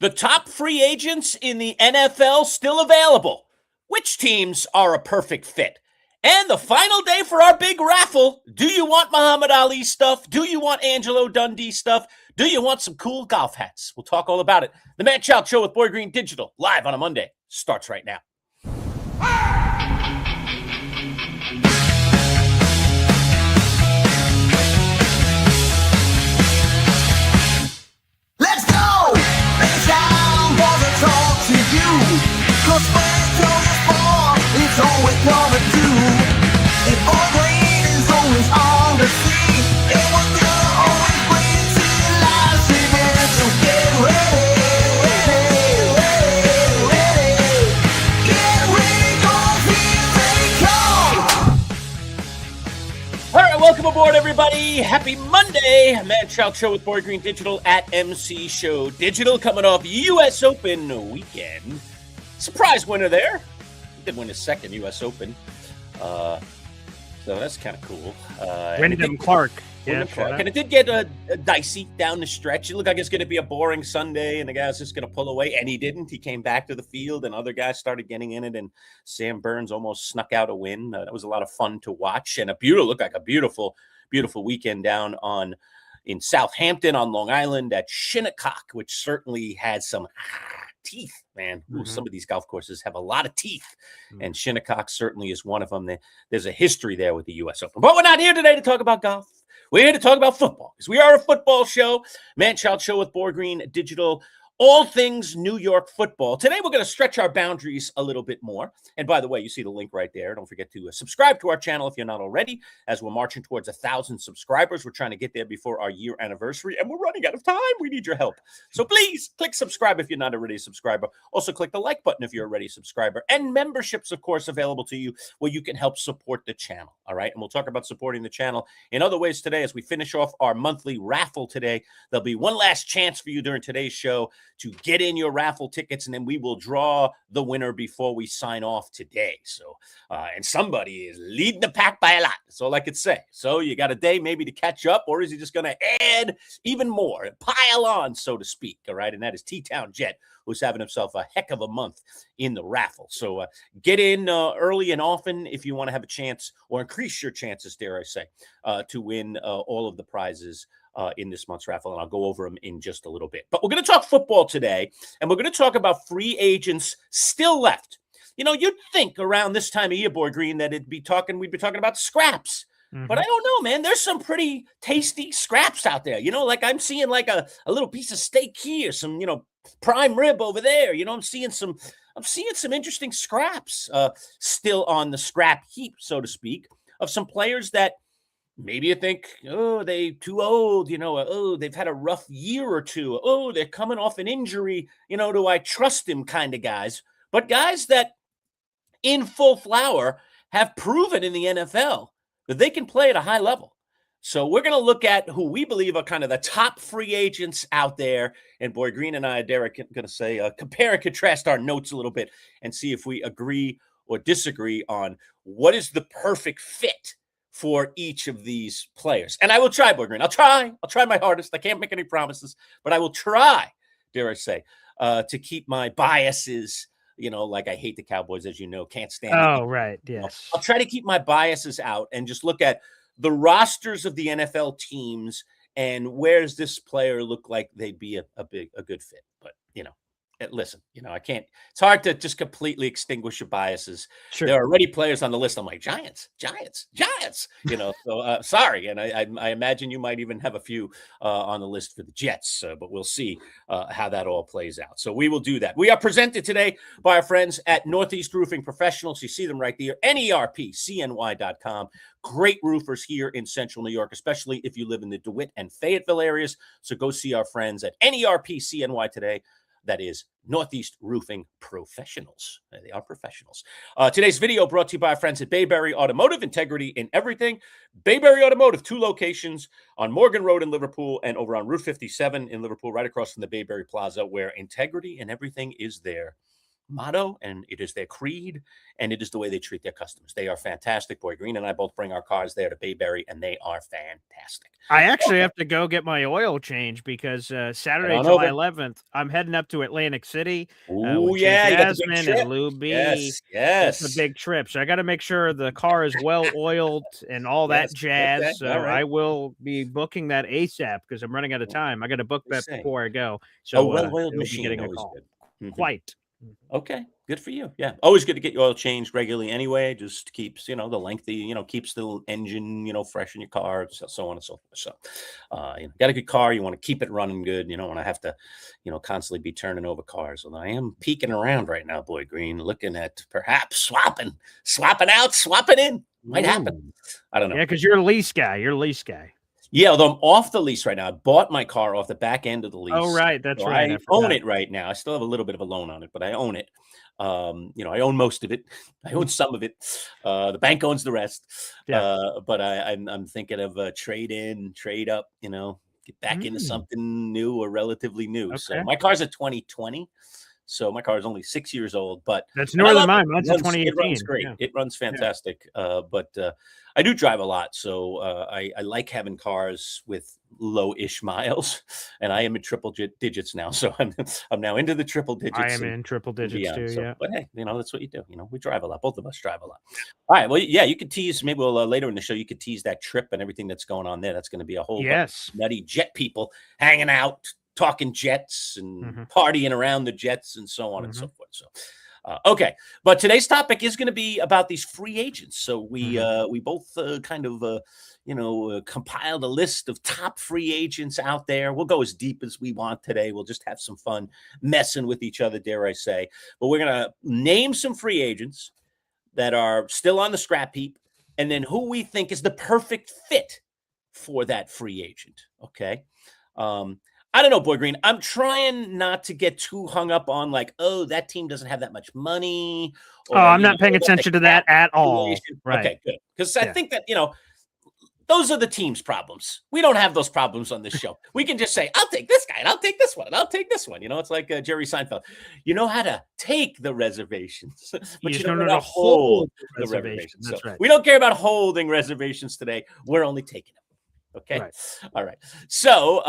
The top free agents in the NFL still available. Which teams are a perfect fit? And the final day for our big raffle. Do you want Muhammad Ali stuff? Do you want Angelo Dundee stuff? Do you want some cool golf hats? We'll talk all about it. The Manchild Show with Boy Green Digital, live on a Monday, starts right now. Let's go! It's time for the talk to you. Cause Manchild is born, it's all we're gonna do. If Boy Green is always on the scene, it was gonna always bring to life streaming. So get ready, Get ready, cause here they come. All right, welcome aboard, everybody. Happy Monday. Manchild Show with Boy Green Digital at MC Show Digital, coming off U.S. Open weekend. Surprise winner there. He did win his second U.S. Open. So that's kind of cool. Wyndham Clark. And it did get dicey down the stretch. It looked like it's going to be a boring Sunday, and the guy was just going to pull away, and he didn't. He came back to the field, and other guys started getting in it, and Sam Burns almost snuck out a win. That was a lot of fun to watch, and looked like a beautiful, beautiful weekend down in Southampton on Long Island at Shinnecock, which certainly had some teeth, man. Ooh, some of these golf courses have a lot of teeth, and Shinnecock certainly is one of them. There's a history there with the U.S. Open. But we're not here today to talk about golf. We're here to talk about football, because we are a football show. Manchild Show with Boy Green Digital, all things New York football. Today, we're going to stretch our boundaries a little bit more. And by the way, you see the link right there. Don't forget to subscribe to our channel if you're not already, as we're marching towards 1,000 subscribers. We're trying to get there before our year anniversary, and we're running out of time. We need your help. So please click subscribe if you're not already a subscriber. Also, click the like button if you're already a subscriber. And memberships, of course, available to you where you can help support the channel. All right. And we'll talk about supporting the channel in other ways today as we finish off our monthly raffle today. There'll be one last chance for you during today's show to get in your raffle tickets, and then we will draw the winner before we sign off today. So, and somebody is leading the pack by a lot. That's all I could say. So you got a day maybe to catch up, or is he just going to add even more, pile on, so to speak? All right. And that is T-Town Jet, who's having himself a heck of a month in the raffle. So get in early and often if you want to have a chance, or increase your chances, dare I say, to win all of the prizes in this month's raffle, and I'll go over them in just a little bit. But we're going to talk football today, and we're going to talk about free agents still left. You know, you'd think around this time of year, Boy Green, that we'd be talking about scraps. But I don't know, man. There's some pretty tasty scraps out there. You know, like I'm seeing like a little piece of steak here, some, prime rib over there. I'm seeing some interesting scraps still on the scrap heap, so to speak, of some players that maybe you think, oh, they too old, oh, they've had a rough year or two. Oh, they're coming off an injury. Do I trust him kind of guys? But guys that in full flower have proven in the NFL that they can play at a high level. So we're going to look at who we believe are kind of the top free agents out there. And Boy Green and I, Derek, going to say, compare and contrast our notes a little bit and see if we agree or disagree on what is the perfect fit for each of these players. And I will try, Boy Green. I'll try my hardest. I can't make any promises, but I will try, dare I say, to keep my biases, like I hate the Cowboys, as you know, can't stand it. Oh, right. Yes. I'll try to keep my biases out and just look at the rosters of the NFL teams and where's this player look like they'd be a good fit. But, listen, I can't, it's hard to just completely extinguish your biases. Sure. There are already players on the list. I'm like, Giants. So sorry. And I imagine you might even have a few on the list for the Jets, but we'll see how that all plays out. So we will do that. We are presented today by our friends at Northeast Roofing Professionals. You see them right there, NERPCNY.com. Great roofers here in Central New York, especially if you live in the DeWitt and Fayetteville areas. So go see our friends at NERPCNY today. That is Northeast Roofing Professionals. They are professionals. Today's video brought to you by our friends at Bayberry Automotive. Integrity in everything. Bayberry Automotive, 2 locations on Morgan Road in Liverpool and over on Route 57 in Liverpool, right across from the Bayberry Plaza, where integrity in everything is their motto, and it is their creed, and it is the way they treat their customers. They are fantastic. Boy Green and I both bring our cars there to Bayberry, and they are fantastic. I actually have to go get my oil change because Saturday, on July over. 11th, I'm heading up to Atlantic City Oh with yeah, you got the big Jasmine trip. and Lou B. Yes, It's a yes. big trip, so I got to make sure the car is well oiled and all that Yes, jazz. okay, So all right. I will be booking that ASAP because I'm running out of time. I got to book I that see. before I go. A So well-oiled you'll be machine, getting a always call. good. Mhm. Quite. Okay, good for you. Yeah, always good to get your oil changed regularly anyway. Just keeps, the lengthy, keeps the engine, fresh in your car, so on and so forth. So, got a good car. You want to keep it running good. You don't want to have to, constantly be turning over cars. And I am peeking around right now, Boy Green, looking at perhaps swapping out, swapping in. Might happen. Ooh. I don't know. Yeah, because you're a lease guy. You're a lease guy. Yeah, although I'm off the lease right now. I bought my car off the back end of the lease. Oh, right. That's So right. I I own forgot. it right now. I still have a little bit of a loan on it, but I own it. I own most of it. I own some of it. The bank owns the rest. Yeah. But I'm thinking of trade in, trade up, get back into something new or relatively new. So Okay. my car's a 2020. So my car is only 6 years old, but That's newer than mine. It Mine's a runs 2018. great. Yeah. It runs fantastic. But I do drive a lot, so I like having cars with low-ish miles, and I am in triple digits now. So I'm now into the triple digits. I am and in triple digits beyond. too. So, Yeah. but hey, that's what you do. We drive a lot. Both of us drive a lot. All right. Well, yeah, you could tease. Maybe we'll later in the show. You could tease that trip and everything that's going on there. That's going to be a whole bunch of nutty jet people hanging out, talking jets and partying around the jets and so on and so forth. So, okay, but today's topic is going to be about these free agents. So we both kind of compiled a list of top free agents out there. We'll go as deep as we want today. We'll just have some fun messing with each other, dare I say. But we're going to name some free agents that are still on the scrap heap, and then who we think is the perfect fit for that free agent. Okay. I don't know, Boy Green. I'm trying not to get too hung up on that team doesn't have that much money. Or, I'm not paying attention to that at all. Right. Okay, good. Because I think that, those are the team's problems. We don't have those problems on this show. We can just say, I'll take this guy, and I'll take this one, and I'll take this one. It's like Jerry Seinfeld. You know how to take the reservations, but you don't know how to hold the reservations. That's right. We don't care about holding reservations today. We're only taking them. Okay. Right. All right. So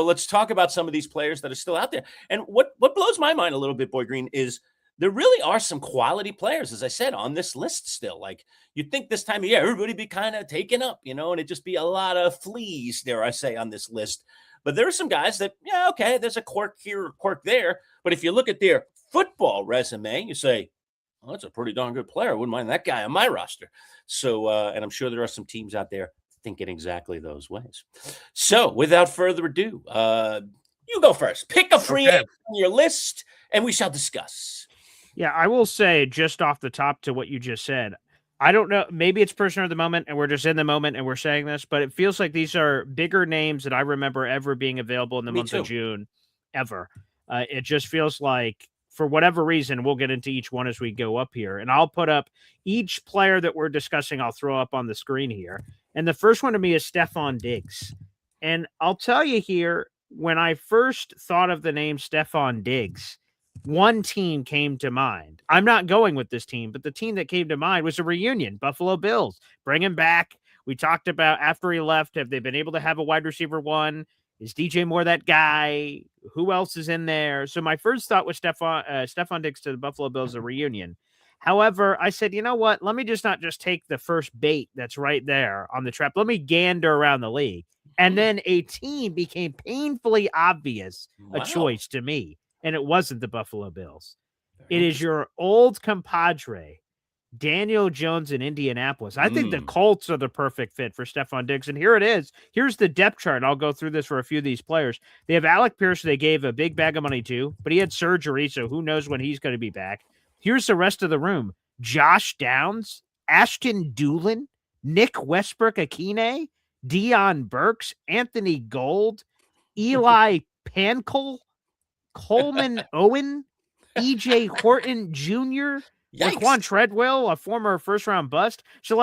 let's talk about some of these players that are still out there. And what blows my mind a little bit, Boy Green, is there really are some quality players, as I said, on this list still. Like you'd think this time of year, everybody be kind of taken up, and it'd just be a lot of fleas, dare I say, on this list. But there are some guys that, okay, there's a quirk here, a quirk there. But if you look at their football resume, you say, well, that's a pretty darn good player. I wouldn't mind that guy on my roster. So, and I'm sure there are some teams out there thinking exactly those ways. So without further ado, you go first. Pick a free agent on your list, and we shall discuss. Yeah, I will say just off the top to what you just said, I don't know. Maybe it's personal of the moment, and we're just in the moment, and we're saying this, but it feels like these are bigger names that I remember ever being available in the month of June, ever. It just feels like, for whatever reason, we'll get into each one as we go up here, and I'll put up each player that we're discussing. I'll throw up on the screen here. And the first one to me is Stefon Diggs. And I'll tell you here, when I first thought of the name Stefon Diggs, one team came to mind. I'm not going with this team, but the team that came to mind was a reunion, Buffalo Bills. Bring him back. We talked about after he left, have they been able to have a wide receiver one? Is DJ Moore that guy? Who else is in there? So my first thought was Stefon Diggs to the Buffalo Bills, a reunion. However, I said, you know what? Let me not just take the first bait that's right there on the trap. Let me gander around the league. And then a team became painfully obvious, a choice to me. And it wasn't the Buffalo Bills. It is your old compadre, Daniel Jones in Indianapolis. I think the Colts are the perfect fit for Stefon Diggs. And here it is. Here's the depth chart. I'll go through this for a few of these players. They have Alec Pierce, they gave a big bag of money to, but he had surgery, so who knows when he's going to be back. Here's the rest of the room. Josh Downs, Ashton Doolin, Nick Westbrook-Akine, Deion Burks, Anthony Gold, Eli Pankel, Coleman Owen, E.J. Horton Jr., Laquan Treadwell, a former first-round bust. So,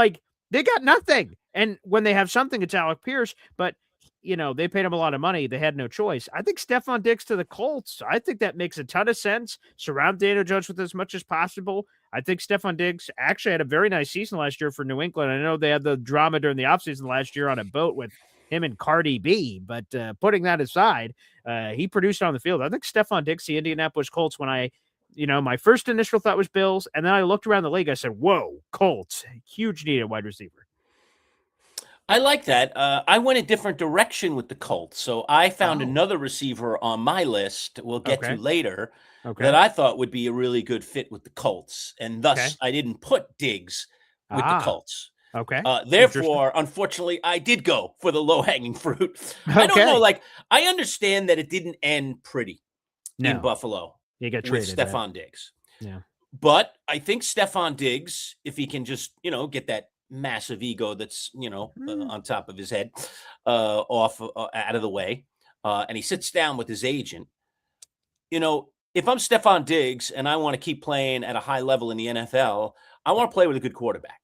they got nothing. And when they have something, it's Alec Pierce. But they paid him a lot of money. They had no choice. I think Stephon Diggs to the Colts. I think that makes a ton of sense. Surround Daniel Jones with as much as possible. I think Stephon Diggs actually had a very nice season last year for New England. I know they had the drama during the offseason last year on a boat with him and Cardi B, but putting that aside, he produced on the field. I think Stephon Diggs, the Indianapolis Colts, when my first initial thought was Bills, and then I looked around the league, I said, whoa, Colts, huge need at wide receiver. I like that. I went a different direction with the Colts. So I found another receiver on my list we'll get to later that I thought would be a really good fit with the Colts. And thus, I didn't put Diggs with the Colts. Okay. Therefore, unfortunately, I did go for the low-hanging fruit. I don't know. I understand that it didn't end pretty in Buffalo you get with traded, Stephon Diggs. Yeah. But I think Stephon Diggs, if he can just, get that massive ego that's on top of his head off out of the way, and he sits down with his agent, if I'm Stephon Diggs and I want to keep playing at a high level in the NFL, I want to play with a good quarterback.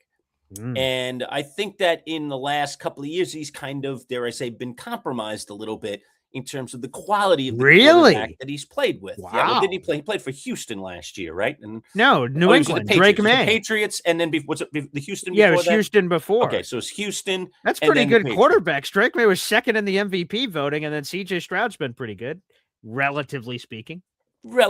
And I think that in the last couple of years, he's kind of, dare I say, been compromised a little bit in terms of the quality of the quarterback that he's played with. Wow. Yeah, well, didn't he play? He played for Houston last year, right? And New England, Drake May. The Patriots, and then what's it, the Houston? Yeah, it was Houston before. Okay, so it's Houston. That's pretty good quarterbacks. Drake May was second in the MVP voting, and then C.J. Stroud's been pretty good, relatively speaking. But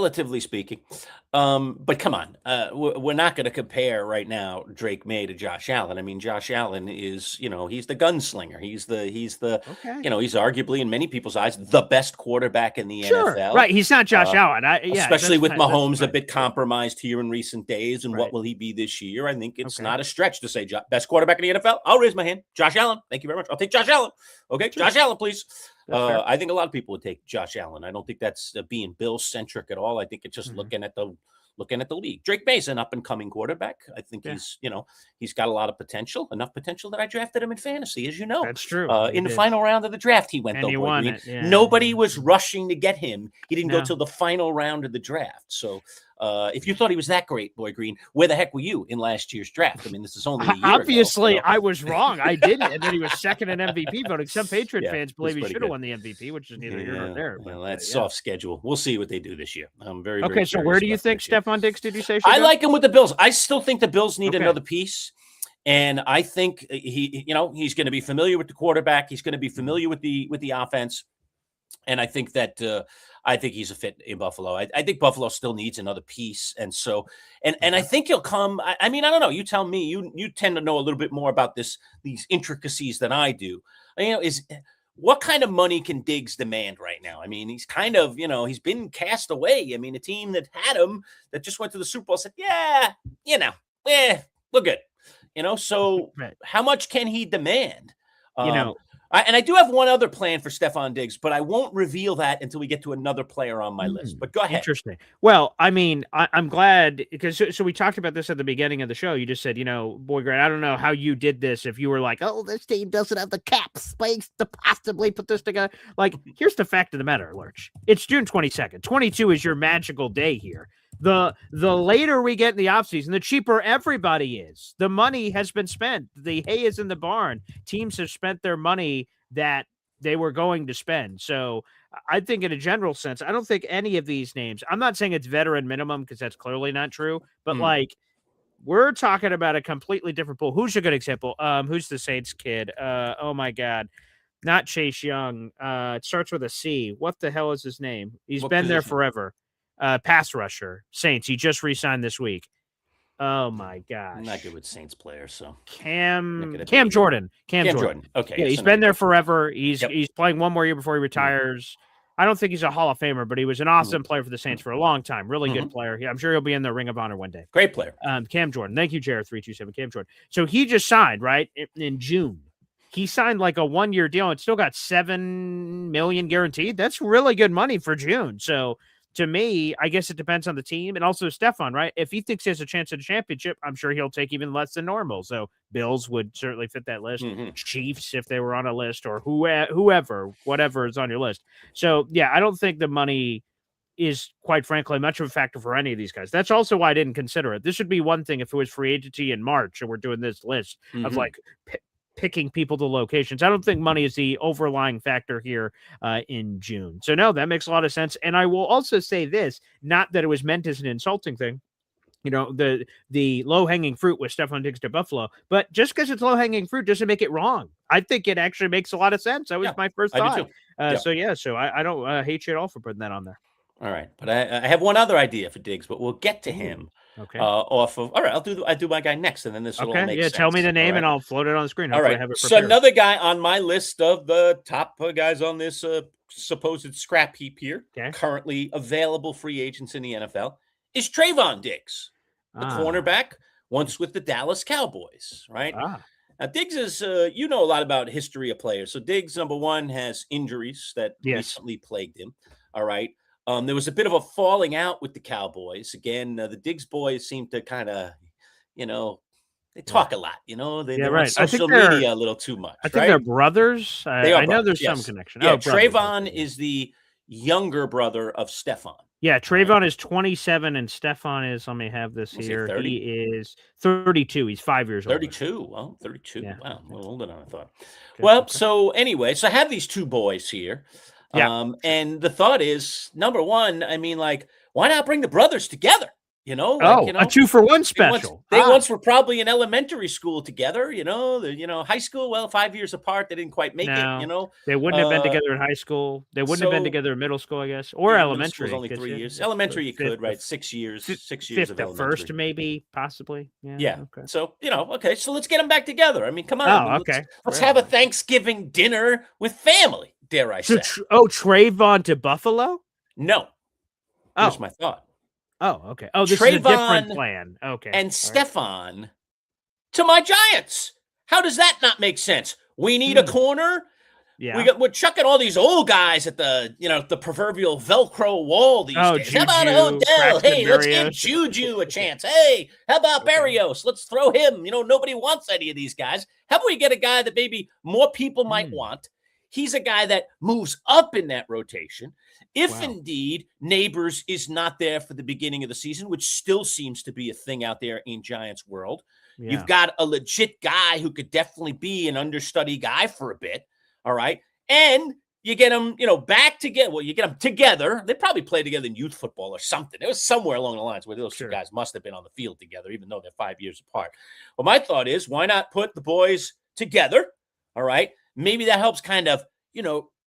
come on, we're not going to compare right now Drake May to Josh Allen. I mean, Josh Allen is, he's the gunslinger. He's he's arguably in many people's eyes the best quarterback in the NFL. Right? He's not Josh Allen, especially with Mahomes a bit compromised here in recent days. And what will he be this year? I think it's not a stretch to say best quarterback in the NFL. I'll raise my hand. Josh Allen. Thank you very much. I'll take Josh Allen. Okay, sure. Josh Allen, please. I think a lot of people would take Josh Allen. I don't think that's being Bill centric at all. I think it's just looking at the league. Drake May's an up and coming quarterback. I think he's got a lot of potential, enough potential that I drafted him in fantasy, as you know. That's true. In the final round of the draft, he went. And he won it. Yeah. Nobody was rushing to get him. He didn't go till the final round of the draft. So if you thought he was that great, Boy Green, where the heck were you in last year's draft? I mean, this is only a year obviously ago, I was wrong. I didn't, and then he was second in MVP voting. Some Patriot fans believe he should have won the MVP, which is neither here nor there. Well, that's soft schedule. We'll see what they do this year. I'm very okay. So where do you think Stephon Diggs? Did you say? I like him with the Bills. I still think the Bills need another piece. And I think he's going to be familiar with the quarterback. He's going to be familiar with the offense. And I think that he's a fit in Buffalo. I think Buffalo still needs another piece. And so, and I think he'll come. I mean, I don't know. You tell me. You tend to know a little bit more about these intricacies than I do. What kind of money can Diggs demand right now? I mean, he's kind of, he's been cast away. I mean, a team that had him, that just went to the Super Bowl, said, we're good. So how much can he demand? And I do have one other plan for Stephon Diggs, but I won't reveal that until we get to another player on my list. But go ahead. Interesting. Well, I mean, I'm glad because so we talked about this at the beginning of the show. You just said, Boy Grant, I don't know how you did this. If you were like, oh, this team doesn't have the cap space to possibly put this together. Like, here's the fact of the matter, Lurch. It's June 22nd. 22 is your magical day here. The later we get in the offseason, the cheaper everybody is. The money has been spent. The hay is in the barn. Teams have spent their money that they were going to spend. So I think in a general sense, I don't think any of these names, I'm not saying it's veteran minimum because that's clearly not true, but we're talking about a completely different pool. Who's a good example? Who's the Saints kid? Oh my God. Not Chase Young. It starts with a C. What the hell is his name? He's been there forever. Pass rusher, Saints. He just re-signed this week. Oh my gosh. I'm not good with Saints players, so Cam Jordan. Cam Jordan. Okay. Yeah, he's been there forever. He's playing one more year before he retires. I don't think he's a Hall of Famer, but he was an awesome player for the Saints for a long time. Really good player. I'm sure he'll be in the Ring of Honor one day. Great player. Cam Jordan. Thank you, Jared327. Cam Jordan. So he just signed, right? In June. He signed like a 1-year deal and still got $7 million guaranteed. That's really good money for June. So to me, I guess it depends on the team and also Stephon, right? If he thinks he has a chance at a championship, I'm sure he'll take even less than normal. So Bills would certainly fit that list. Chiefs, if they were on a list, or whatever is on your list. So yeah, I don't think the money is, quite frankly, much of a factor for any of these guys. That's also why I didn't consider it. This would be one thing if it was free agency in March and we're doing this list of like picking people to locations. I don't think money is the overlying factor here in June. So no, that makes a lot of sense. And I will also say this, not that it was meant as an insulting thing. The low hanging fruit was Stephon Diggs to Buffalo, but just because it's low hanging fruit doesn't make it wrong. I think it actually makes a lot of sense. That was my first I thought. do too. So I don't hate you at all for putting that on there. All right, but I have one other idea for Diggs, but we'll get to him. Okay. Off of. All right, I do my guy next, and then this will all make sense. Tell me the name, and I'll float it on the screen. Hopefully all right. I have it So another guy on my list of the top guys on this supposed scrap heap here, currently available free agents in the NFL, is Trayvon Diggs, the cornerback, once with the Dallas Cowboys. Right. Now, Diggs is, a lot about history of players. So Diggs, number one, has injuries that recently plagued him. All right. There was a bit of a falling out with the Cowboys. Again, the Diggs boys seem to kind of, they talk a lot. They're on social media a little too much. I think they're brothers. I know there's some connection. Yeah, Trayvon is the younger brother of Stephon. Yeah, Trayvon is 27 and Stephon is, let me have this here. He is 32. He's 5 years old. 32. Well, 32. Yeah. Wow, a little older than I thought. Okay, so anyway, so I have these two boys here. And the thought is, number one, I mean, like, why not bring the brothers together? A 2-for-1 special. They once were probably in elementary school together, high school, well, 5 years apart. They didn't quite make it, They wouldn't have been together in high school. They wouldn't have been together in middle school, I guess, or elementary. Only 3 years. Elementary, you could, right? 6 years. 6 years of elementary. First, maybe, possibly. Yeah. Okay. So, so let's get them back together. I mean, come on. Let's have a Thanksgiving dinner with family, dare I say. Trayvon to Buffalo? No. Here's my thought. Oh, okay. Oh, this is a different plan. Okay. And Stephon to my Giants. How does that not make sense? We need a corner. Yeah. We're chucking all these old guys at the proverbial Velcro wall these days. Juju, how about Odell? Hey, let's give Juju a chance. Hey, how about Berrios? Let's throw him. Nobody wants any of these guys. How about we get a guy that maybe more people might want? He's a guy that moves up in that rotation. If indeed Neighbors is not there for the beginning of the season, which still seems to be a thing out there in Giants world, you've got a legit guy who could definitely be an understudy guy for a bit. All right. And you get them, back together. Well, you get them together. They probably played together in youth football or something. It was somewhere along the lines where those two guys must have been on the field together, even though they're 5 years apart. Well, my thought is, why not put the boys together? All right. Maybe that helps kind of,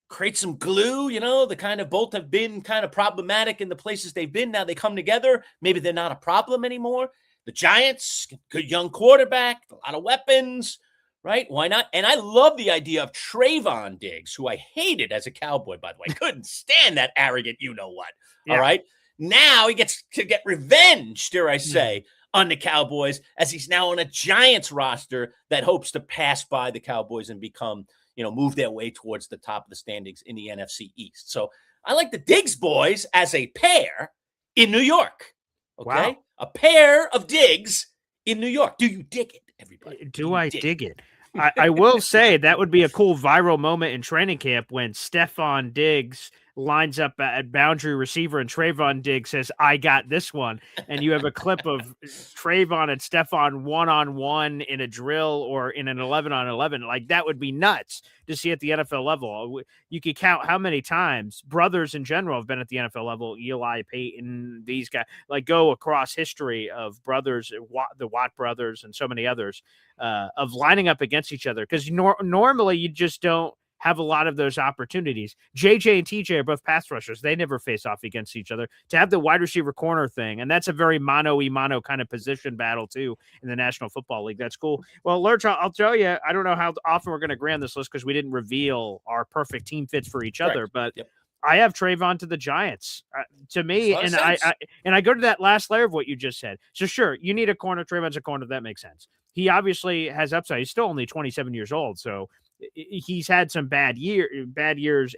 create some glue, the kind of both have been kind of problematic in the places they've been. Now they come together. Maybe they're not a problem anymore. The Giants, good young quarterback, a lot of weapons, right? Why not? And I love the idea of Trayvon Diggs, who I hated as a Cowboy, by the way. Couldn't stand that arrogant you-know-what, all right? Now he gets to get revenge, dare I say, on the Cowboys, as he's now on a Giants roster that hopes to pass by the Cowboys and become, move their way towards the top of the standings in the NFC East. So I like the Diggs boys as a pair in New York. Okay. Wow. A pair of Diggs in New York. Do you dig it, everybody? Do I dig it? I will say that would be a cool viral moment in training camp when Stephon Diggs lines up at boundary receiver and Trayvon Diggs says, I got this one. And you have a clip of Trayvon and Stephon one-on-one in a drill or in an 11-on-11. Like, that would be nuts to see at the NFL level. You could count how many times brothers in general have been at the NFL level. Eli, Peyton, these guys, like, go across history of brothers, the Watt brothers and so many others, of lining up against each other. Because normally you just don't have a lot of those opportunities. JJ and TJ are both pass rushers. They never face off against each other. To have the wide receiver corner thing, and that's a very mano-y-mano kind of position battle, too, in the National Football League. That's cool. Well, Lurch, I'll tell you, I don't know how often we're going to agree on this list because we didn't reveal our perfect team fits for each other, but I have Trayvon to the Giants. To me, and I go to that last layer of what you just said. So, sure, you need a corner. Trayvon's a corner. That makes sense. He obviously has upside. He's still only 27 years old, so he's had some bad years,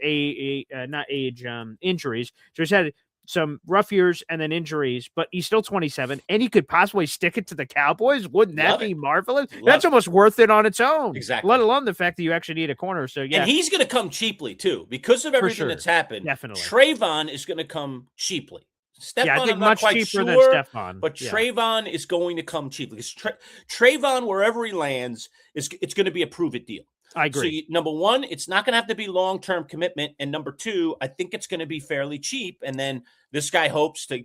injuries. So he's had some rough years and then injuries, but he's still 27 and he could possibly stick it to the Cowboys. Wouldn't that be marvelous? That's almost worth it on its own. Exactly. Let alone the fact that you actually need a corner. So yeah. And he's going to come cheaply too, because of everything that's happened. Definitely. Trayvon is going to come cheaply. Yeah, I Stephon, think I'm not much quite cheaper than sure, Stephon. but Yeah. Trayvon is going to come cheap because Trayvon, wherever he lands, it's going to be a prove it deal. I So agree. number one, it's not going to have to be long-term commitment, and number two, I think it's going to be fairly cheap. And then this guy hopes to,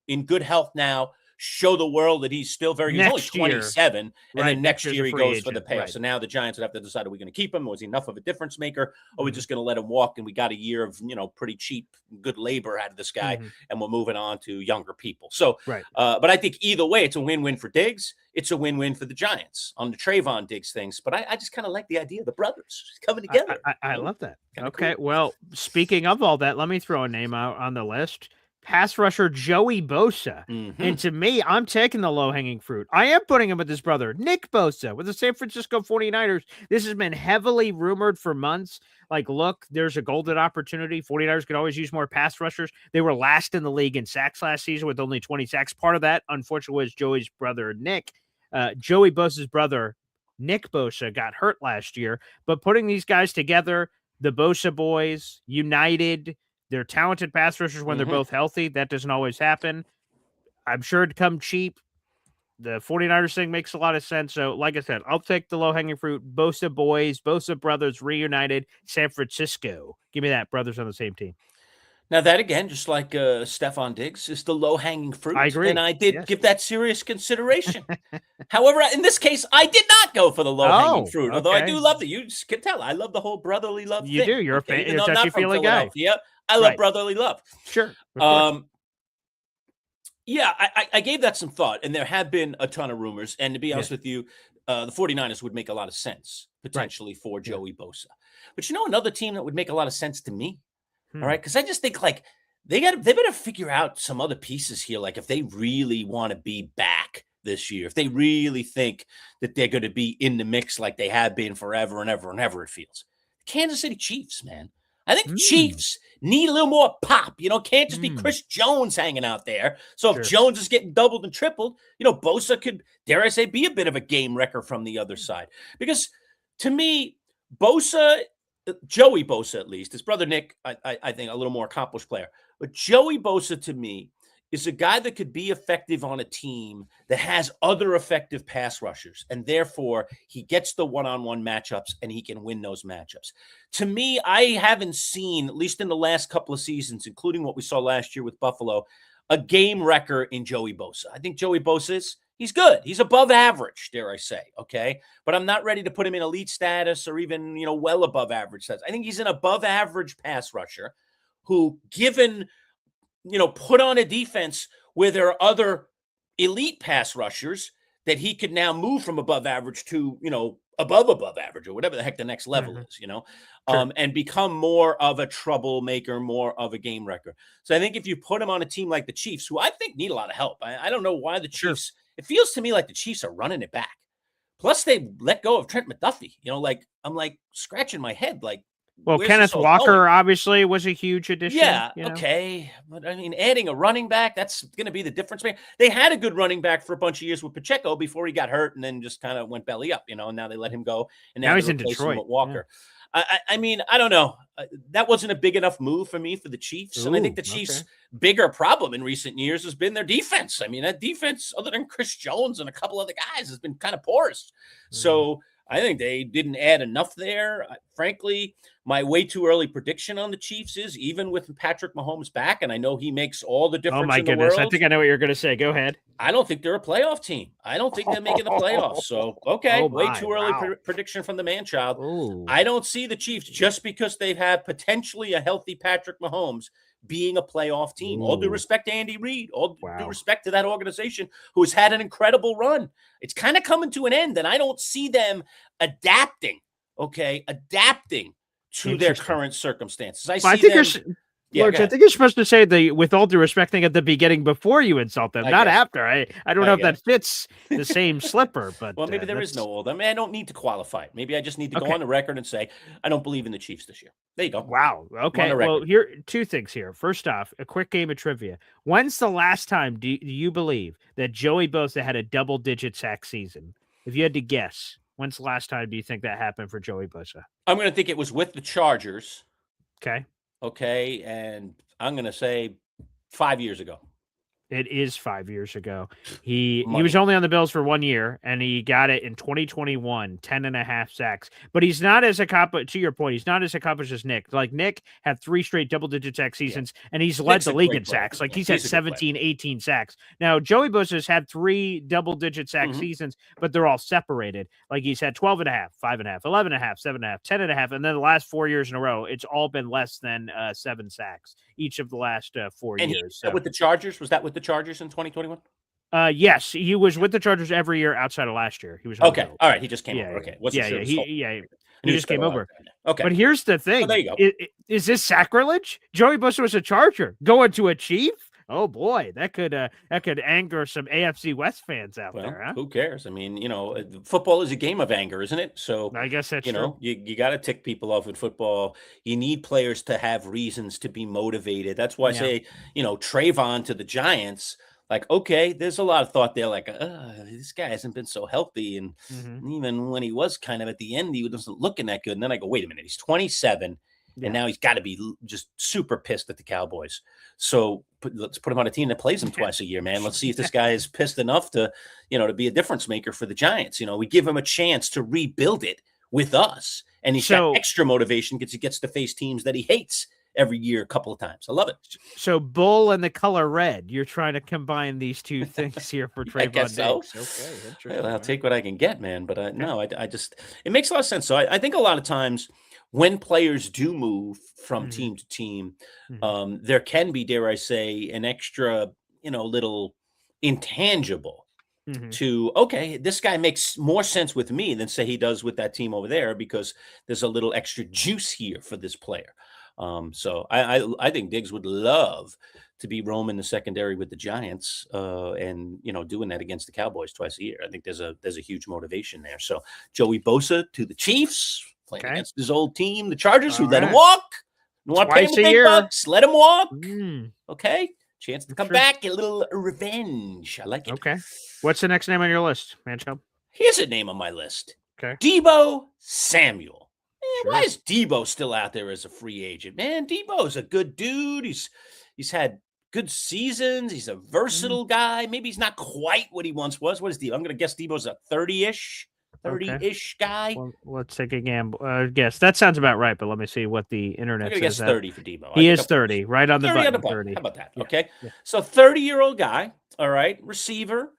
in good health now, show the world that he's still he's only Next year, 27, and right, then next next year's year a he free goes for the agent, payoff. right. So now the Giants would have to decide, are we going to keep him? Was he enough of a difference maker? Or are we Mhm. just going to let him walk? And we got a year of, pretty cheap, good labor out of this guy, Mhm. and we're moving on to younger people. So, Right. but I think either way, it's a win-win for Diggs. It's a win-win for the Giants on the Trayvon Diggs things. But I just kind of like the idea of the brothers coming together. I love that. Kinda Okay, cool. well, speaking of all that, let me throw a name out on the list. Pass rusher Joey Bosa. Mhm. And to me, I'm taking the low-hanging fruit. I am putting him with his brother, Nick Bosa, with the San Francisco 49ers. This has been heavily rumored for months. Like, look, there's a golden opportunity. 49ers could always use more pass rushers. They were last in the league in sacks last season with only 20 sacks. Part of that, unfortunately, was Joey's brother, Nick. Joey Bosa's brother, Nick Bosa, got hurt last year. But putting these guys together, the Bosa boys, united, they're talented pass rushers when they're both healthy. That doesn't always happen. I'm sure it'd come cheap. The 49ers thing makes a lot of sense. So, like I said, I'll take the low-hanging fruit. Bosa boys, Bosa brothers reunited, San Francisco. Give me that. Brothers on the same team. Now that again, just like Stephon Diggs, is the low-hanging fruit. I agree. And I did Yes. give that serious consideration. However, in this case, I did not go for the low-hanging fruit. Although I okay. do love you can tell I love the whole brotherly love You thing. do. You're a fan. Even You're though a I'm not from touchy-feely guy. Philadelphia, I love Right. brotherly love. Sure. Of course. Yeah, I gave that some thought, and there have been a ton of rumors. And to be honest with you, the 49ers would make a lot of sense potentially for Joey Bosa. But another team that would make a lot of sense to me, all right? Because I just think like they better figure out some other pieces here. Like if they really want to be back this year, if they really think that they're going to be in the mix like they have been forever and ever and ever, it feels. Kansas City Chiefs, man. I think the Chiefs need a little more pop. Can't just be Chris Jones hanging out there. So if Jones is getting doubled and tripled, Bosa could, dare I say, be a bit of a game wrecker from the other side. Because to me, Joey Bosa at least, his brother Nick, I think a little more accomplished player. But Joey Bosa to me is a guy that could be effective on a team that has other effective pass rushers. And therefore, he gets the one-on-one matchups and he can win those matchups. To me, I haven't seen, at least in the last couple of seasons, including what we saw last year with Buffalo, a game wrecker in Joey Bosa. I think Joey Bosa he's good. He's above average, dare I say, okay? But I'm not ready to put him in elite status or even, well above average status. I think he's an above average pass rusher who, given put on a defense where there are other elite pass rushers that he could now move from above average to, above average or whatever the heck the next level is, and become more of a troublemaker, more of a game wrecker. So I think if you put him on a team like the Chiefs, who I think need a lot of help, I don't know why the Chiefs, it feels to me like the Chiefs are running it back. Plus they let go of Trent McDuffie, I'm like scratching my head, like, well, Kenneth Walker obviously was a huge addition. Yeah, okay. But I mean, adding a running back, that's going to be the difference. They had a good running back for a bunch of years with Pacheco before he got hurt and then just kind of went belly up, and now they let him go. And now he's in Detroit Detroit. With Walker. Yeah. I mean, I don't know. That wasn't a big enough move for me for the Chiefs. And I think the Chiefs' bigger problem in recent years has been their defense. I mean, that defense, other than Chris Jones and a couple other guys, has been kind of porous. So I think they didn't add enough there. Frankly, my way too early prediction on the Chiefs is even with Patrick Mahomes back, and I know he makes all the difference. Oh my in the goodness! world, I think I know what you're going to say. Go ahead. I don't think they're a playoff team. I don't think they're making the playoffs. So way too early prediction from the Manchild. I don't see the Chiefs just because they have potentially a healthy Patrick Mahomes being a playoff team. All due respect to Andy Reid, all due respect to that organization who has had an incredible run. It's kind of coming to an end, and I don't see them adapting to their current circumstances. I think you're supposed to say the with all due respect thing at the beginning before you insult them, not after. I don't know if that fits the same slipper, but well, maybe there is no old. I mean, I don't need to qualify it. Maybe I just need to go on the record and say I don't believe in the Chiefs this year. There you go. Wow. Okay. Well, here two things here. First off, a quick game of trivia. When's the last time do you believe that Joey Bosa had a double-digit sack season? If you had to guess, when's the last time do you think that happened for Joey Bosa? I'm going to think it was with the Chargers. Okay. Okay, and I'm going to say 5 years ago. It is 5 years ago. He Money. was only on the Bills for 1 year, and he got it in 2021, 10.5 sacks. But he's not as accomplished, to your point, he's not as accomplished as Nick. Like, Nick had 3 straight double-digit sack seasons, and he's led Nick's the a league great in player. sacks. Like, Yeah, he's had he's a good player. 17, 18 sacks. Now, Joey Bosa's had 3 double-digit sack seasons, but they're all separated. Like, he's had 12.5, 5.5, 11.5, 7.5, 10.5, and then the last 4 years in a row, it's all been less than 7 sacks each of the last 4 And years. he with the Chargers? Was that with the Chargers in 2021? Yes, he was with the Chargers every year outside of last year. He was Okay, all right. He just came over. Okay, yeah, sure. he just came over. Okay, But here's the thing. so there you go. Is this sacrilege? Joey Bosa was a Charger going to a Chief. Oh boy, that could anger some AFC West fans out there. Huh? Who cares? I mean, football is a game of anger, isn't it? So I guess that's true. you got to tick people off in football. You need players to have reasons to be motivated. That's why I say, Trayvon to the Giants. Like, okay, there's a lot of thought there. Like, this guy hasn't been so healthy, and even when he was kind of at the end, he wasn't looking that good. And then I go, wait a minute, he's 27. And now he's got to be just super pissed at the Cowboys. So let's put him on a team that plays him twice a year, man. Let's see if this guy is pissed enough to be a difference maker for the Giants. We give him a chance to rebuild it with us. And he's got extra motivation because he gets to face teams that he hates every year a couple of times. I love it. So bull and the color red. You're trying to combine these two things here for Trayvon I guess so. Diggs. Okay, interesting. Well, I'll take what I can get, man. But no, I just it makes a lot of sense. So I think a lot of times when players do move from team to team, there can be, dare I say, an extra, little intangible to, okay, this guy makes more sense with me than say he does with that team over there because there's a little extra juice here for this player. So I think Diggs would love to be roaming the secondary with the Giants and, doing that against the Cowboys twice a year. I think there's a huge motivation there. So Joey Bosa to the Chiefs. Playing against his old team, the Chargers, who let him walk. You want to pay him big bucks? Let him walk. Okay. Chance to come back, get a little revenge. I like it. Okay. What's the next name on your list, Manchild? Here's a name on my list. Okay. Deebo Samuel. Man, why is Deebo still out there as a free agent? Man, Deebo's a good dude. He's had good seasons. He's a versatile guy. Maybe he's not quite what he once was. What is Deebo? I'm going to guess Deebo's a 30-ish guy. Well, let's take a gamble. Guess that sounds about right, but let me see what the internet says. Guess 30 for Deebo. He is 30, right on the button. 30. How about that? Yeah. Okay. Yeah. So 30-year-old guy, all right, receiver,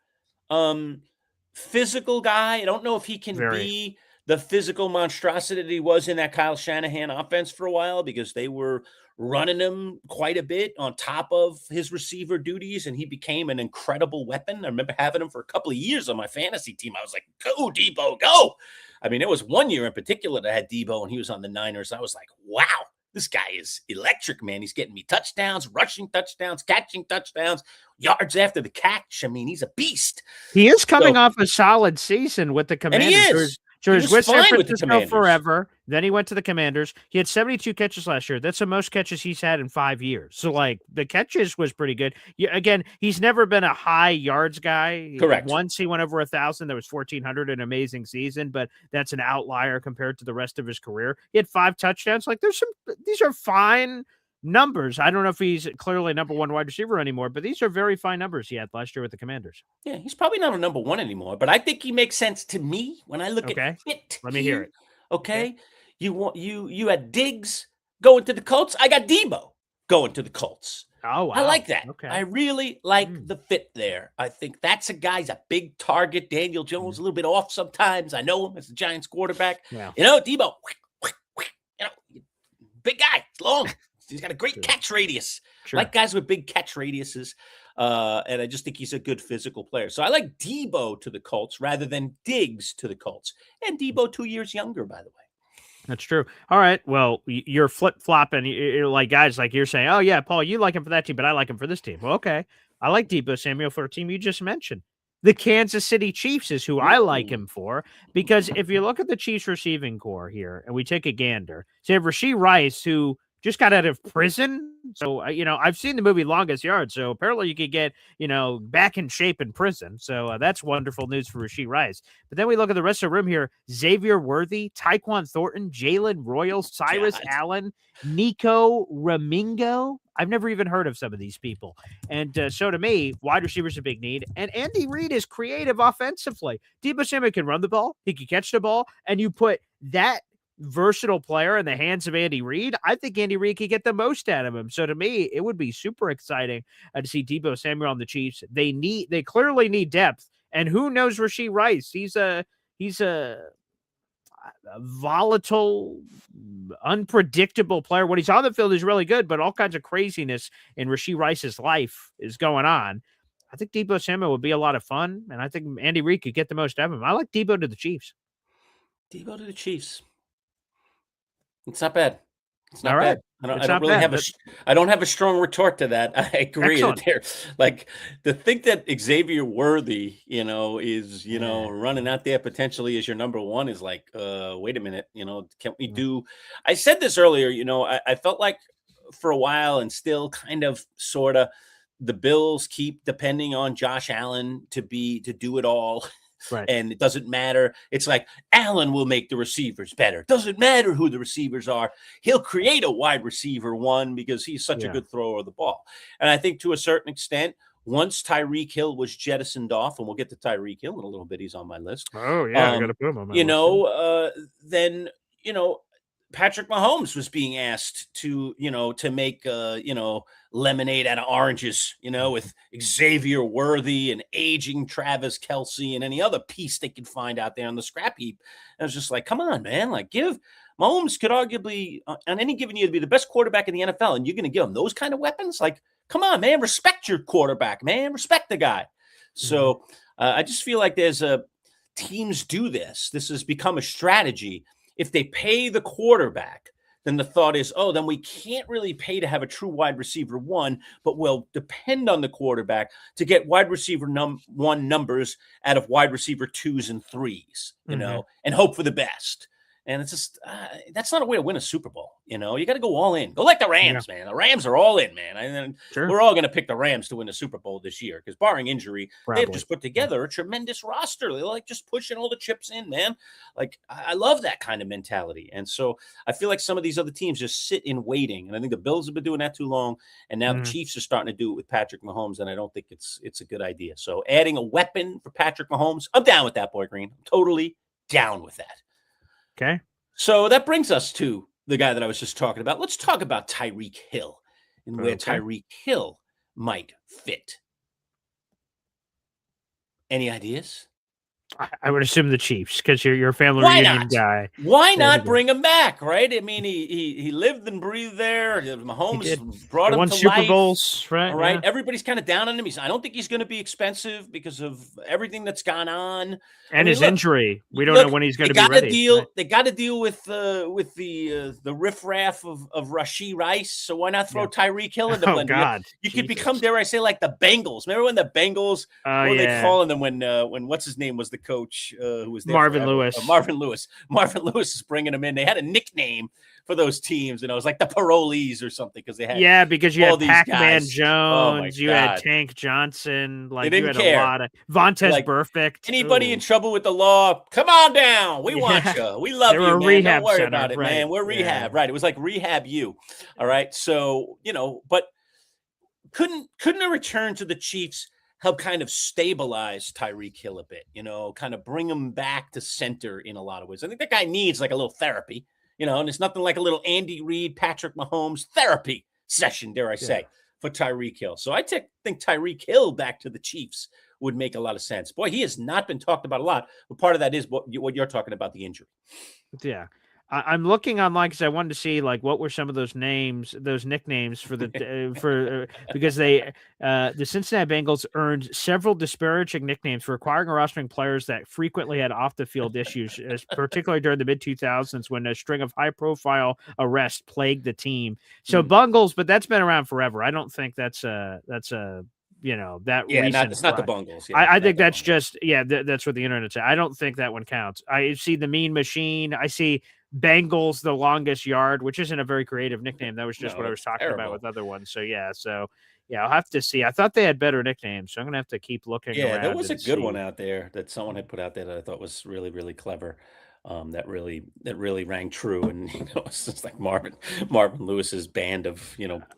physical guy. I don't know if he can be the physical monstrosity that he was in that Kyle Shanahan offense for a while because they were running him quite a bit on top of his receiver duties, and he became an incredible weapon. I remember having him for a couple of years on my fantasy team. I was like, go, Deebo, go. I mean, there was one year in particular that I had Deebo, and he was on the Niners. I was like, wow, this guy is electric, man. He's getting me touchdowns, rushing touchdowns, catching touchdowns, yards after the catch. I mean, he's a beast. He is coming off a solid season with the Commanders. And he is. So he was with San Francisco forever. Then he went to the Commanders. He had 72 catches last year. That's the most catches he's had in 5 years. So, like, the catches was pretty good. Again, he's never been a high yards guy. Correct. Once he went over 1,000. That was 1,400, an amazing season, but that's an outlier compared to the rest of his career. He had 5 touchdowns. Like, these are fine numbers. I don't know if he's clearly number one wide receiver anymore, but these are very fine numbers he had last year with the Commanders. Yeah, he's probably not a number one anymore, but I think he makes sense to me when I look at fit. Let me hear it. Okay. You had Diggs going to the Colts. I got Deebo going to the Colts. Oh, wow. I like that. Okay. I really like the fit there. I think that's a guy's a big target. Daniel Jones, a little bit off sometimes. I know him as the Giants quarterback. Yeah. Deebo, big guy, long. He's got a great catch radius. Sure. Like guys with big catch radiuses. And I just think he's a good physical player. So I like Deebo to the Colts rather than Diggs to the Colts. And Deebo 2 years younger, by the way. That's true. All right. Well, you're flip-flopping. You're like guys like you're saying, oh, yeah, Paul, you like him for that team, but I like him for this team. Well, okay. I like Deebo Samuel for a team you just mentioned. The Kansas City Chiefs is who I like him for, because if you look at the Chiefs receiving core here and we take a gander, so you have Rashee Rice, who just got out of prison. So, I've seen the movie Longest Yard. So apparently you could get, back in shape in prison. So that's wonderful news for Rashee Rice. But then we look at the rest of the room here. Xavier Worthy, Tyquan Thornton, Jalen Royal, Cyrus God. Allen, Nico Ramingo. I've never even heard of some of these people. And so to me, wide receiver's a big need. And Andy Reid is creative offensively. Deebo Samuel can run the ball. He can catch the ball. And you put that versatile player in the hands of Andy Reid, I think Andy Reid could get the most out of him. So to me, it would be super exciting to see Deebo Samuel on the Chiefs. They clearly need depth. And who knows Rashee Rice? He's a volatile, unpredictable player. When he's on the field, he's really good, but all kinds of craziness in Rashee Rice's life is going on. I think Deebo Samuel would be a lot of fun, and I think Andy Reid could get the most out of him. I like Deebo to the Chiefs. Deebo to the Chiefs. It's not bad. It's not All right. bad. I don't It's not really bad, have I don't have a strong retort to that. I agree that Excellent. they're like to think that Xavier Worthy, is, Yeah. running out there potentially as your number one is like, wait a minute, can we do? I said this earlier, I felt like for a while and still kind of sort of the Bills keep depending on Josh Allen to do it all. Right. And it doesn't matter. It's like Allen will make the receivers better. Doesn't matter who the receivers are. He'll create a wide receiver one because he's such a good thrower of the ball. And I think to a certain extent, once Tyreek Hill was jettisoned off, and we'll get to Tyreek Hill in a little bit, he's on my list. Oh, yeah, I got to put him on my list. Then, Patrick Mahomes was being asked to make, lemonade out of oranges, with Xavier Worthy and aging Travis Kelce and any other piece they could find out there on the scrap heap. And I was just like, come on, man, like Mahomes could arguably on any given year be the best quarterback in the NFL. And you're going to give him those kind of weapons. Like, come on, man, respect your quarterback, man, respect the guy. So I just feel like teams do this. This has become a strategy. If they pay the quarterback, then the thought is, then we can't really pay to have a true wide receiver one, but we'll depend on the quarterback to get wide receiver one numbers out of wide receiver twos and threes, and hope for the best. And it's just that's not a way to win a Super Bowl. You got to go all in. Go like the Rams, man. The Rams are all in, man. And we're all going to pick the Rams to win the Super Bowl this year because barring injury, they've just put together a tremendous roster. They like just pushing all the chips in, man. Like I love that kind of mentality. And so I feel like some of these other teams just sit in waiting. And I think the Bills have been doing that too long. And now the Chiefs are starting to do it with Patrick Mahomes. And I don't think it's a good idea. So adding a weapon for Patrick Mahomes, I'm down with that, Boy Green. I'm totally down with that. Okay. So that brings us to the guy that I was just talking about. Let's talk about Tyreek Hill and where Tyreek Hill might fit. Any ideas? I would assume the Chiefs because you're a family reunion guy. Why not bring him back, right? I mean, he lived and breathed there. Mahomes brought him to Super life. Bowls, right? All right. Yeah. Everybody's kind of down on him. I don't think he's going to be expensive because of everything that's gone on. And his injury. We don't know when he's going to be ready. They got to deal with the riffraff of Rashee Rice. So why not throw Tyreek Hill in the blender? God. You could become, dare I say, like the Bengals. Remember when the Bengals, what were they calling them when what's his name was the coach who was there? Marvin Lewis. Marvin Lewis is bringing them in. They had a nickname for those teams, and it was like the parolees or something because they had because you had Pac-Man Jones, you had Tank Johnson, like they didn't you had a lot of Vontez Burfict. Anybody in trouble with the law, come on down. We want you. We love you, man. Don't worry about it, man. We're rehab, right? It was like Rehab U. All right, so but couldn't a return to the Chiefs help kind of stabilize Tyreek Hill a bit, kind of bring him back to center in a lot of ways. I think that guy needs like a little therapy, and it's nothing like a little Andy Reid, Patrick Mahomes therapy session, dare I say, for Tyreek Hill. So I think Tyreek Hill back to the Chiefs would make a lot of sense. Boy, he has not been talked about a lot, but part of that is what you're talking about, the injury. Yeah. I'm looking online because I wanted to see like what were some of those nicknames for the because the Cincinnati Bengals earned several disparaging nicknames for acquiring or rostering players that frequently had off the field issues, particularly during the mid 2000s when a string of high profile arrests plagued the team. So Bungles, but that's been around forever. I don't think that's a that recent. It's not the Bungles. Yeah, I think that's just that's what the internet said. I don't think that one counts. I see the Mean Machine. I see Bengals the longest yard, which isn't a very creative nickname. That was just what I was it's talking about terrible. with other ones. So yeah, I'll have to see. I thought they had better nicknames, so I'm gonna have to keep looking Yeah, there around was a and good one see. out there that someone had put out there that I thought was really, really clever. That really rang true, and it's just like Marvin Lewis's band of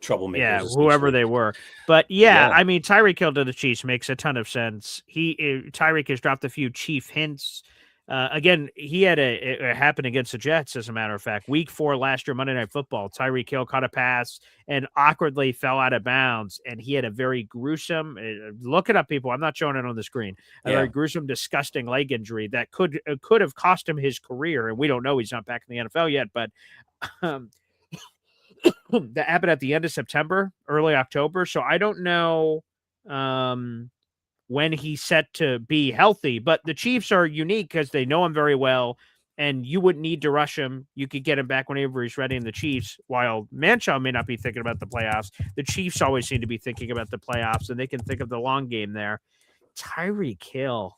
troublemakers Yeah, whoever essentially. they were. But yeah, Yeah, I mean, Tyreek Hill to the Chiefs makes a ton of sense. Tyreek has dropped a few Chief hints. Again, he had it happened against the Jets, as a matter of fact. Week 4 last year, Monday Night Football, Tyreek Hill caught a pass and awkwardly fell out of bounds, and he had a very gruesome. Look it up, people. I'm not showing it on the screen. A very yeah. gruesome, disgusting leg injury that could have cost him his career, and we don't know. He's not back in the NFL yet, but um, that happened at the end of September, early October. So I don't know when he's set to be healthy, but the Chiefs are unique because they know him very well, and you wouldn't need to rush him. You could get him back whenever he's ready in the Chiefs. While Manchild may not be thinking about the playoffs, the Chiefs always seem to be thinking about the playoffs, and they can think of the long game there. Tyreek Hill.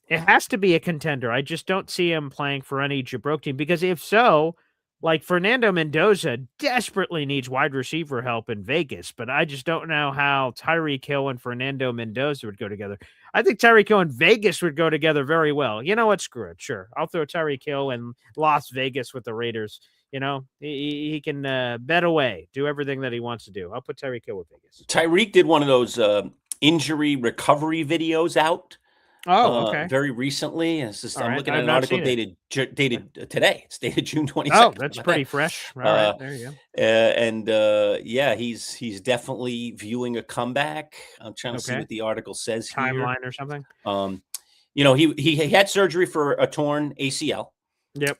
It has to be a contender. I just don't see him playing for any Jabroke team because if so, like Fernando Mendoza desperately needs wide receiver help in Vegas, but I just don't know how Tyreek Hill and Fernando Mendoza would go together. I think Tyreek Hill and Vegas would go together very well. You know what? Screw it. Sure. I'll throw Tyreek Hill in Las Vegas with the Raiders. He can bet away, do everything that he wants to do. I'll put Tyreek Hill with Vegas. Tyreek did one of those injury recovery videos out. Oh, okay. Very recently. It's just, All I'm right. looking at I've an not article seen it. dated today. It's dated June 22nd. Oh, that's How about pretty that? fresh. All right. There you go. Yeah, he's definitely viewing a comeback. I'm trying to see Okay. what the article says here. Timeline or something. He had surgery for a torn ACL. Yep.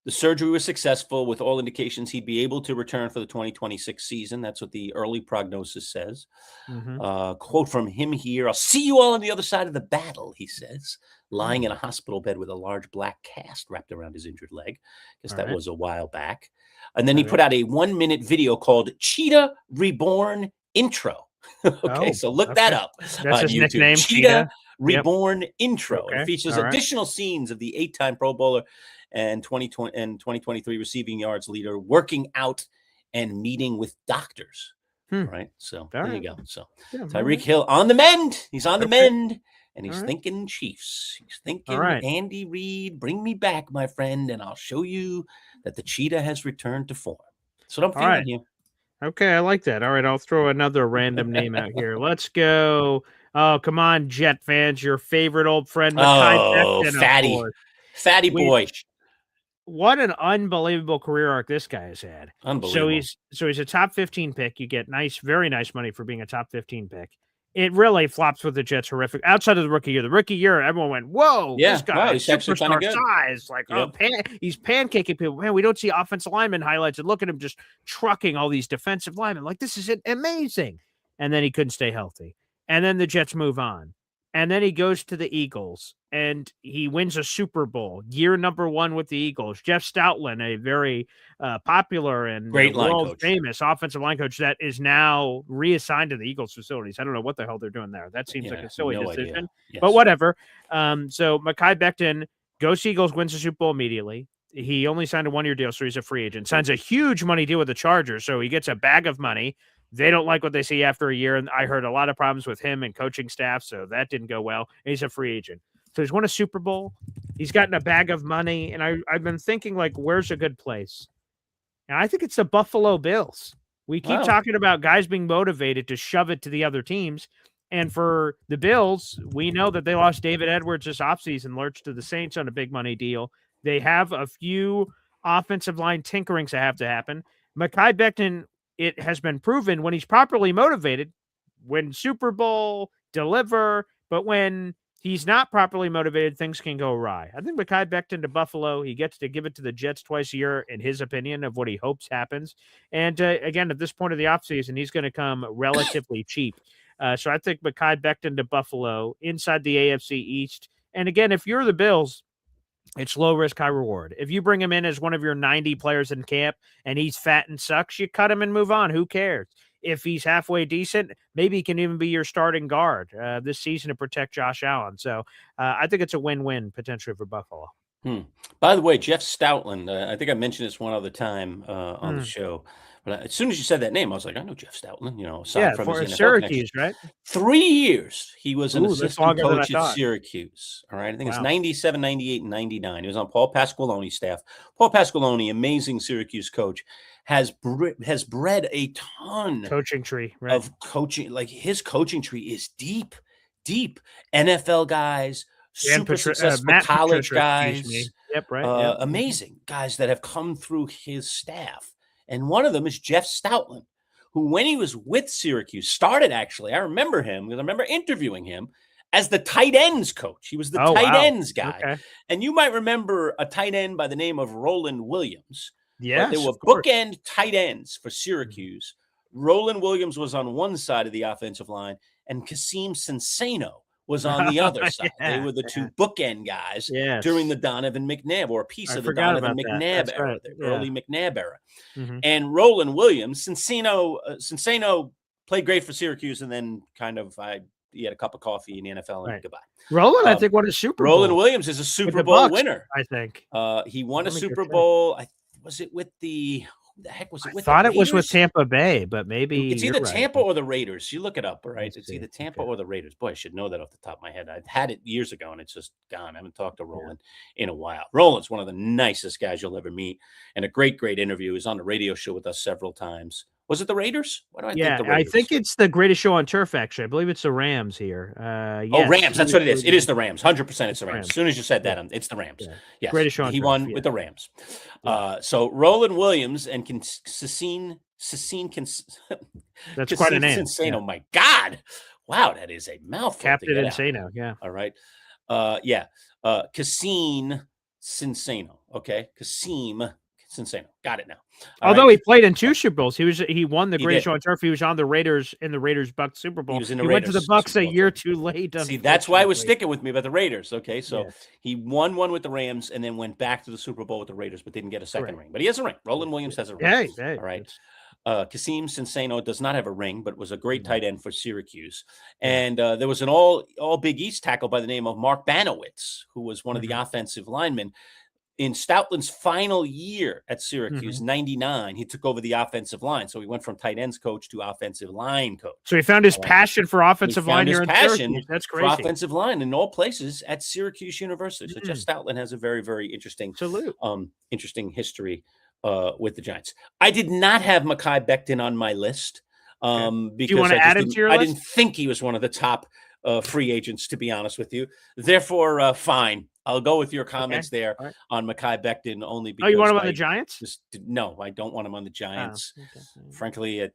The surgery was successful, with all indications he'd be able to return for the 2026 season. That's what the early prognosis says. Mm-hmm. Quote from him here: "I'll see you all on the other side of the battle," he says, lying in a hospital bed with a large black cast wrapped around his injured leg. Guess that was a while back. And then he put out a 1-minute video called Cheetah Reborn Intro. Okay, so look that up That's on his YouTube. nickname, Cheetah Cheetah. Reborn Intro. Okay, It features all right. additional scenes of the 8-time Pro Bowler and 2023 receiving yards leader working out and meeting with doctors. All right. So there you go. So Tyreek Hill on the mend. He's on the mend. And he's thinking Chiefs. He's thinking Andy Reid, bring me back, my friend, and I'll show you that the cheetah has returned to form. That's what I'm feeling here. Okay, I like that. All right, I'll throw another random name out here. Let's go. Oh, come on, Jet fans. Your favorite old friend, Mekhi Becton, Fatty. of course. Fatty boy. What an unbelievable career arc this guy has had. Unbelievable. So he's a top 15 pick. You get very nice money for being a top 15 pick. It really flops with the Jets horrific. Outside of the rookie year, everyone went, "Whoa, this guy is superstar size!" Like, he's pancaking people. Man, we don't see offensive lineman highlights, and look at him just trucking all these defensive linemen. Like, this is amazing. And then he couldn't stay healthy. And then the Jets move on. And then he goes to the Eagles and he wins a Super Bowl, year number 1 with the Eagles. Jeff Stoutland, a very popular and great world famous offensive line coach that is now reassigned to the Eagles facilities. I don't know what the hell they're doing there. That seems like a silly decision, but whatever. So Mekhi Becton goes to Eagles, wins the Super Bowl immediately. He only signed a 1-year deal, so he's a free agent. Signs a huge money deal with the Chargers, so he gets a bag of money. They don't like what they see after a year, and I heard a lot of problems with him and coaching staff, so that didn't go well. And he's a free agent. So he's won a Super Bowl. He's gotten a bag of money, and I've been thinking, like, where's a good place? And I think it's the Buffalo Bills. We keep talking about guys being motivated to shove it to the other teams. And for the Bills, we know that they lost David Edwards this offseason, lurched to the Saints on a big money deal. They have a few offensive line tinkerings that have to happen. Mekhi Becton, it has been proven when he's properly motivated, win Super Bowl, deliver, but when he's not properly motivated, things can go awry. I think Mekhi Becton to Buffalo, he gets to give it to the Jets twice a year, in his opinion, of what he hopes happens. And again, at this point of the offseason, he's going to come relatively cheap. So I think Mekhi Becton to Buffalo inside the AFC East. And again, if you're the Bills, it's low risk, high reward. If you bring him in as one of your 90 players in camp and he's fat and sucks, you cut him and move on. Who cares? If he's halfway decent, maybe he can even be your starting guard this season to protect Josh Allen. So I think it's a win-win potentially for Buffalo. By the way, Jeff Stoutland, I think I mentioned this one other time on the Hmm. show, but as soon as you said that name, I was like, I know Jeff Stoutland, aside Yeah, from his for NFL connections. Syracuse, right? 3 years he was an Ooh, that's assistant longer than I coach at thought. Syracuse. All right. I think it's Wow. 97, 98, and 99. He was on Paul Pasqualoni's staff. Paul Pasqualoni, amazing Syracuse coach, has bred a ton Coaching tree, right? of coaching. Like his coaching tree is deep, deep. NFL guys, And super successful Matt college Patricia, excuse me. guys, Yep, right, yep. amazing guys that have come through his staff. And one of them is Jeff Stoutland, who, when he was with Syracuse, started actually. I remember him because I remember interviewing him as the tight ends coach. He was the Oh, tight wow. ends guy. Okay. And you might remember a tight end by the name of Roland Williams. But there Yes, were of course. bookend tight ends for Syracuse. Roland Williams was on one side of the offensive line, and Kasim Sensano was on the other side. They Yeah, were the two bookend guys yes. during the Donovan McNabb, or a piece I of the forgot Donovan about that. McNabb That's era, right, the yeah. early McNabb era. Mhm. And Roland Williams, Sensano played great for Syracuse, and then he had a cup of coffee in the NFL and Right. goodbye. Roland, I think, won a Super Bowl. Roland Williams is a with Super the Bowl Bucks, winner. I think. He won a Let me go Super check. Bowl. Was it with the who the heck was it I with? thought the it was with Raiders? Tampa Bay, but maybe It's you're either right. Tampa or the Raiders. You look it up, all right? Let's It's see. either Tampa Okay. or the Raiders. Boy, I should know that off the top of my head. I've had it years ago, and it's just gone. I haven't talked to Roland in a while. Roland's one of the nicest guys you'll ever meet, and a great, great interview. He was on the radio show with us several times. Was it the Raiders? Why do I think Yeah, the I Raiders? think it's the greatest show on turf, actually. I believe it's the Rams here. Oh, Yes, Rams. That's what it is. It is the Rams. 100% it's the Rams. Rams. As soon as you said that, Yeah. it's the Rams. Yeah. Yes. Greatest show on He turf, won yeah. with the Rams. Yeah. So Roland Williams and Sasine That's quite a name. Sensano. Yeah. My God. Wow, that is a mouthful. Captain to get out. Insano, yeah. All right. Kasim Sensano. Okay. Kasim Sensano. Got it now. All Although right. he played in 2 Super Bowls, he won the He greatest did. show on turf. He was on the Raiders in the Raiders-Bucks Super Bowl. He was in the went to the Raiders Bucks Super a Bowl year too. too late. See, that's why it was unfortunately. sticking with me about the Raiders. Okay, so Yes. he won one with the Rams and then went back to the Super Bowl with the Raiders, but didn't get a second ring. But he has a ring. Roland Williams has a ring. Hey, All right. that's- Kasim Sensano does not have a ring, but was a great Mhm. tight end for Syracuse. Yeah. And there was an all Big East tackle by the name of Mark Banowitz, who was one of the Mhm. offensive linemen. In Stoutland's final year at Syracuse, 99, he took over the offensive line. So he went from tight ends coach to offensive line coach. So he found his All right. passion for offensive He line found his here in passion Syracuse. That's for crazy. offensive line in all places at Syracuse University. So Jeff Stoutland has a very, very interesting, Salute. interesting history with the Giants. I did not have Mekhi Becton on my list because wanna add him to your I list? didn't think he was one of the top free agents, to be honest with you. Therefore, fine. I'll go with your comments there All right. on Mekhi Becton only because Oh, you want him on the Giants? no, I don't want him on the Oh, Giants. okay. Frankly, I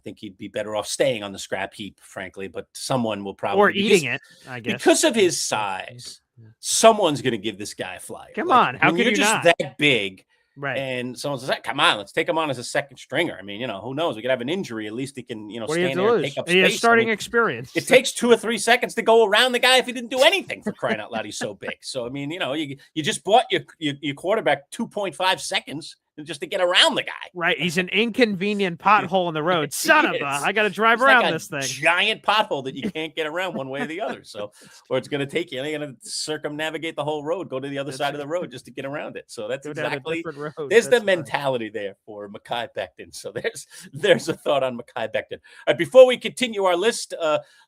think he'd be better off staying on the scrap heap, frankly, but someone will probably Or eating it, I guess. because of his size. Someone's going to give this guy a flyer. Come on, how when could you're you just not? that big, Right. and someone says, "Come on, let's take him on as a second stringer." I mean, who knows? We could have an injury. At least he can, What do you have stand to there and lose? take up He has space. starting experience. It takes 2 or 3 seconds to go around the guy if he didn't do anything, for crying out loud. He's so big. So I mean, you just bought your quarterback 2.5 seconds just to get around the guy. Right. He's an inconvenient pothole in the road. Son of a, is. I got to drive It's around like a this thing. giant pothole that you can't get around one way or the other. So, or it's going to take you. You're going to circumnavigate the whole road, go to the other side of the road just to get around it. So that's Go down a exactly. different road. There's the That's fine. mentality there for Mekhi Becton. So there's a thought on Mekhi Becton. All right, before we continue our list,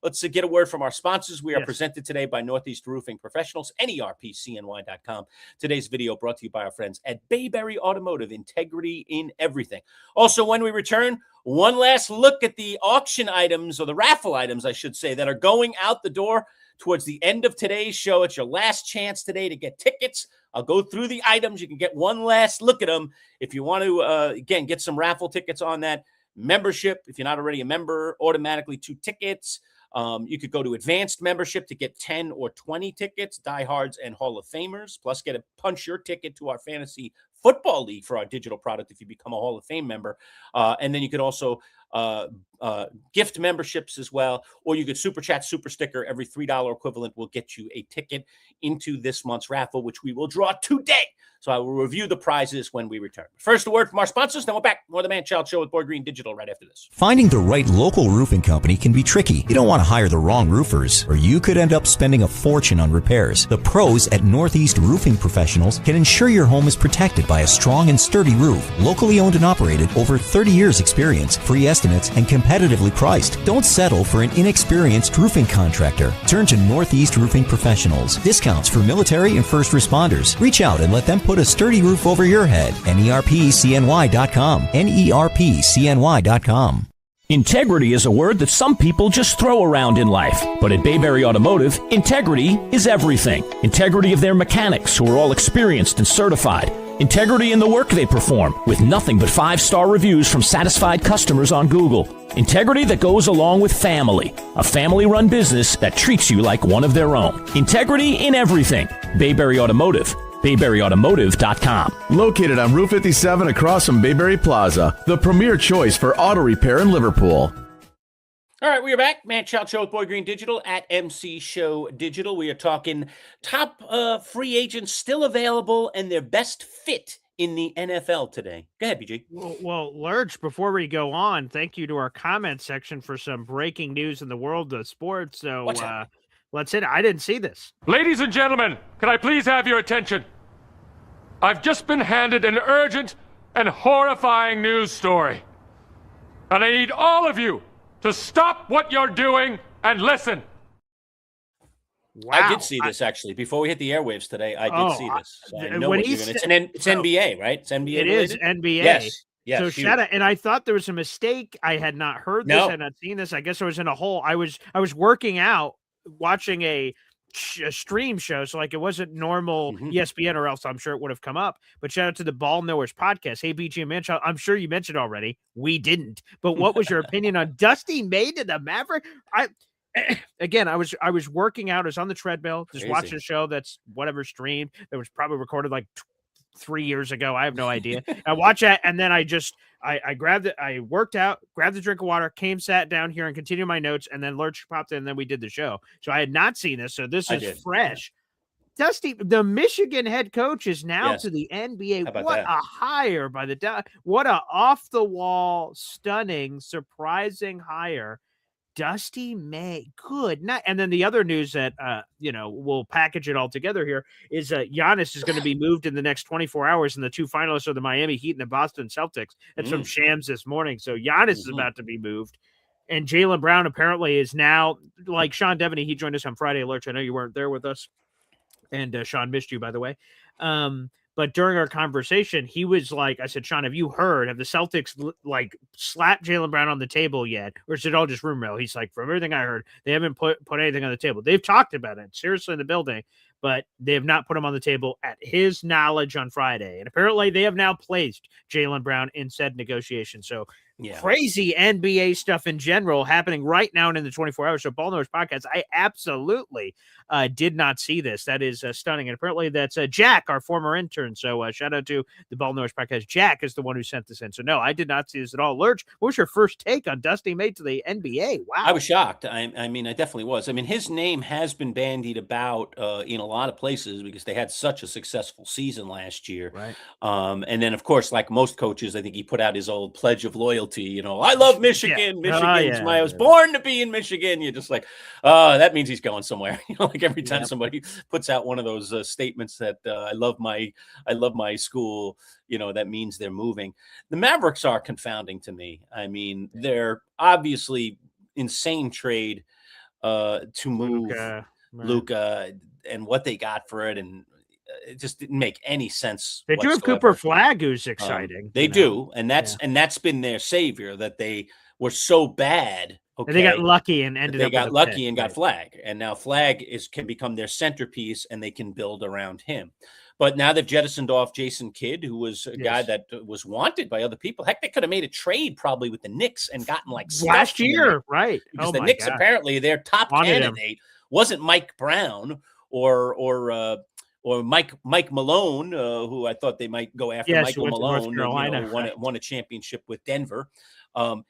let's get a word from our sponsors. We are Yes. presented today by Northeast Roofing Professionals, NERPCNY.com. Today's video brought to you by our friends at Bayberry Automotive, integrity in everything. Also, when we return, one last look at the auction items, or the raffle items, I should say, that are going out the door towards the end of today's show. It's your last chance today to get tickets. I'll go through the items. You can get one last look at them. If you want to, again, get some raffle tickets on that. Membership, if you're not already a member, automatically 2 tickets. You could go to advanced membership to get 10 or 20 tickets, diehards and Hall of Famers, plus get a punch your ticket to our fantasy football league for our digital product if you become a Hall of Fame member. And then you could also gift memberships as well, or you could super chat, super sticker. Every $3 equivalent will get you a ticket into this month's raffle, which we will draw today. So I will review the prizes when we return. First, a word from our sponsors, then we're back. More of the Manchild Show with Boy Green Digital right after this. Finding the right local roofing company can be tricky. You don't want to hire the wrong roofers, or you could end up spending a fortune on repairs. The pros at Northeast Roofing Professionals can ensure your home is protected by a strong and sturdy roof. Locally owned and operated, over 30 years experience, free estimates, and competitively priced. Don't settle for an inexperienced roofing contractor. Turn to Northeast Roofing Professionals. Discounts for military and first responders. Reach out and let them put a sturdy roof over your head. NERPCNY.com. NERPCNY.com. Integrity is a word that some people just throw around in life. But at Bayberry Automotive, integrity is everything. Integrity of their mechanics, who are all experienced and certified. Integrity in the work they perform, with nothing but 5-star reviews from satisfied customers on Google. Integrity that goes along with family. A family-run business that treats you like one of their own. Integrity in everything. Bayberry Automotive. BayberryAutomotive.com. Located on Route 57 across from Bayberry Plaza, the premier choice for auto repair in Liverpool. All right, we are back. Manchild Show with Boy Green Digital at MC Show Digital. We are talking top free agents still available and their best fit in the NFL today. Go ahead, BG. Well, Lurch, before we go on, thank you to our comment section for some breaking news in the world of sports. So let's hit it. I didn't see this. Ladies and gentlemen, can I please have your attention? I've just been handed an urgent and horrifying news story. And I need all of you to stop what you're doing and listen. Wow. I did see this, actually. Before we hit the airwaves today, I did see this. So I know what you're doing. It's NBA, right? It's NBA. It is NBA. Yes. So shout out, and I thought there was a mistake. I had not heard this. I had not seen this. I guess I was in a hole. I was working out, watching a stream show, so like it wasn't normal ESPN, or else I'm sure it would have come up. But shout out to the Ball Knowers podcast. Hey, BG and Manchild, I'm sure you mentioned already. We didn't. But what was your opinion on Dusty May to the Maverick? I was working out. I was on the treadmill, just watching a show that's whatever streamed. That was probably recorded like 3 years ago. I have no idea. I watch it, and then I grabbed it. I worked out, grabbed a drink of water, came, sat down here, and continued my notes. And then Lurch popped in, and then we did the show. So I had not seen this. So this is fresh. Dusty, the Michigan head coach, is now to the NBA. What a hire by what a off the wall, stunning, surprising hire. Dusty May, good night. And then the other news that we'll package it all together here is Giannis is going to be moved in the next 24 hours, and the two finalists are the Miami Heat and the Boston Celtics. That's from Shams this morning. So Giannis is about to be moved, and Jaylen Brown apparently is now, like Sean Devaney. He joined us on Friday. Lurch, I know you weren't there with us, and Sean missed you, by the way. But during our conversation, he was like, I said, Sean, have you heard? Have the Celtics like slapped Jaylen Brown on the table yet? Or is it all just rumor mill? He's like, from everything I heard, they haven't put anything on the table. They've talked about it seriously in the building, but they have not put him on the table at his knowledge on Friday. And apparently they have now placed Jaylen Brown in said negotiation. So crazy NBA stuff in general happening right now and in the 24 hours. So Ball Knowers podcast, I absolutely did not see this. That is stunning. And apparently that's Jack, our former intern. So shout out to the Ball Knowers podcast. Jack is the one who sent this in. So no, I did not see this at all. Lurch, what was your first take on Dusty May to the NBA? Wow. I was shocked. I mean, I definitely was. I mean, his name has been bandied about in a lot of places because they had such a successful season last year. Right. And then, of course, like most coaches, I think he put out his old pledge of loyalty. I love Michigan. I was born to be in Michigan. You're just like, that means he's going somewhere. Like every time somebody puts out one of those statements that I love my school, that means they're moving. The Mavericks are confounding to me. I mean, they're obviously insane trade to move Luka and what they got for it, and it just didn't make any sense. They do have Cooper Flagg, who's exciting. They do, and that's been their savior, that they were so bad. Okay, and they got lucky and ended up. They got lucky and got Flagg, and now Flagg can become their centerpiece, and they can build around him. But now they've jettisoned off Jason Kidd, who was a guy that was wanted by other people. Heck, they could have made a trade probably with the Knicks and gotten like last year, right? Because the Knicks apparently their top candidate wasn't Mike Brown or Mike Malone, who I thought they might go after. Michael Malone, won a championship with Denver.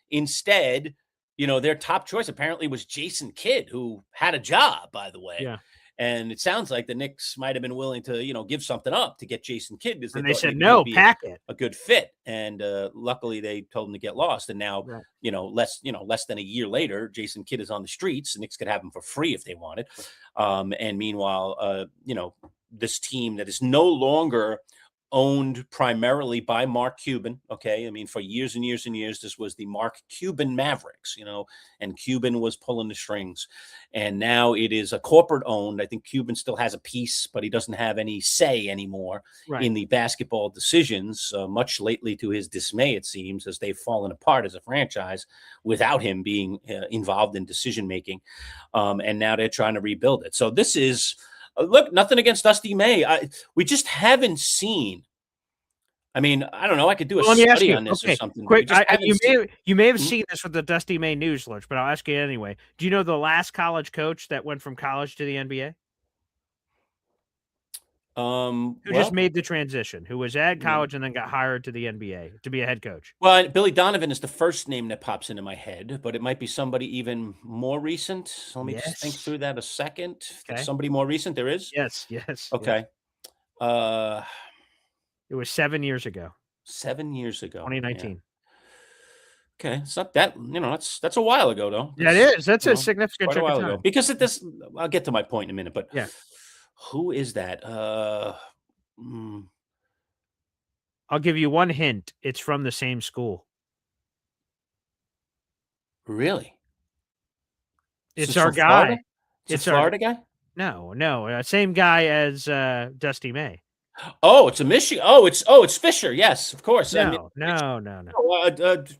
Instead, their top choice apparently was Jason Kidd, who had a job, by the way. Yeah. And it sounds like the Knicks might have been willing to, give something up to get Jason Kidd because And they they thought said, maybe no, he'd be pack it. a good fit. And luckily they told him to get lost. And now, Right. less than a year later, Jason Kidd is on the streets. The Knicks could have him for free if they wanted. And meanwhile, this team that is no longer owned primarily by Mark Cuban. Okay. I mean, for years and years and years, this was the Mark Cuban Mavericks, and Cuban was pulling the strings. And now it is a corporate owned. I think Cuban still has a piece, but he doesn't have any say anymore Right. in the basketball decisions, much lately to his dismay, it seems, as they've fallen apart as a franchise without him being involved in decision making. And now they're trying to rebuild it. So this is, look, nothing against Dusty May. We just haven't seen. I mean, I don't know. I could do a study on this or something. Quick, you may have Hmm? seen this with the Dusty May news lurch, but I'll ask you anyway. Do you know the last college coach that went from college to the NBA? Who just made the transition? Who was at college and then got hired to the NBA to be a head coach? Well, Billy Donovan is the first name that pops into my head, but it might be somebody even more recent. So let me just think through that a second. Okay. Somebody more recent, there is? Yes. Okay. It was 7 years ago. 7 years ago. 2019. Yeah. Okay. It's not that, that's a while ago, though. That is. That's a significant quite a chunk while of time. ago. Because at this, I'll get to my point in a minute, but yeah. Who is that? I'll give you one hint. It's from the same school. Really? It's So our guy. Florida? It's a our Florida guy? No, same guy as Dusty May. Oh, it's a Michigan. Oh, it's Fisher. Yes, of course. No. The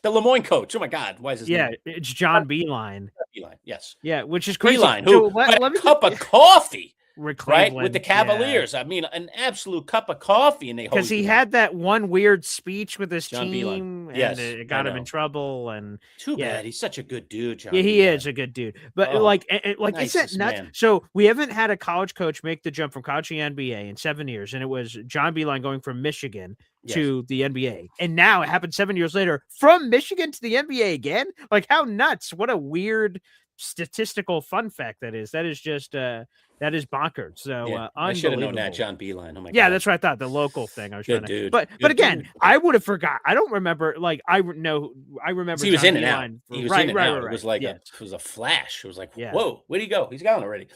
Lemoyne coach. Oh my God, why is his name? Yeah, it's John Beeline. Beeline. Yes. Yeah, which is crazy. Beeline, who had a cup of coffee, right, with the Cavaliers. I mean, an absolute cup of coffee, and they because he had that one weird speech with his John team, Beeline. and Yes, it got him in trouble. And too bad. He's such a good dude, John. Yeah, he Beeline. is a good dude. But nicest is that nuts? man. So we haven't had a college coach make the jump from college to the NBA in 7 years, and it was John Beeline going from Michigan to the NBA, and now it happened 7 years later from Michigan to the NBA again. Like, how nuts! What a weird statistical fun fact that is. That is just that is bonkers. So I should have known that, John Beeline. Oh my God. Yeah, that's what I thought. The local thing. I was good trying to, dude. but again, I would have forgot. I don't remember. Like I remember. He was John in and out. Beeline. He was in and out. It was like it was a flash. It was like, whoa, where'd he go? He's gone already.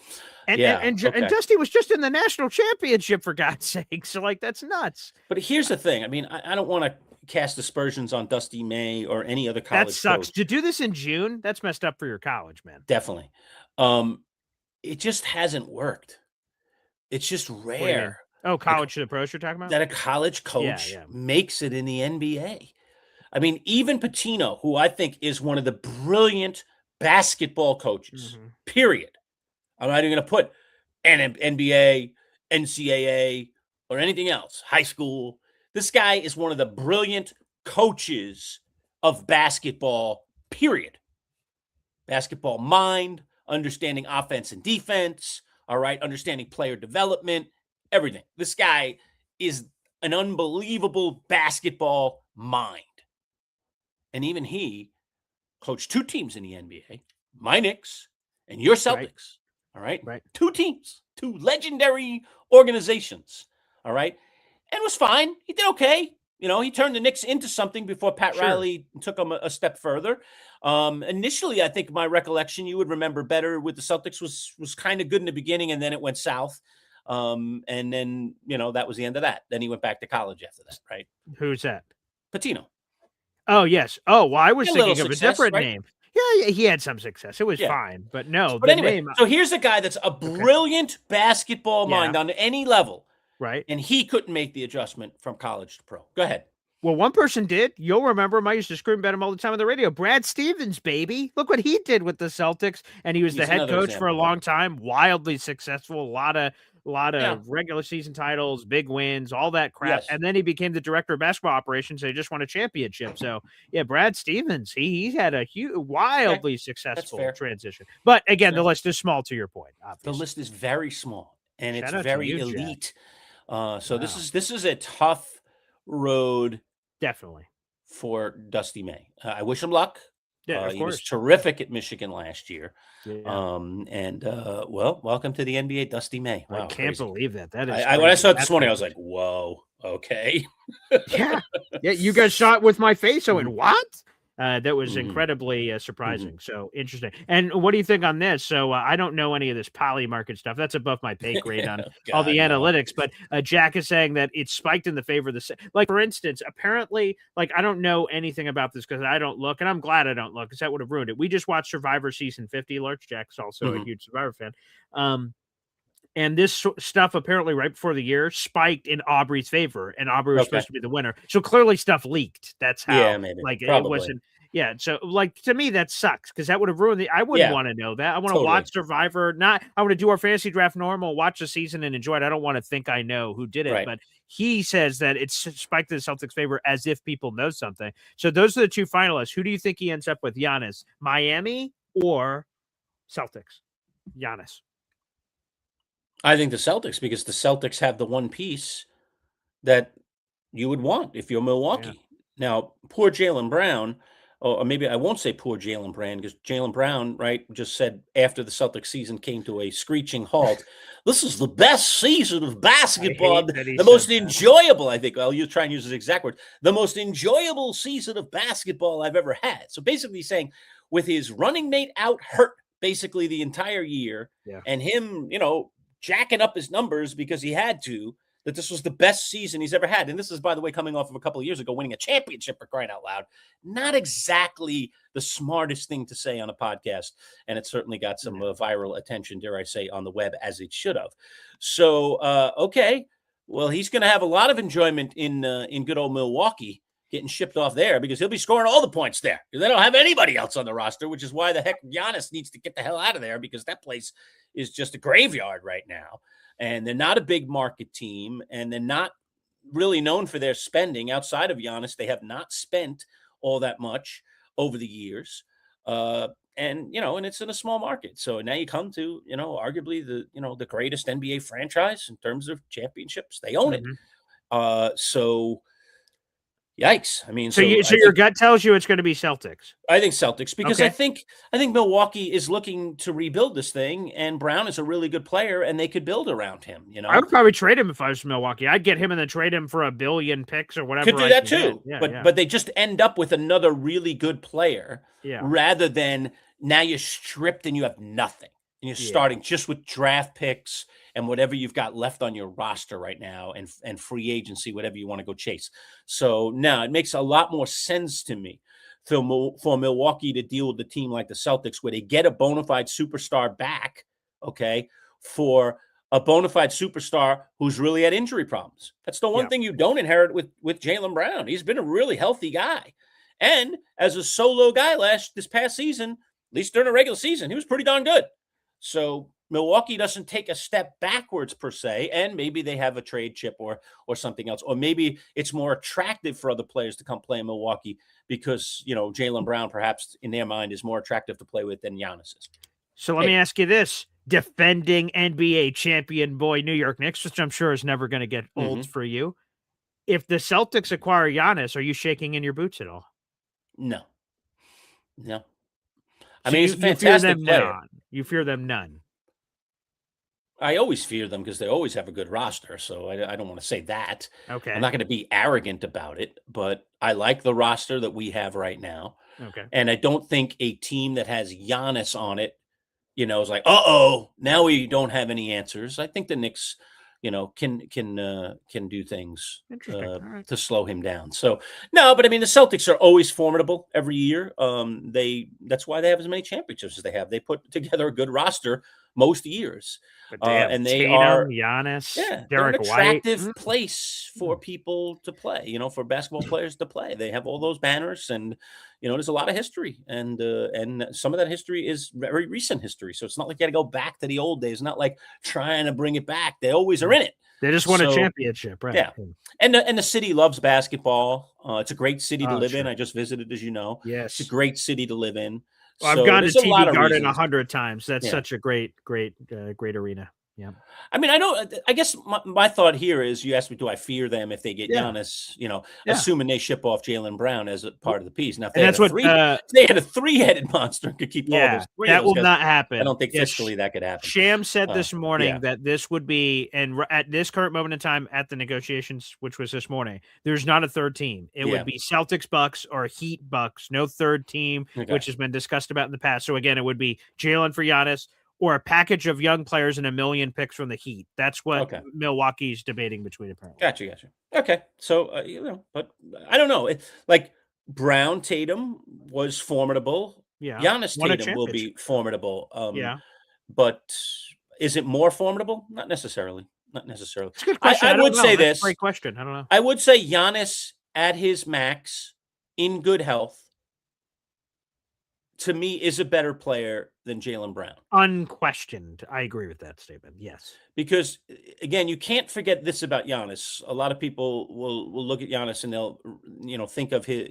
And Dusty was just in the national championship, for God's sake. So like, that's nuts. But here's the thing. I mean, I don't want to cast aspersions on Dusty May or any other college. That sucks. coach. To do this in June, that's messed up for your college, man. Definitely. It just hasn't worked. It's just rare. Oh, college to the pros you're talking about? That a college coach makes it in the NBA. I mean, even Pitino, who I think is one of the brilliant basketball coaches, period. I'm not even going to put NBA, NCAA, or anything else, high school. This guy is one of the brilliant coaches of basketball, period. Basketball mind, understanding offense and defense, all right, understanding player development, everything. This guy is an unbelievable basketball mind. And even he coached two teams in the NBA, my Knicks and your Celtics, all right? Two teams, two legendary organizations, all right? And it was fine. He did okay. He turned the Knicks into something before Pat Riley took them a step further. Initially, I think my recollection, you would remember better with the Celtics, was kind of good in the beginning, and then it went south. And then, that was the end of that. Then he went back to college after that, right? Who's that? Pitino. Oh, yes. Oh, well, I was thinking of a different right? name. Yeah, he had some success. It was fine, but no. But anyway, so here's a guy that's a brilliant basketball mind on any level. Right. And he couldn't make the adjustment from college to pro. Go ahead. Well, one person did. You'll remember him. I used to scream about him all the time on the radio. Brad Stevens, baby. Look what he did with the Celtics. And he was the head coach for a long time. Wildly successful. A lot of regular season titles, big wins, all that crap. Yes. And then he became the director of basketball operations. So he just won a championship. So, Brad Stevens, he had a wildly successful transition. But again, the list is small, to your point. Obviously. The list is very small, and Shout it's out to very you, elite. So this is a tough road, definitely, for Dusty May. I wish him luck. Yeah, of He was course. terrific at Michigan last year. Yeah. Well, welcome to the NBA, Dusty May. I Wow, can't crazy. believe that. That is When I crazy. saw it this That's morning, I was crazy. like, whoa, okay. Yeah. Yeah, you guys saw it with my face. I went, Mhm, "What?" That was mhm, incredibly mhm. surprising. So interesting. And what do you think on this? So I don't know any of this poly market stuff. That's above my pay grade on Oh, all the God, no. analytics. But Jack is saying that it's spiked in the favor of the like, for instance, apparently, like I don't know anything about this because I don't look, and I'm glad I don't look because that would have ruined it. We just watched Survivor season 50. Lurch Jack's also a Mhm. huge Survivor fan. Um, and this stuff apparently right before the year spiked in Aubrey's favor, and Aubrey was Okay. supposed to be the winner. So clearly stuff leaked. That's Yeah, how maybe. like it Probably. wasn't. Yeah, so like to me that sucks because that would have ruined the. I wouldn't Yeah, want to know that. I want to totally. watch Survivor. Not I want to do our fantasy draft normal, watch the season and enjoy it. I don't want to think I know who did it, Right. but he says that it's spiked in the Celtics' favor as if people know something. So those are the two finalists. Who do you think he ends up with? Giannis, Miami or Celtics? Giannis. I think the Celtics, because the Celtics have the one piece that you would want if you're Yeah. Milwaukee. Now, poor Jalen Brown, or maybe I won't say poor Jalen Brown, because Jalen Brown, right, just said after the Celtics season came to a screeching halt, this is the best season of I basketball, hate that he the said most that. enjoyable, I think. I'll try and use his exact word, the most enjoyable season of basketball I've ever had. So basically saying with his running mate out hurt basically the entire year, Yeah. and him, jacking up his numbers because he had to, that this was the best season he's ever had. And this is, by the way, coming off of a couple of years ago, winning a championship, for crying out loud. Not exactly the smartest thing to say on a podcast. And it certainly got some viral attention, dare I say, on the web, as it should have. So, okay. Well, he's going to have a lot of enjoyment in good old Milwaukee, getting shipped off there, because he'll be scoring all the points there. They don't have anybody else on the roster, which is why the heck Giannis needs to get the hell out of there, because that place is just a graveyard right now. And they're not a big market team, and they're not really known for their spending. Outside of Giannis, they have not spent all that much over the years. And it's in a small market. So now you come to, arguably the greatest NBA franchise in terms of championships. They own it. Mhm. So yikes. I mean, So so I your think gut tells you it's gonna be Celtics. Celtics, because Okay. I think Milwaukee is looking to rebuild this thing, and Brown is a really good player, and they could build around him. I would probably trade him if I was Milwaukee. I'd get him and then trade him for 1 billion picks or Could whatever do I that can get. too, Yeah, but yeah. they just end up with another really good player, Yeah. rather than now you're stripped and you have nothing, and you're Yeah. starting just with draft picks and whatever you've got left on your roster right now, and free agency, whatever you want to go chase. So now it makes a lot more sense to me for Milwaukee to deal with a team like the Celtics, where they get a bona fide superstar back, okay, for a bona fide superstar who's really had injury problems. That's the one Yeah. thing you don't inherit with Jalen Brown. He's been a really healthy guy. And as a solo guy this past season, at least during the regular season, he was pretty darn good. So Milwaukee doesn't take a step backwards per se, and maybe they have a trade chip or something else, or maybe it's more attractive for other players to come play in Milwaukee because Jalen Brown, perhaps in their mind, is more attractive to play with than Giannis is. So let me ask you this. Defending NBA champion boy New York Knicks, which I'm sure is never gonna get old for you. If the Celtics acquire Giannis, are you shaking in your boots at all? No, no. I So mean, he's a you fear them fantastic player. none. You fear them none. I always fear them because they always have a good roster. So I don't want to say that. Okay. I'm not going to be arrogant about it, but I like the roster that we have right now. Okay. And I don't think a team that has Giannis on it, is like, now we don't have any answers. I think the Knicks, can do things Interesting. All right. to slow him down. So no, but I mean, the Celtics are always formidable every year. That's why they have as many championships as they have. They put together a good roster most years. But they have And they Tatum, are, Giannis, they're an Derek White. attractive place for people to play, for basketball players to play. They have all those banners, and there's a lot of history, and some of that history is very recent history. So it's not like you got to go back to the old days. It's not like trying to bring it back. They always are in it. They just won a championship, right? Yeah. And the city loves basketball. It's a great city to live in. Sure. I just visited, as you know. Yes. It's a great city to live in. Well, So I've gone to there's a lot TD of Garden reasons. 100 times. That's Yeah. such a great arena. Yeah. I mean, I guess my thought here is you asked me, do I fear them if they get Yeah. Giannis, Yeah. assuming they ship off Jaylen Brown as a part of the piece. Now, if And they that's had what, if they had a three-headed monster and could keep all yeah, those three of that those will guys, not I happen. don't think Yeah, fiscally that could happen. Sham said this morning yeah. that this would be, and at this current moment in time at the negotiations, which was this morning, there's not a third team. It Yeah. would be Celtics Bucks or Heat Bucks, no third team, Okay. which has been discussed about in the past. So again, it would be Jalen for Giannis or a package of young players and 1 million picks from the Heat. That's what Okay. Milwaukee's debating between, apparently. Gotcha. Okay. So, but I don't know. Like Brown Tatum was formidable. Yeah. Giannis Won a Tatum will be championship. formidable. Yeah. But is it more formidable? Not necessarily. Not necessarily. It's a good question. I would say That's this. a great question. I don't know. I would say Giannis at his max in good health, to me, is a better player than Jaylen Brown. Unquestioned. I agree with that statement. Yes. Because again, you can't forget this about Giannis. A lot of people will look at Giannis and they'll, think of his,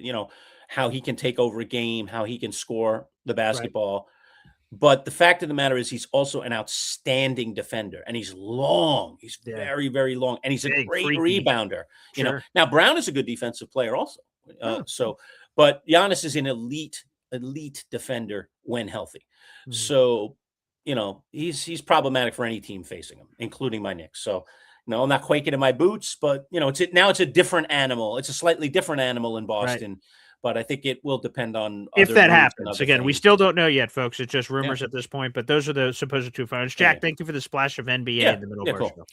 how he can take over a game, how he can score the basketball. But the fact of the matter is he's also an outstanding defender, and he's long. He's very, very long, and he's a Big, great freaky. rebounder. Sure. Now Brown is a good defensive player also. But Giannis is an elite defender when healthy. Mhm. So, he's problematic for any team facing him, including my Knicks. So, I'm not quaking in my boots, but it's a different animal. It's a slightly different animal in Boston. But I think it will depend on if other that moves and happens. other Again, we things. still don't know yet, folks. It's just rumors at this point, but those are the supposed two finals. Jack, Yeah. thank you for the splash of NBA in the middle of our cool.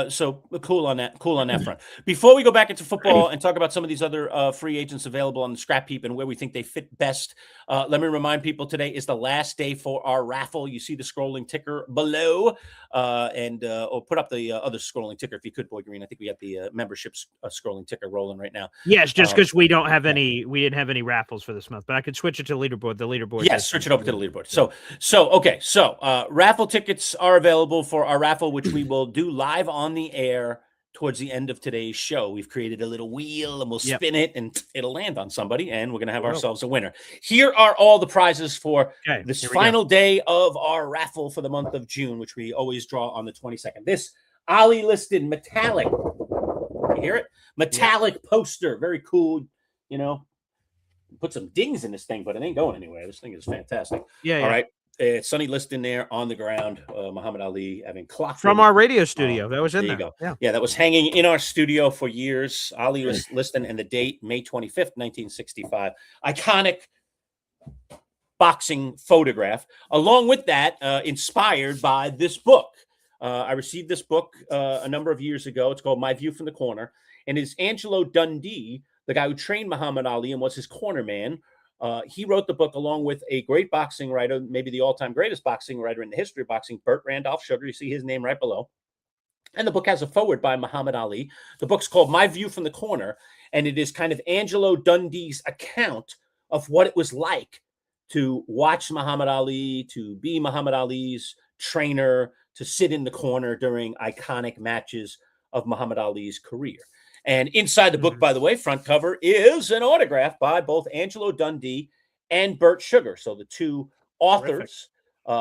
show. So cool on that front. Before we go back into football and talk about some of these other free agents available on the scrap heap and where we think they fit best, let me remind people today is the last day for our raffle. You see the scrolling ticker below, or put up the other scrolling ticker if you could, Boy Green. I think we got the membership scrolling ticker rolling right now. Yes, just because we don't have any, we didn't have any raffles for this month, but I could switch it to leaderboard. The leaderboard. Yes, switch it over to the leaderboard. So raffle tickets are available for our raffle, which we will do live on the air towards the end of today's show. We've created a little wheel and we'll spin it and it'll land on somebody and we're going to have ourselves a winner. Here are all the prizes for this final day of our raffle for the month of June, which we always draw on the 22nd. This Ollie listed metallic, you hear it? Metallic poster. Very cool, put some dings in this thing, but it ain't going anywhere. This thing is fantastic. All right. Sonny Liston there on the ground. Muhammad Ali having clocked from our radio studio. That was in there. You go. Yeah, that was hanging in our studio for years. Ali was Liston, and the date, May 25th, 1965. Iconic boxing photograph. Along with that, inspired by this book. I received this book a number of years ago. It's called My View from the Corner. And it's Angelo Dundee, the guy who trained Muhammad Ali and was his corner man. He wrote the book along with a great boxing writer, maybe the all-time greatest boxing writer in the history of boxing, Burt Randolph Sugar. You see his name right below. And the book has a foreword by Muhammad Ali. The book's called My View from the Corner, and it is kind of Angelo Dundee's account of what it was like to watch Muhammad Ali, to be Muhammad Ali's trainer, to sit in the corner during iconic matches of Muhammad Ali's career. And inside the book, by the way, front cover is an autograph by both Angelo Dundee and Burt Sugar. So the two authors,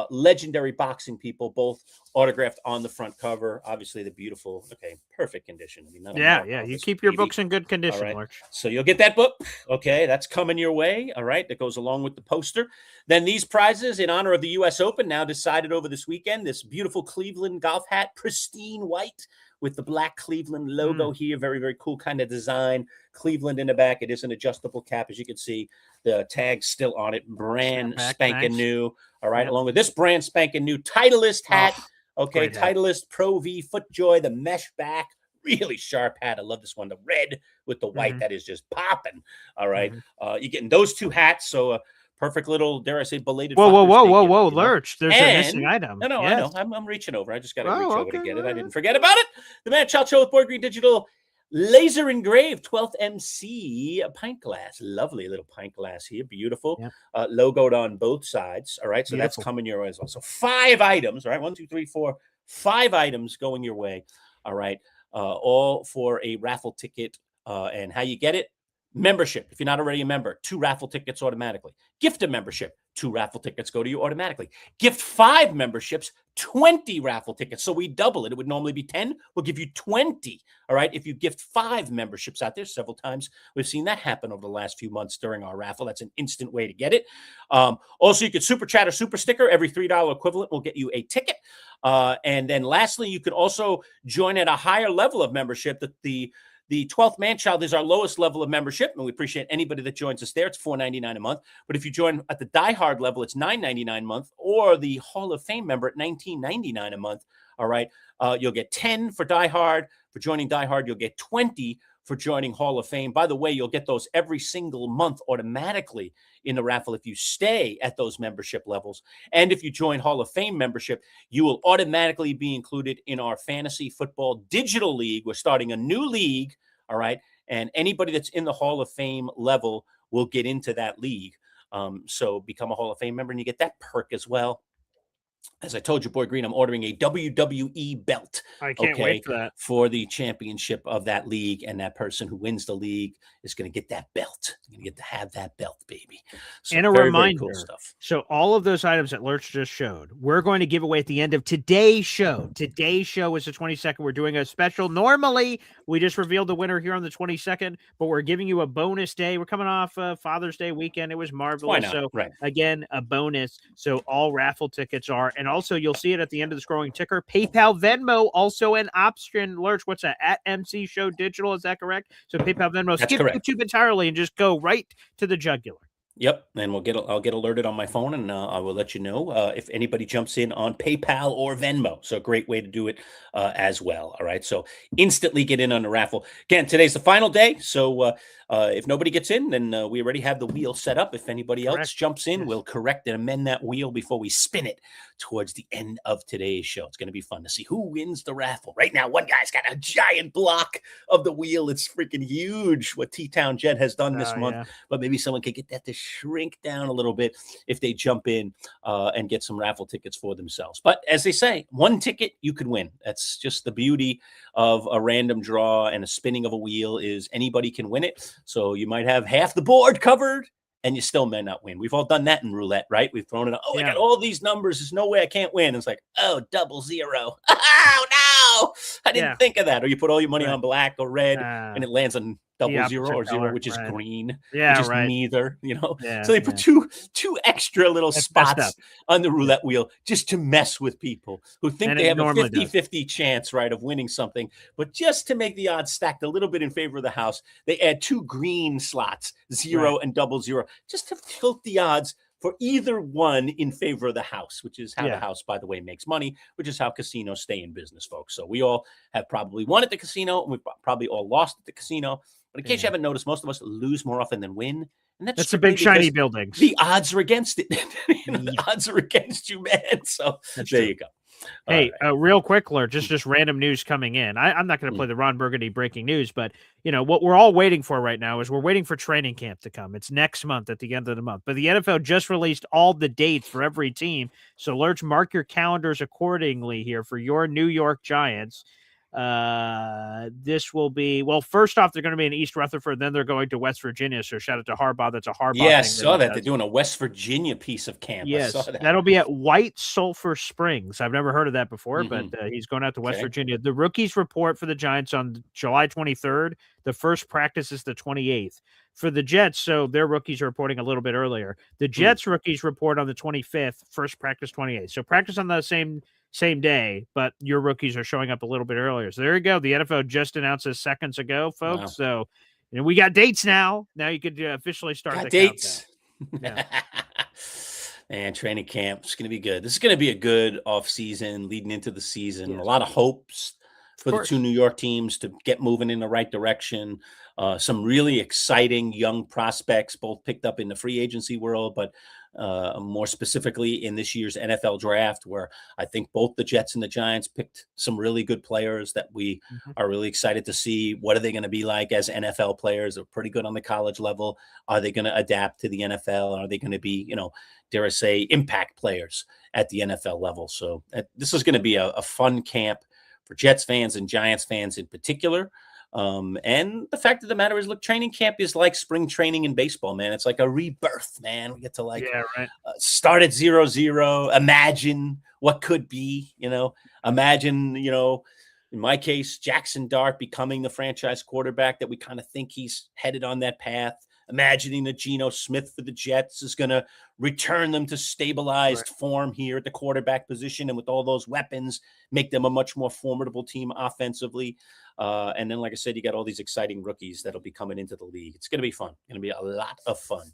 legendary boxing people, both autographed on the front cover. Obviously, the beautiful, perfect condition. I mean, you keep your books in good condition, right. Lurch. So you'll get that book. Okay, that's coming your way. All right, that goes along with the poster. Then these prizes in honor of the U.S. Open, now decided over this weekend. This beautiful Cleveland golf hat, pristine white, with the black Cleveland logo here. Very, very cool kind of design. Cleveland in the back. It is an adjustable cap, as you can see. The tag's still on it. Brand spanking new. All right. Yep. Along with this brand spanking new Titleist hat. Titleist Pro V FootJoy, the mesh back. Really sharp hat. I love this one. The red with the white that is just popping. All right. You're getting those two hats. So perfect little, dare I say, belated. Whoa, Lurch. There's a missing item. No, yes. I know. I'm reaching over. I just got to reach over to get it. I didn't forget about it. The Manchild Show with Boy Green Digital laser engraved 12th MC pint glass. Lovely little pint glass here. Beautiful. Yep. Logoed on both sides. All right. So that's coming your way as well. So 5 items. All right. 1, 2, 3, 4, 5 items going your way. All right. All for a raffle ticket. And how you get it? Membership, if you're not already a member, 2 raffle tickets automatically. Gift a membership, 2 raffle tickets go to you automatically. Gift 5 memberships, 20 raffle tickets. So we double it. It would normally be 10. We'll give you 20. All right. If you gift 5 memberships out there, several times we've seen that happen over the last few months during our raffle. That's an instant way to get it. Also, you could super chat or super sticker. Every $3 equivalent will get you a ticket. And then lastly, you could also join at a higher level of membership. The 12th Manchild is our lowest level of membership, and we appreciate anybody that joins us there. It's $4.99 a month. But if you join at the Die Hard level, it's $9.99 a month, or the Hall of Fame member at $19.99 a month. All right. You'll get 10 for Die Hard. For joining Die Hard, you'll get 20 for joining Hall of Fame. By the way, you'll get those every single month automatically in the raffle if you stay at those membership levels. And if you join Hall of Fame membership, you will automatically be included in our Fantasy Football Digital League. We're starting a new league, all right? And anybody that's in the Hall of Fame level will get into that league. So become a Hall of Fame member and you get that perk as well. As I told you, Boy Green, I'm ordering a WWE belt. I can't wait for that. For the championship of that league, and that person who wins the league is going to get that belt. You're going to get to have that belt, baby. So and a very, reminder, very cool stuff. So all of those items that Lurch just showed, we're going to give away at the end of today's show. Today's show is the 22nd. We're doing a special. Normally, we just revealed the winner here on the 22nd, but we're giving you a bonus day. We're coming off Father's Day weekend. It was marvelous. Why not? So Right. again, a bonus. So all raffle tickets are, and also you'll see it at the end of the scrolling ticker. PayPal, Venmo, also an option. Lurch, what's that? At MC Show Digital, is that correct? So PayPal, Venmo, That's skip correct. YouTube entirely and just go right to the jugular. Yep, and I'll get alerted on my phone, and I will let you know if anybody jumps in on PayPal or Venmo. So a great way to do it as well. All right, so instantly get in on the raffle. Again, today's the final day, so if nobody gets in, then we already have the wheel set up. If anybody else jumps in, we'll correct and amend that wheel before we spin it towards the end of today's show. It's going to be fun to see who wins the raffle. Right now, one guy's got a giant block of the wheel. It's freaking huge what T-Town Jet has done this month, but maybe someone could get that to shrink down a little bit if they jump in and get some raffle tickets for themselves. But as they say, one ticket you could win. That's just the beauty of a random draw and a spinning of a wheel, is anybody can win it. So you might have half the board covered and you still may not win. We've all done that in roulette, right? We've thrown it out. I got all these numbers. There's no way I can't win. It's like, 000. Oh, no. I didn't think of that. Or you put all your money on black or red and it lands on 00 or 0, which is green, which is neither, so they put two extra little spots on the roulette wheel just to mess with people who think they have a 50-50 chance, right, of winning something. But just to make the odds stacked a little bit in favor of the house, they add 2 green slots, 0 and 00, just to tilt the odds for either one in favor of the house, which is how the house, by the way, makes money, which is how casinos stay in business, folks. So we all have probably won at the casino, and we've probably all lost at the casino. But in case you haven't noticed, most of us lose more often than win. And that's the big shiny buildings. The odds are against it. The odds are against you, man. So there you go. Hey, real quick, Lurch, just random news coming in. I'm not going to play the Ron Burgundy breaking news, but what we're all waiting for right now is we're waiting for training camp to come. It's next month at the end of the month, but the NFL just released all the dates for every team. So Lurch, mark your calendars accordingly here for your New York Giants. This will be, first off, they're going to be in East Rutherford, then they're going to West Virginia. So shout out to Harbaugh. That's a Harbaugh thing. I saw that. They're doing a West Virginia piece of camp. Yes, I saw that. That'll be at White Sulphur Springs. I've never heard of that before, but he's going out to West Virginia. The rookies report for the Giants on July 23rd. The first practice is the 28th. For the Jets, so their rookies are reporting a little bit earlier. The Jets rookies report on the 25th, first practice 28th. So practice on the same day, but your rookies are showing up a little bit earlier. So there you go. The NFL just announced this seconds ago, folks. Wow. So we got dates now. Now you could officially start the dates. And training camp is going to be good. This is going to be a good off season leading into the season. A lot of hopes for the 2 New York teams to get moving in the right direction. Some really exciting young prospects, both picked up in the free agency world, but more specifically in this year's NFL draft, where I think both the Jets and the Giants picked some really good players that we are really excited to see. What are they going to be like as NFL players? They're pretty good on the college level. Are they going to adapt to the NFL? Are they going to be, dare I say, impact players at the NFL level? So this is going to be a fun camp for Jets fans and Giants fans in particular. And the fact of the matter is, look, training camp is like spring training in baseball, man. It's like a rebirth, man. We get to Yeah, right. start at 0-0, imagine what could be, imagine, in my case, Jackson Dart becoming the franchise quarterback that we kind of think he's headed on that path. Imagining that Geno Smith for the Jets is going to return them to stabilized form here at the quarterback position, and with all those weapons, make them a much more formidable team offensively. And then, like I said, you got all these exciting rookies that'll be coming into the league. It's going to be fun. Going to be a lot of fun.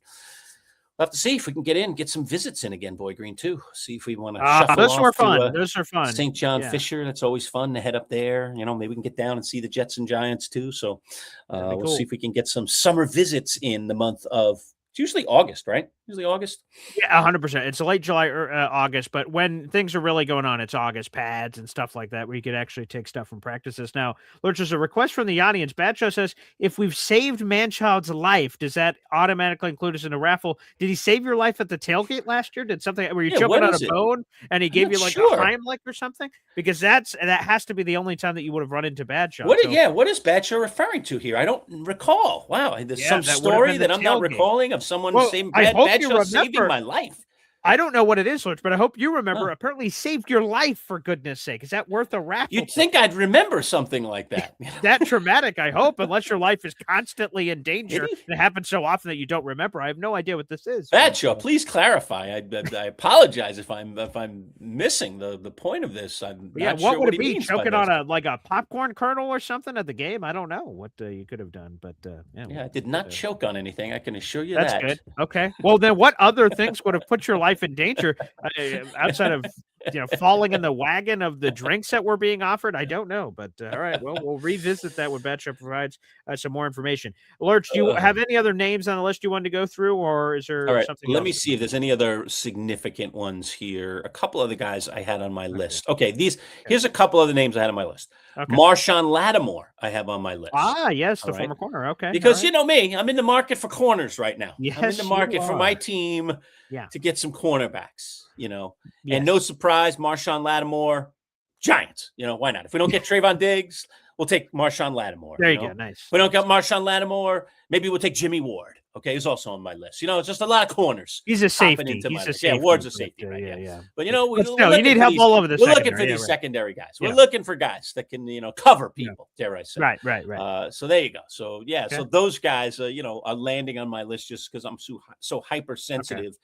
We'll have to see if we can get some visits in again, Boy Green, too. See if we want to shuffle those off were to fun. Those are fun. St. John Fisher. That's always fun to head up there. Maybe we can get down and see the Jets and Giants, too. So we'll see if we can get some summer visits in the month of – it's usually August, right? Usually August? Yeah, 100%. It's late July or August, but when things are really going on, it's August, pads and stuff like that, where you could actually take stuff from practices. Now, Lurch, there's a request from the audience. Badshaw says, if we've saved Manchild's life, does that automatically include us in a raffle? Did he save your life at the tailgate last year? Did something where you choking on a bone and he gave you like a Heimlich or something? Because that has to be the only time that you would have run into Badshaw. What is Badshaw referring to here? I don't recall. Wow, there's some story that I'm not recalling of someone saving my life. I don't know what it is, Lurch, but I hope you remember. Apparently saved your life, for goodness sake. Is that worth a raffle? You'd think I'd remember something like that. That traumatic, I hope, unless your life is constantly in danger. It happens so often that you don't remember. I have no idea what this is. Badshaw, please clarify. I apologize if I'm missing the point of this. I'm not sure what would what it be? Choking on a popcorn kernel or something at the game? I don't know what you could have done, but I did not choke on anything. I can assure you that's that. Good. Okay. Well, then what other things would have put your life in danger outside of falling in the wagon of the drinks that were being offered? I don't know, but all right, well, we'll revisit that when Badshaw provides some more information. Lurch, do you have any other names on the list you wanted to go through, or is there something let else? me see if there's any other significant ones here. A couple other guys I had on my list. Okay, here's a couple other names I had on my list. Marshawn Lattimore I have on my list. Yes, the former corner. Okay. Because you know me, I'm in the market for corners right now. Yes, I'm in the market for my team to get some cornerbacks, And no surprise, Marshawn Lattimore, Giants. Why not? If we don't get Trayvon Diggs, we'll take Marshawn Lattimore. There you go. Nice. If we don't get Marshawn Lattimore, maybe we'll take Jimmy Ward. Okay, he's also on my list. It's just a lot of corners. He's a safety. Ward's a safety, right? Yeah. But you need help all over the We're secondary. looking for these secondary guys. We're looking for guys that can, cover people, dare I say. Right. So there you go. So so those guys, are landing on my list just because I'm so hypersensitive.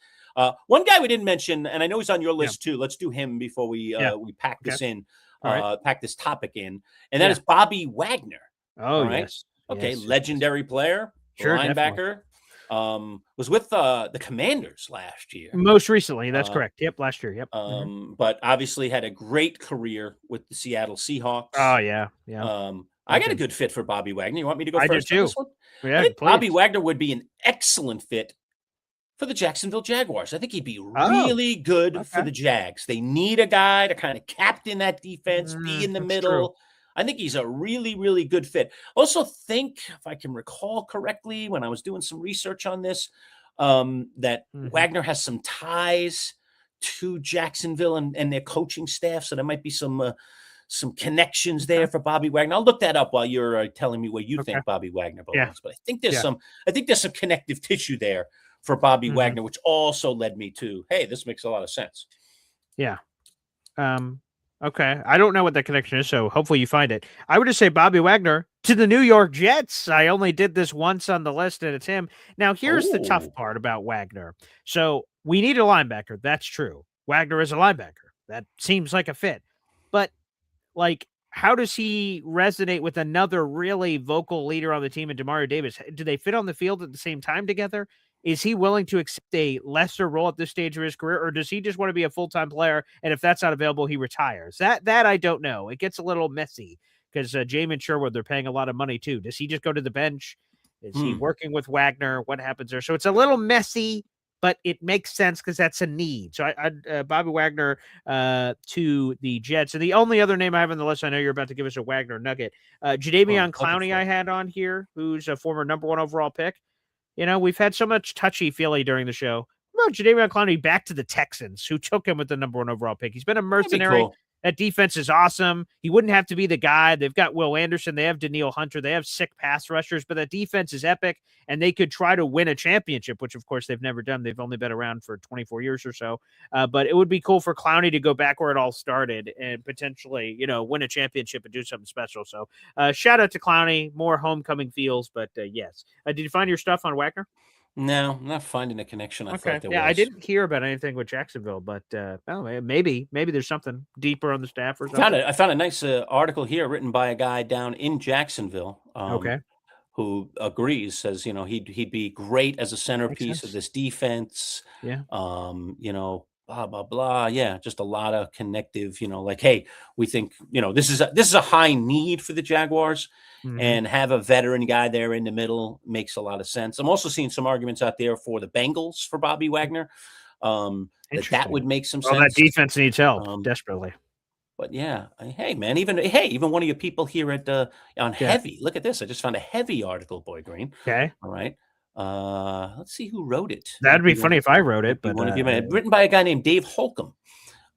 One guy we didn't mention, and I know he's on your list too. Let's do him before we pack this in, pack this topic in, and that is Bobby Wagner. Oh, right? yes. Okay, legendary player, linebacker. Was with the Commanders last year. Most recently, that's correct. Yep, last year. Yep. But obviously had a great career with the Seattle Seahawks. Oh yeah. I got a good fit for Bobby Wagner. You want me to go first? I do too. On this one? Yeah, I think please. Bobby Wagner would be an excellent fit for the Jacksonville Jaguars. I think he'd be really good for the Jags. They need a guy to kind of captain that defense, be in the middle. True. I think he's a really, really good fit. Also think, if I can recall correctly, when I was doing some research on this, that Wagner has some ties to Jacksonville and their coaching staff. So there might be some connections there for Bobby Wagner. I'll look that up while you're telling me where you think Bobby Wagner belongs. But I think there's some connective tissue there for Bobby Wagner, which also led me to, hey, this makes a lot of sense. Yeah. Okay. I don't know what that connection is, so hopefully you find it. I would just say Bobby Wagner to the New York Jets. I only did this once on the list, and it's him. Now, here's the tough part about Wagner. So we need a linebacker. That's true. Wagner is a linebacker. That seems like a fit. But, how does he resonate with another really vocal leader on the team in Demario Davis? Do they fit on the field at the same time together? Is he willing to accept a lesser role at this stage of his career, or does he just want to be a full-time player, and if that's not available, he retires? That I don't know. It gets a little messy because Jamin Sherwood, they're paying a lot of money too. Does he just go to the bench? Is he working with Wagner? What happens there? So it's a little messy, but it makes sense because that's a need. So I Bobby Wagner to the Jets. And the only other name I have on the list, I know you're about to give us a Wagner nugget, Jadeveon Clowney I had on here, who's a former number 1 overall pick. We've had so much touchy-feely during the show. Well, Jadeveon Clowney back to the Texans, who took him with the number 1 overall pick. He's been a mercenary. That defense is awesome. He wouldn't have to be the guy. They've got Will Anderson. They have Daniil Hunter. They have sick pass rushers, but that defense is epic, and they could try to win a championship, which, of course, they've never done. They've only been around for 24 years or so. But it would be cool for Clowney to go back where it all started and potentially, win a championship and do something special. So shout out to Clowney. More homecoming feels, but yes. Did you find your stuff on Wagner? No, I'm not finding a connection. I thought there Yeah, was. I didn't hear about anything with Jacksonville, but maybe there's something deeper on the staff or something. I found a nice article here written by a guy down in Jacksonville. Okay. Who agrees? Says he'd be great as a centerpiece of sense. this defense. Yeah. Blah blah blah. Yeah, just a lot of connective. Like, hey, we think this is a high need for the Jaguars. And have a veteran guy there in the middle makes a lot of sense. I'm also seeing some arguments out there for the Bengals for Bobby Wagner. That would make some sense. That defense needs help desperately. But yeah, hey man, even one of your people here at on Heavy. Look at this. I just found a Heavy article, Boy Green. Okay. All right. Let's see who wrote it. That'd be funny if I wrote it, but written by a guy named Dave Holcomb.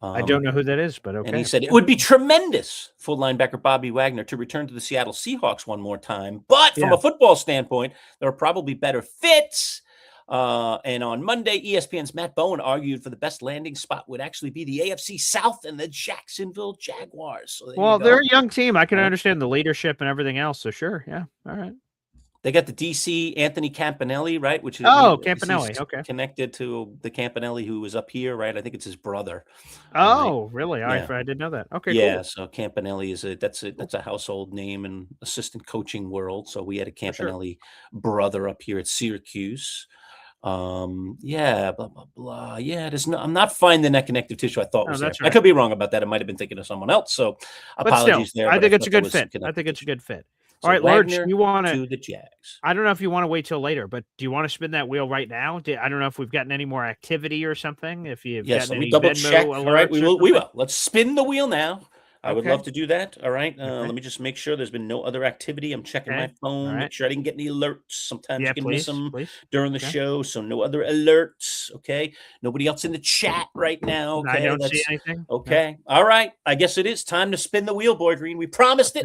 I don't know who that is, but okay. And he said it would be tremendous for linebacker Bobby Wagner to return to the Seattle Seahawks one more time. But from a football standpoint, there are probably better fits. And on Monday, ESPN's Matt Bowen argued for the best landing spot would actually be the AFC South and the Jacksonville Jaguars. So they're a young team. I can understand the leadership and everything else. So sure. Yeah. All right. They got the DC Anthony Campanelli, right? Which is Campanelli. Okay, connected to the Campanelli who was up here, right? I think it's his brother. Oh, really? Yeah. I didn't know that. Okay, yeah. cool. So Campanelli is that's a household name in assistant coaching world. So we had a Campanelli brother up here at Syracuse. Blah blah blah. Yeah, I'm not finding that connective tissue I thought was there. Right. I could be wrong about that. I might have been thinking of someone else. So apologies there. I think it's a good fit. So all right, Wagner, Lurch, you want to the Jags. I don't know if you want to wait till later, but do you want to spin that wheel right now? I don't know if we've gotten any more activity or something. If you've gotten let any me double Venmo check. All right, we will. Let's spin the wheel now. I would love to do that. All right. Let me just make sure there's been no other activity. I'm checking my phone, make sure I didn't get any alerts. Sometimes you can miss them during the show. So no other alerts. Okay. Nobody else in the chat right now. Okay. I don't see anything. Okay. No. All right. I guess it is time to spin the wheel, Boy Green. We promised it.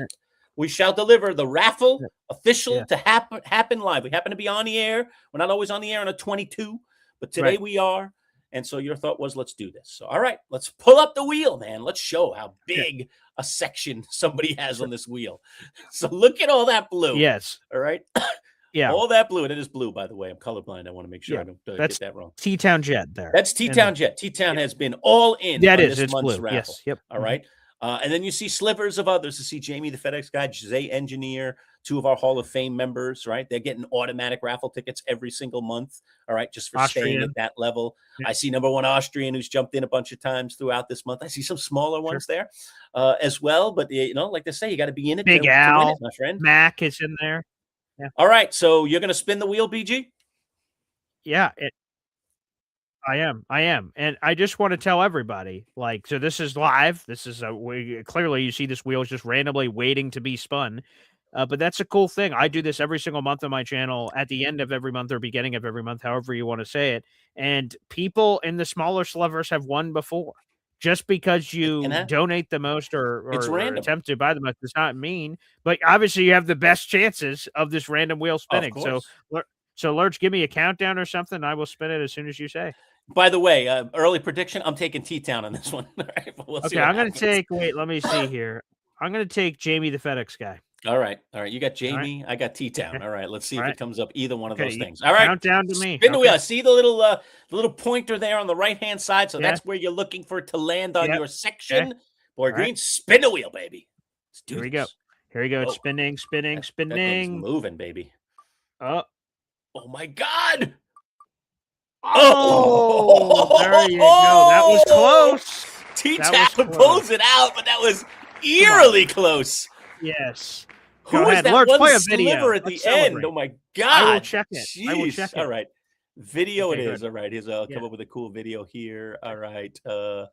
We shall deliver the raffle official to happen live. We happen to be on the air. We're not always on the air on a 22, but today we are. And so your thought was, let's do this. So, all right, let's pull up the wheel, man. Let's show how big a section somebody has on this wheel. So look at all that blue. Yes. All right. Yeah. All that blue. And it is blue, by the way. I'm colorblind. I want to make sure I don't get that wrong. T-Town Jet there. That's T-Town Jet. T-Town has been all in. That on is. this It's month's blue. raffle. Yes. Yep. All right. And then you see slivers of others. To see Jamie, the FedEx guy, Jose Engineer, two of our Hall of Fame members, right? They're getting automatic raffle tickets every single month, all right, just for staying at that level. Yeah. I see number one Austrian who's jumped in a bunch of times throughout this month. I see some smaller ones there as well. But, like they say, you got to be in it. Big Al, to win it, my friend. Mac is in there. Yeah. All right, so you're going to spin the wheel, BG? Yeah, I am. And I just want to tell everybody, so this is live. This is clearly you see this wheel is just randomly waiting to be spun. But that's a cool thing. I do this every single month on my channel at the end of every month or beginning of every month, however you want to say it. And people in the smaller slivers have won before. Just because you donate the most or attempt to buy the most does not mean. But obviously you have the best chances of this random wheel spinning. So Lurch, give me a countdown or something. I will spin it as soon as you say. By the way, early prediction, I'm taking T-Town on this one. All right, we'll see I'm going to take, let me see here. I'm going to take Jamie, the FedEx guy. All right. You got Jamie. I got T-Town. Okay. All right. Let's see if it comes up either one of those things. All right. Countdown to me. Spin the wheel. See the little pointer there on the right-hand side? So that's where you're looking for it to land on your section. Okay. Boy Green, spin the wheel, baby. Let's do Here we go. It's spinning. That thing's moving, baby. Oh my God. Oh, there you go. That was close. T-Town pulls it out, but that was eerily close. Yes. Who was that one sliver at the end? Oh, my God. I will check it. Jeez. All right. Video it is. All right. Here's I'll come up with a cool video here. All right. I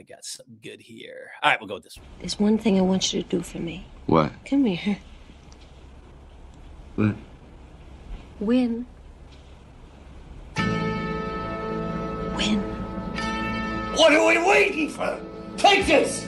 got something good here. All right. We'll go with this one. There's one thing I want you to do for me. What? Come here. What? Win. What are we waiting for? Take this!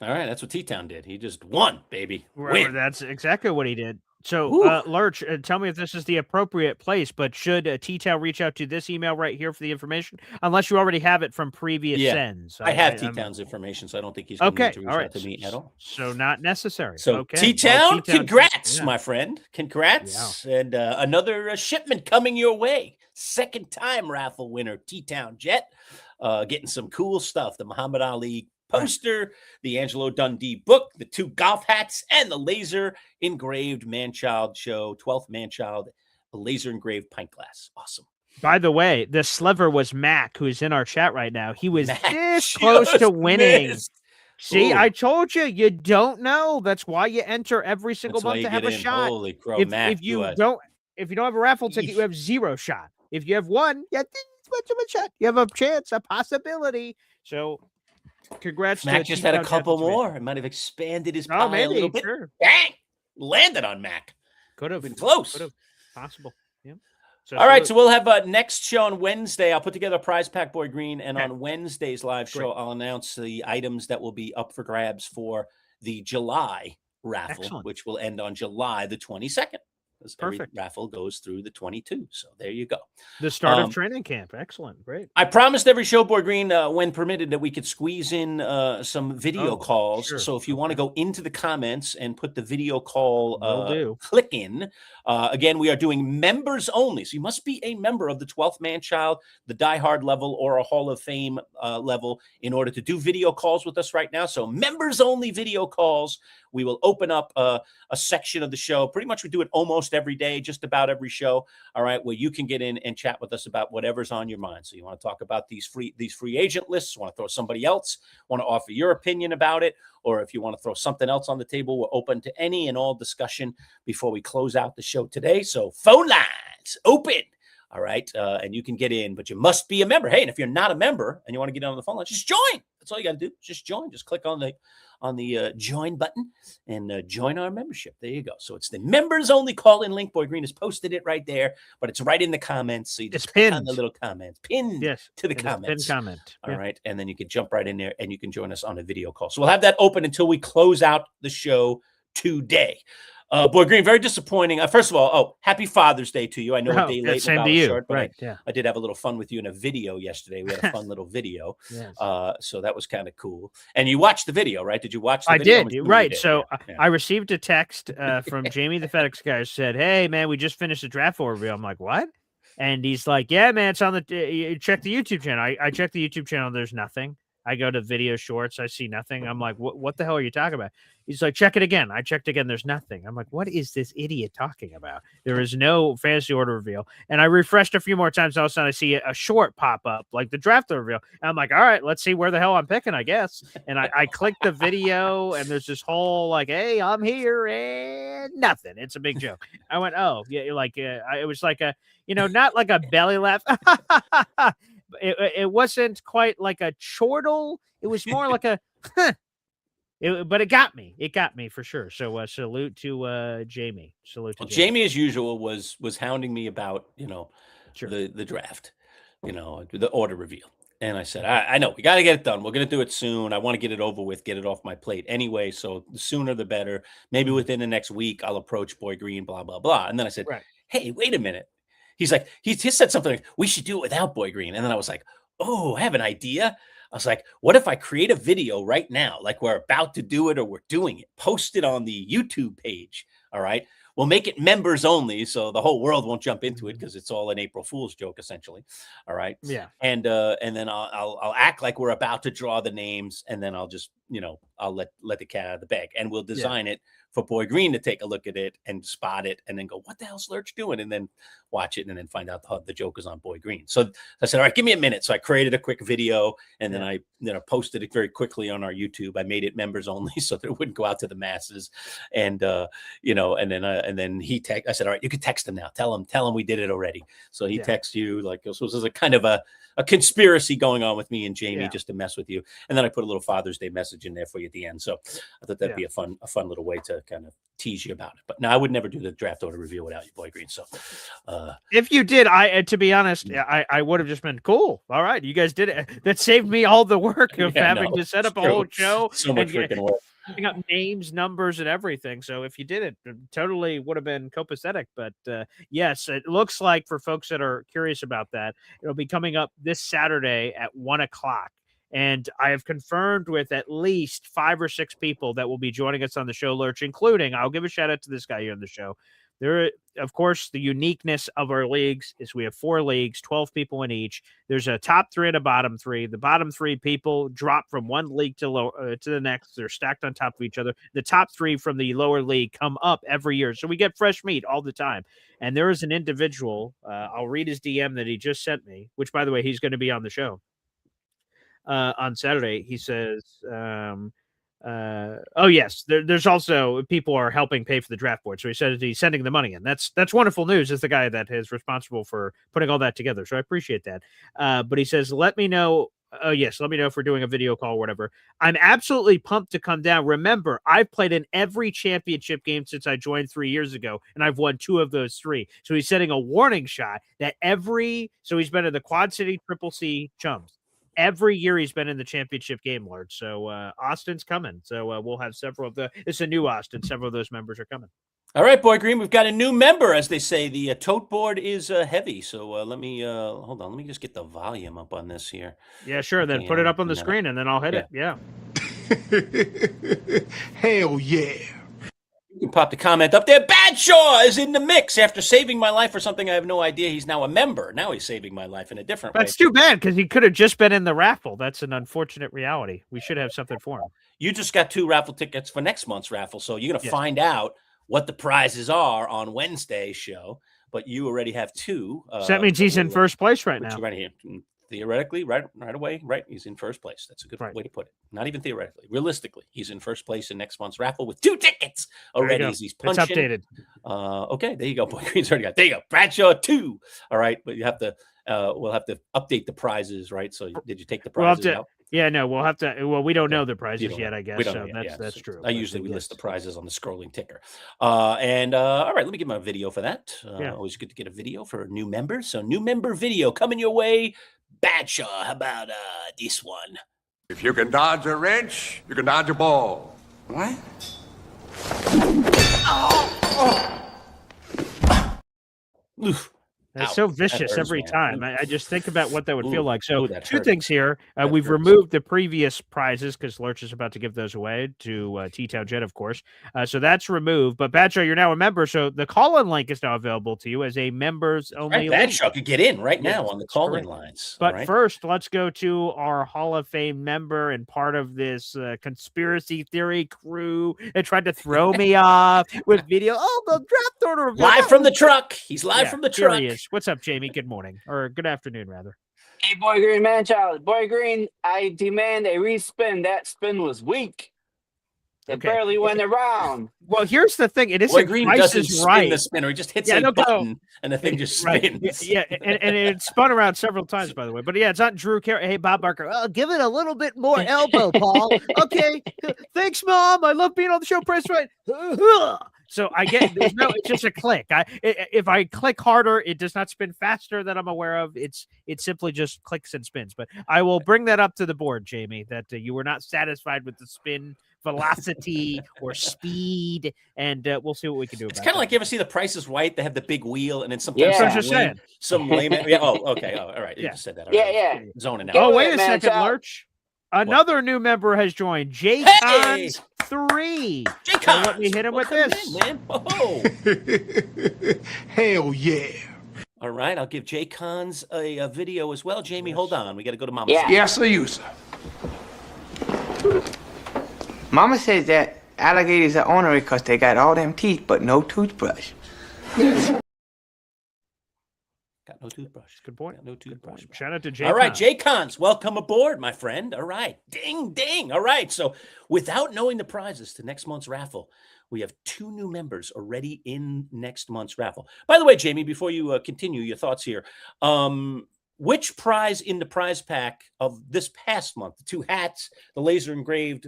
All right, that's what T-Town did. He just won, baby. Where that's exactly what he did. So, Woo. Lurch, tell me if this is the appropriate place, but should T-Town reach out to this email right here for the information? Unless you already have it from previous Yeah, sends. I have I'm- T-Town's information, so I don't think he's going to need Okay, to all reach right. out to me at all. So not necessary. So okay. T-Town, Well, T-Town, congrats, yeah. my friend. Congrats. And another shipment coming your way. Second time raffle winner, T-Town Jet. Getting some cool stuff. The Muhammad Ali poster, the Angelo Dundee book, the 2 golf hats, and the laser engraved Manchild show, 12th Manchild, a laser engraved pint glass. Awesome. By the way, the sliver was Mac, who's in our chat right now. He was Mac this close to just winning. missed. See, Ooh. I told you, you don't know. That's why you enter every single That's why month you to have get a in. shot. Holy crow, If Mac. you don't have a raffle ticket, you have 0 shot. If you have one, you have this much of a shot. You have a chance, a possibility. So, congrats. Mac to just had a T-Town couple Jet. more. It might have expanded his Oh, pie maybe, a little bit. sure. Bang! Landed on Mac. Could have been close. Could have. Possible. Yeah. So All right, so we'll have a next show on Wednesday. I'll put together a prize pack, Boy Green, and on Wednesday's live show, I'll announce the items that will be up for grabs for the July raffle, which will end on July the 22nd. Every raffle goes through the 22. So there you go. The start of training camp. Excellent. Great. I promised every show, Boy Green, when permitted, that we could squeeze in some video calls. Sure. So if you want to go into the comments and put the video call click in, again, we are doing members only. So you must be a member of the 12th Manchild, the Die Hard level, or a Hall of Fame level in order to do video calls with us right now. So members only video calls. We will open up a section of the show. Pretty much we do it almost every day, just about every show. All right, where you can get in and chat with us about whatever's on your mind. So you want to talk about these free agent lists, want to throw somebody else, want to offer your opinion about it, or if you want to throw something else on the table, we're open to any and all discussion before we close out the show today. So phone lines open. All right. And you can get in, but you must be a member. Hey, and if you're not a member and you want to get on the phone line, just join. That's all you got to do. Just join. Just click on the join button and join our membership. There you go. So it's the members only call-in link. Boy Green has posted it right there, but it's right in the comments. So you just click on the little comments, pinned to the comments. Pinned comment. All right. And then you can jump right in there and you can join us on a video call. So we'll have that open until we close out the show today. Boy Green, very disappointing. First of all, happy Father's Day to you. I know a day late. Same to you. Short, but right. I did have a little fun with you in a video yesterday. We had a fun little video. Yes. So that was kind of cool. And you watched the video, right? Did you watch the video? I did. Right. So I received a text from Jamie, the FedEx guy, who said, "Hey, man, we just finished the draft overview." I'm like, "What?" And he's like, "Yeah, man, it's on the check the YouTube channel." I checked the YouTube channel. There's nothing. I go to video shorts. I see nothing. I'm like, what the hell are you talking about? He's like, check it again. I checked again. There's nothing. I'm like, what is this idiot talking about? There is no fantasy order reveal. And I refreshed a few more times. All of a sudden I see a short pop up, like the draft reveal. And I'm like, all right, let's see where the hell I'm picking, I guess. And I clicked the video and there's this whole like, hey, I'm here and nothing. It's a big joke. I went, oh, yeah, like it was like a, not like a belly laugh. It wasn't quite like a chortle. It was more like a, but it got me. It got me for sure. So salute to Jamie. Salute to Jamie, as usual, was hounding me about the draft, the order reveal. And I said, I know we got to get it done. We're going to do it soon. I want to get it over with, get it off my plate anyway. So the sooner the better. Maybe within the next week, I'll approach Boy Green, blah, blah, blah. And then I said, hey, wait a minute. He's like, he just said something like, we should do it without Boy Green. And then I was like, oh, I have an idea. I was like, what if I create a video right now? Like we're about to do it or we're doing it. Post it on the YouTube page. All right. We'll make it members only. So the whole world won't jump into it because it's all an April Fool's joke, essentially. All right. Yeah. And then I'll act like we're about to draw the names. And then I'll just, I'll let the cat out of the bag and we'll design it for Boy Green to take a look at it and spot it and then go, what the hell's Lurch doing? And then watch it and then find out the joke is on Boy Green. So I said, all right, give me a minute. So I created a quick video and then I posted it very quickly on our YouTube. I made it members only so that it wouldn't go out to the masses. And, and then he I said, all right, you can text him now. Tell him we did it already. So he texts you like, so this is a kind of a conspiracy going on with me and Jamie just to mess with you. And then I put a little Father's Day message message in there for you at the end. So I thought that'd be a fun little way to kind of tease you about it. But no, I would never do the draft order review without you, Boy Green. So if you did, to be honest, I would have just been cool. All right, you guys did it. That saved me all the work of having to set up a whole show. So much freaking work. Up names, numbers, and everything. So if you did it, totally would have been copacetic. But yes, it looks like for folks that are curious about that, it'll be coming up this Saturday at 1:00. And I have confirmed with at least 5 or 6 people that will be joining us on the show, Lurch, including, I'll give a shout out to this guy here on the show. There, of course, the uniqueness of our leagues is we have 4 leagues, 12 people in each. There's a top 3 and a bottom 3. The bottom 3 people drop from one league to the next. They're stacked on top of each other. The top 3 from the lower league come up every year. So we get fresh meat all the time. And there is an individual, I'll read his DM that he just sent me, which, by the way, he's going to be on the show on Saturday. He says, oh yes, there's also people are helping pay for the draft board. So he said he's sending the money in. That's wonderful news as the guy that is responsible for putting all that together. So I appreciate that. But he says, let me know. Oh yes, let me know if we're doing a video call or whatever. I'm absolutely pumped to come down. Remember, I've played in every championship game since I joined 3 years ago, and I've won 2 of those 3. So he's setting a warning shot that so he's been in the Quad City Triple C Chums. Every year he's been in the championship game, Lord. So Austin's coming. So we'll have several of it's a new Austin. Several of those members are coming. All right, Boy Green, we've got a new member, as they say. The tote board is heavy. So let me hold on. Let me just get the volume up on this here. Yeah, sure. Then put it up on the screen, and then I'll hit it. Yeah. Hell yeah. You can pop the comment up there. Badshaw is in the mix after saving my life for something I have no idea. He's now a member. Now he's saving my life in a different way. That's too bad because he could have just been in the raffle. That's an unfortunate reality. We should have something for him. You just got 2 raffle tickets for next month's raffle, so you're going to find out what the prizes are on Wednesday's show. But you already have 2. So that means he's in first place right now. Right here. Theoretically, right away, right? He's in first place. That's a good way to put it. Not even theoretically. Realistically, he's in first place in next month's raffle with 2 tickets already as he's punching. It's updated. Okay, there you go. Boy Green's already got. There you go. Bradshaw 2. All right, but you have to. We'll have to update the prizes, right? So did you take the prizes out? Yeah, no, we'll have to. Well, we don't know the prizes yet, I guess. We don't so know that's true. I usually list the prizes on the scrolling ticker. All right, let me give him a video for that. Always good to get a video for a new member. So new member video coming your way. Badshaw, how about this one? If you can dodge a wrench, you can dodge a ball. What? Oof. It's so vicious every time. I just think about what that would feel like. So 2 things here. We've hurts. removed the previous prizes because Lurch is about to give those away to T-Town Jet, of course. So that's removed. But Badshaw, you're now a member. So the call-in link is now available to you as a members-only link. Badshaw could get in right now on the call-in lines. But first, let's go to our Hall of Fame member and part of this conspiracy theory crew that tried to throw me off with video. Oh, the draft order. Live from the truck. He's live from the truck. He is. What's up, Jamie? Good morning or good afternoon, rather. Hey, Boy Green, Manchild Boy Green, I demand a respin. That spin was weak. It barely went around. Well, here's the thing. It Boy Green doesn't spin right. the spinner. He just hits a button and the thing just spins. Yeah, and it spun around several times, by the way. But yeah, it's not Drew Carey. Hey, Bob Barker, give it a little bit more elbow, Paul. Okay. Thanks, Mom. I love being on the show. Press right. So I get it's just a click. If I click harder, it does not spin faster that I'm aware of. It simply just clicks and spins. But I will bring that up to the board, Jamie, that you were not satisfied with the spin velocity or speed, and we'll see what we can do about it. It's kind of like you ever see The Price is Right? They have the big wheel, and then sometimes some lame. Oh, okay. Oh, all right. You just said that. Yeah. Zoning out. Oh, wait a second, Lurch. Another new member has joined. Jay Cons 3. Jay Cons. Let me hit him with this. Man. Oh. Hell yeah. All right. I'll give Jay Cons a video as well. Jamie, hold on. We got to go to Mama. Yes, sir, you, sir. Mama says that alligators are ornery because they got all them teeth but no toothbrush. Got no toothbrush. Good point. No toothbrush. Shout out to Jay. All right, Jay Cons, welcome aboard, my friend. All right. Ding, ding. All right. So without knowing the prizes to next month's raffle, we have 2 new members already in next month's raffle. By the way, Jamie, before you continue your thoughts here, which prize in the prize pack of this past month, the 2 hats, the laser engraved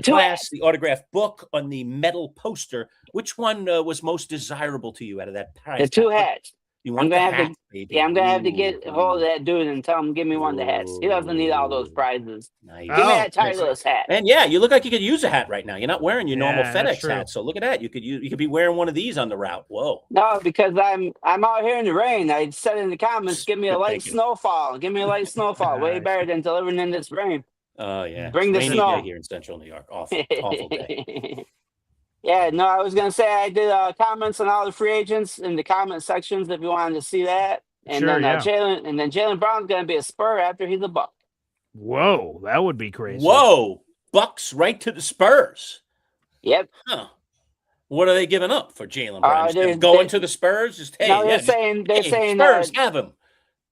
glass, the autographed book on the metal poster, which one was most desirable to you out of that prize The 2 pack? hats. You want the hats, baby. Yeah, I'm gonna have to get a hold of that dude and tell him give me one of the hats. He doesn't need all those prizes. Nice. Give me that Titleist hat. And yeah, you look like you could use a hat right now. You're not wearing your normal Yeah, that's FedEx true. hat, so look at that. You could be wearing one of these on the route. Whoa. No, because I'm out here in the rain. I said in the comments, give me a light Thank you. snowfall. Give me a light snowfall. Way better than delivering in this rain. Oh yeah. Bring the Rainy snow day here in Central New York. Awful day. Yeah, no, I was gonna say I did comments on all the free agents in the comment sections if you wanted to see that. And Sure, then yeah. Jalen Brown's gonna be a Spur after he's a Buck. Whoa, that would be crazy. Whoa. Bucks right to the Spurs. Yep. Huh. What are they giving up for Jalen Brown? To the Spurs? Just hey, no, they're just, saying Spurs have him.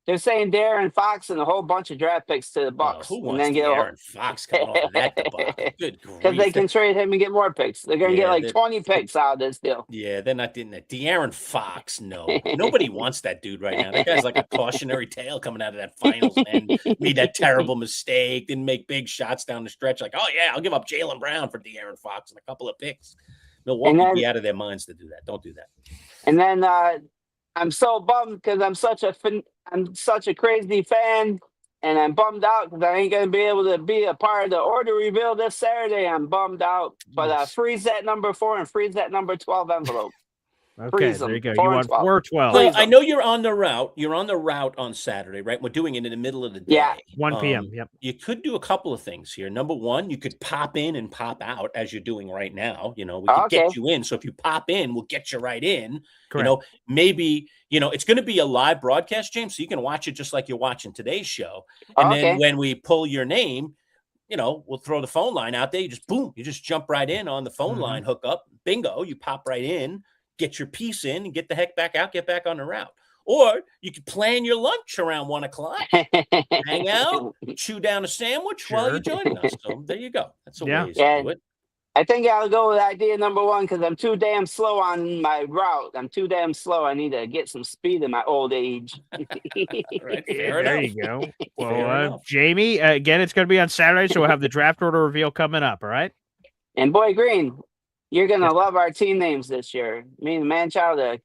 They're saying Darren Fox and a whole bunch of draft picks to the Bucks. Who wants Darren Fox coming off of that debacle? Good grief. Because they can trade him and get more picks. They're going to get like 20 picks out of this deal. Yeah, they're not getting that. De'Aaron Fox, no. Nobody wants that dude right now. That guy's like a cautionary tale coming out of that finals, man. Made that terrible mistake, didn't make big shots down the stretch. Like, oh, yeah, I'll give up Jalen Brown for De'Aaron Fox and a couple of picks. Milwaukee would be out of their minds to do that. Don't do that. And then I'm so bummed because I'm such a crazy fan, and I'm bummed out because I ain't gonna be able to be a part of the order reveal this Saturday. I'm bummed out, but freeze that number 4 and freeze that number 12 envelope. Okay, there you go. You want 4-12. Well, I know you're on the route. You're on the route on Saturday, right? We're doing it in the middle of the day. Yeah, 1 p.m. Yep. You could do a couple of things here. Number one, you could pop in and pop out as you're doing right now. We could get you in. So if you pop in, we'll get you right in. Correct. Maybe it's going to be a live broadcast, James, so you can watch it just like you're watching today's show. And then when we pull your name, we'll throw the phone line out there. You just jump right in on the phone line, hook up, bingo, you pop right in. Get your piece in and get the heck back out, get back on the route. Or you could plan your lunch around 1 o'clock, hang out, chew down a sandwich while you're joining us. So there you go. That's a way to do it. I think I'll go with idea number 1 because I'm too damn slow on my route. I'm too damn slow. I need to get some speed in my old age. There you go. Well, Jamie, again, it's going to be on Saturday, so we'll have the draft order reveal coming up, all right? And Boy Green, you're going to love our team names this year. Me and Manchild are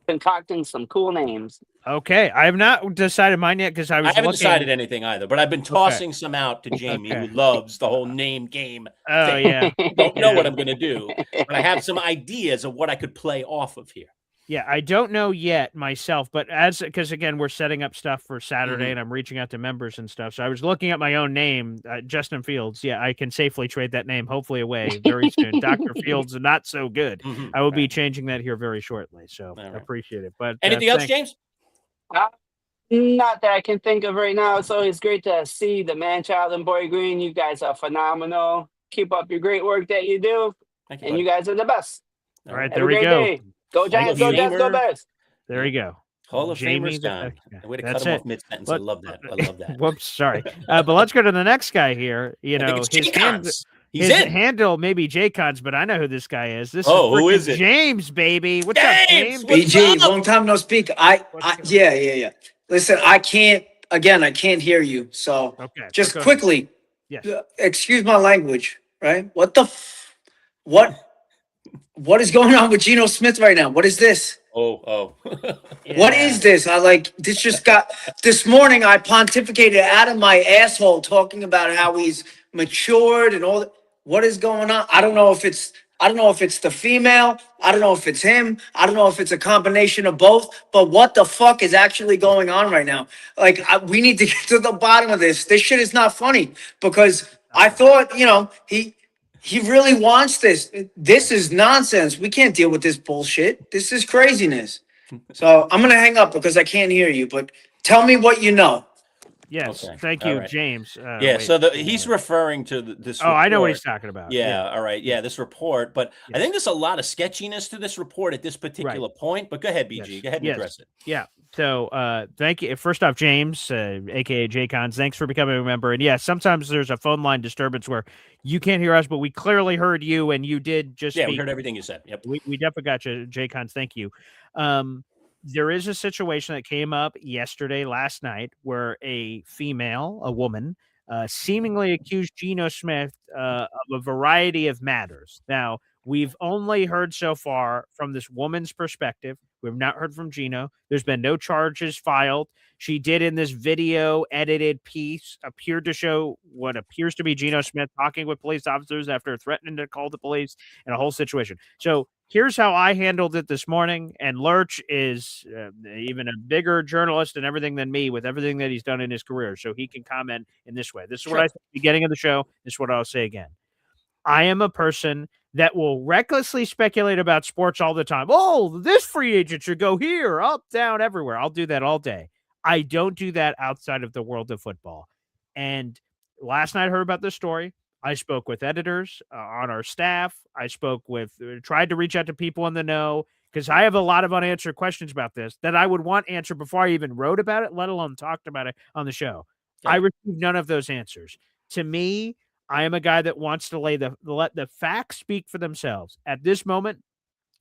concocting some cool names. Okay. I have not decided mine yet because I haven't decided anything either, but I've been tossing some out to Jamie, who loves the whole name game. Oh, yeah. Don't know what I'm going to do, but I have some ideas of what I could play off of here. Yeah, I don't know yet myself, but because again, we're setting up stuff for Saturday and I'm reaching out to members and stuff. So I was looking at my own name, Justin Fields. Yeah, I can safely trade that name hopefully away very soon. Dr. Fields, not so good. I will be changing that here very shortly. So appreciate it. But anything else, James? Not that I can think of right now. It's always great to see the Manchild and Boy Green. You guys are phenomenal. Keep up your great work that you do. Thank you, and you guys are the best. All right, there we go. Day. Go Giants, go Jets, go Bears. There you go. Hall of Famer's gone. Way to cut him off mid-sentence. I love that. I love that. Whoops, sorry. But let's go to the next guy here. His handle may be J-Cons, but I know who this guy is. This is who is it? James, baby. What's up, James? BG, long time no speak. Yeah. Listen, I can't hear you. So just quickly, excuse my language, right? What is going on with Geno Smith right now? What is this? What is this? This morning I pontificated out of my asshole talking about how he's matured and all that. What is going on? I don't know if it's the female. I don't know if it's him. I don't know if it's a combination of both, but what the fuck is actually going on right now? We need to get to the bottom of this. This shit is not funny because I thought, he really wants this. This is nonsense. We can't deal with this bullshit. This is craziness. So I'm going to hang up because I can't hear you, but tell me what you know. Yes. Thank you, James. He's referring to this report. I know what he's talking about. All right. Yeah, this report. But I think there's a lot of sketchiness to this report at this particular point. But go ahead, BG. Go ahead and address it. Yeah. So thank you. First off, James, a.k.a. J-Cons, thanks for becoming a member. And sometimes there's a phone line disturbance where you can't hear us, but we clearly heard you, and you did just speak. We heard everything you said. Yep. We definitely got you, J-Cons. Thank you. there is a situation that came up last night, where a woman, seemingly accused Geno Smith of a variety of matters. Now, we've only heard so far from this woman's perspective. We've not heard from Geno. There's been no charges filed. She did, in this video edited piece, appeared to show what appears to be Geno Smith talking with police officers after threatening to call the police, and a whole situation. So here's how I handled it this morning. And Lurch is even a bigger journalist and everything than me, with everything that he's done in his career. So he can comment in this way. This is what I said at the beginning of the show. This is what I'll say again. I am a person that will recklessly speculate about sports all the time. Oh, this free agent should go here, up, down, everywhere. I'll do that all day. I don't do that outside of the world of football. And last night I heard about this story. I spoke with editors on our staff. I tried to reach out to people in the know, because I have a lot of unanswered questions about this that I would want answered before I even wrote about it, let alone talked about it on the show. I received none of those answers. To me, I am a guy that wants to let the facts speak for themselves. At this moment,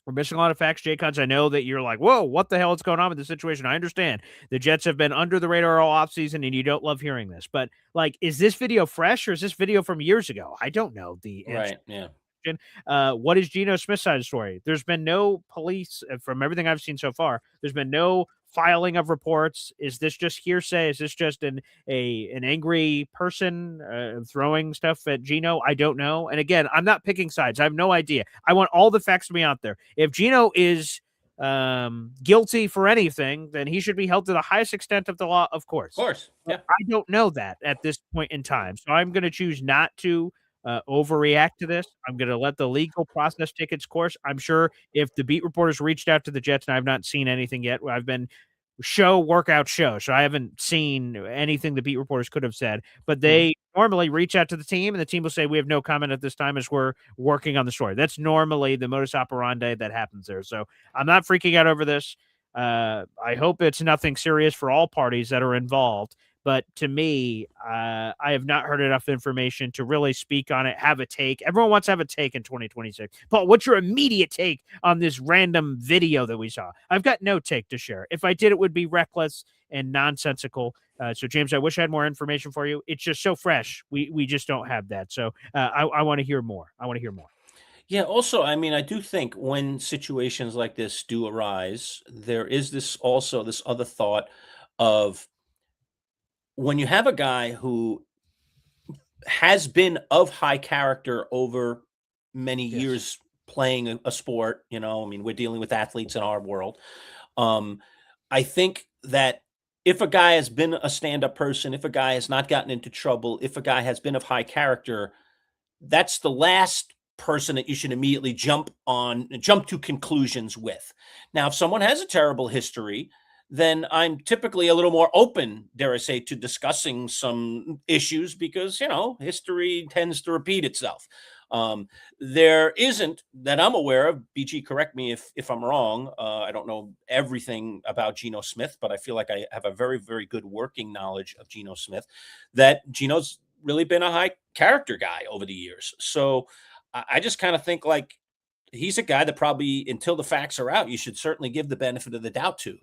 we're missing a lot of facts, Jaycons. I know that you're like, whoa, what the hell is going on with the situation? I understand. The Jets have been under the radar all offseason, and you don't love hearing this. But, is this video fresh, or is this video from years ago? I don't know the answer. Right, yeah. What is Geno Smith's side of the story? There's been no police, from everything I've seen so far. There's been no filing of reports. Is this just hearsay? Is this just an angry person throwing stuff at Geno? I don't know. And again, I'm not picking sides. I have no idea. I want all the facts to be out there. If Geno is guilty for anything, then he should be held to the highest extent of the law, of course. Of course. Yeah. I don't know that at this point in time. So I'm going to choose not to overreact to this. I'm going to let the legal process take its course. I'm sure if the beat reporters reached out to the Jets, and I've not seen anything yet, I've been workout show, so I haven't seen anything the beat reporters could have said, but they normally reach out to the team, and the team will say, we have no comment at this time as we're working on the story. That's normally the modus operandi that happens there. So I'm not freaking out over this. I hope it's nothing serious for all parties that are involved. But to me, I have not heard enough information to really speak on it, have a take. Everyone wants to have a take in 2026. Paul, what's your immediate take on this random video that we saw? I've got no take to share. If I did, it would be reckless and nonsensical. So, James, I wish I had more information for you. It's just so fresh. We just don't have that. So I want to hear more. Yeah, also, I mean, I do think when situations like this do arise, there is this other thought of, when you have a guy who has been of high character over many years playing a sport, I mean, we're dealing with athletes in our world. I think that if a guy has been a stand-up person, if a guy has not gotten into trouble, if a guy has been of high character, that's the last person that you should immediately jump to conclusions with. Now, if someone has a terrible history, then I'm typically a little more open, dare I say, to discussing some issues, because, history tends to repeat itself. There isn't, that I'm aware of, BG, correct me if I'm wrong. I don't know everything about Geno Smith, but I feel like I have a very, very good working knowledge of Geno Smith, that Geno's really been a high character guy over the years. So I just kind of think, he's a guy that probably, until the facts are out, you should certainly give the benefit of the doubt to,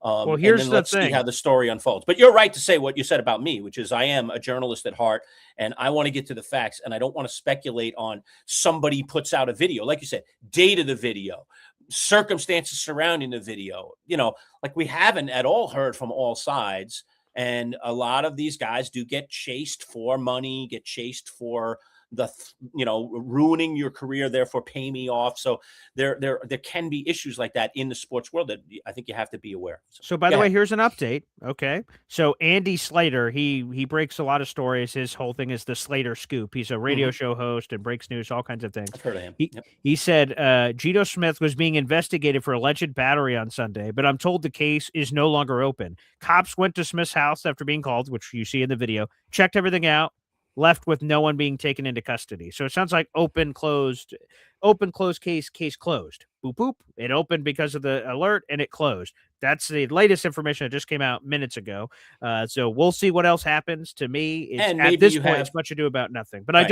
Well, here's and then the let's thing. see how the story unfolds. But you're right to say what you said about me, which is I am a journalist at heart, and I want to get to the facts, and I don't want to speculate on somebody puts out a video. Like you said, date of the video, circumstances surrounding the video, we haven't at all heard from all sides. And a lot of these guys do get chased for money, get chased for ruining your career, therefore pay me off. So there can be issues like that in the sports world that I think you have to be aware. So by the way, here's an update. Okay. So Andy Slater, he breaks a lot of stories. His whole thing is the Slater Scoop. He's a radio show host and breaks news, all kinds of things. I've heard of him. He said Geno Smith was being investigated for alleged battery on Sunday, but I'm told the case is no longer open. Cops went to Smith's house after being called, which you see in the video, checked everything out, left with no one being taken into custody. So it sounds like open, closed case closed. boop, boop. It opened because of the alert and it closed. That's the latest information that just came out minutes ago. So we'll see what else happens. To me, it's And at maybe this you point, have- it's much ado about nothing. But Right. I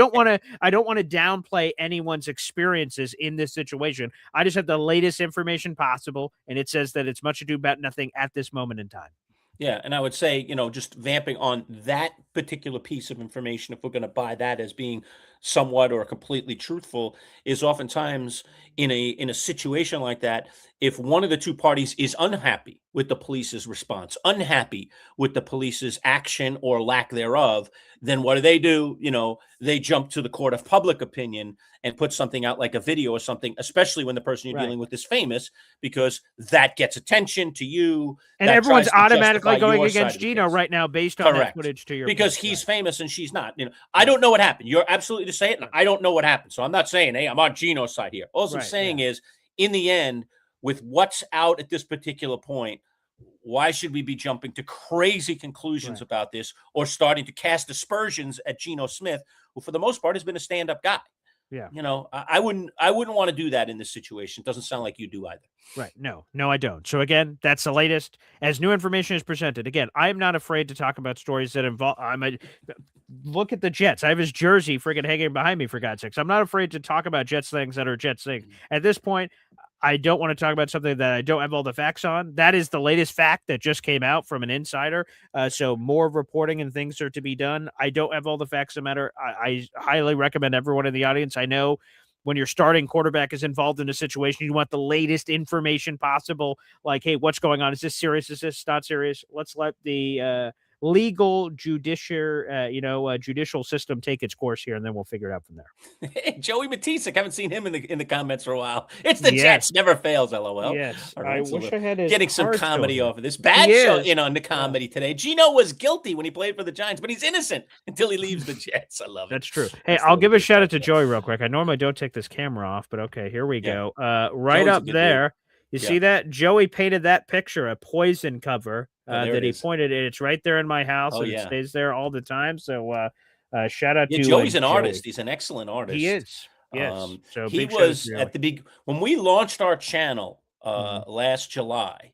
don't want to downplay anyone's experiences in this situation. I just have the latest information possible, and it says that it's much ado about nothing at this moment in time. Yeah, and I would say, just vamping on that particular piece of information, if we're going to buy that as being somewhat or completely truthful, is oftentimes in a situation like that, if one of the two parties is unhappy with the police's response, unhappy with the police's action or lack thereof, then what do? They jump to the court of public opinion and put something out like a video or something, especially when the person you're Right. dealing with is famous, because that gets attention to you. And that everyone's tries to automatically justify going your side against of the Gino case. right now based on that Correct. footage to your Because point. he's famous and she's not. I don't know what happened. You're absolutely to say it, and I don't know what happened. So I'm not saying, hey, I'm on Gino's side here. All I'm Right, saying is, in the end, with what's out at this particular point, why should we be jumping to crazy conclusions Right. about this or starting to cast aspersions at Geno Smith, who for the most part has been a stand-up guy? Yeah. I wouldn't want to do that in this situation. It doesn't sound like you do either. Right. No, I don't. So again, that's the latest. As new information is presented, again, I'm not afraid to talk about stories that involve. Look at the Jets. I have his jersey freaking hanging behind me, for God's sakes. I'm not afraid to talk about Jets things that are Jets things. At this point, I don't want to talk about something that I don't have all the facts on. That is the latest fact that just came out from an insider. So more reporting and things are to be done. I don't have all the facts that matter. I highly recommend everyone in the audience. I know when your starting quarterback is involved in a situation, you want the latest information possible. Like, hey, what's going on? Is this serious? Is this not serious? Let's let the legal judicial system take its course here, and then we'll figure it out from there. Hey, Joey Matisic, haven't seen him in the comments for a while. It's the Yes. Jets, never fails. LOL. Yes, All I right, so wish we're I had his getting some car comedy still off of this. Bad He show is. in on the comedy today. Gino was guilty when he played for the Giants, but he's innocent until he leaves the Jets. I love it. That's true. Hey, That's I'll the give way a to shout do out to it. Joey real quick. I normally don't take this camera off, but okay, here we Yeah. go. Right Joey's a up good dude. there. You Yeah. see that? Joey painted that picture, a Poison cover Oh, there that it he is. pointed at. It's right there in my house, Oh, and it yeah. stays there all the time. So shout out Yeah, to Joey's an Joey. artist. He's an excellent artist. He is. Yes. So He big shout out was to at the when we launched our channel last July.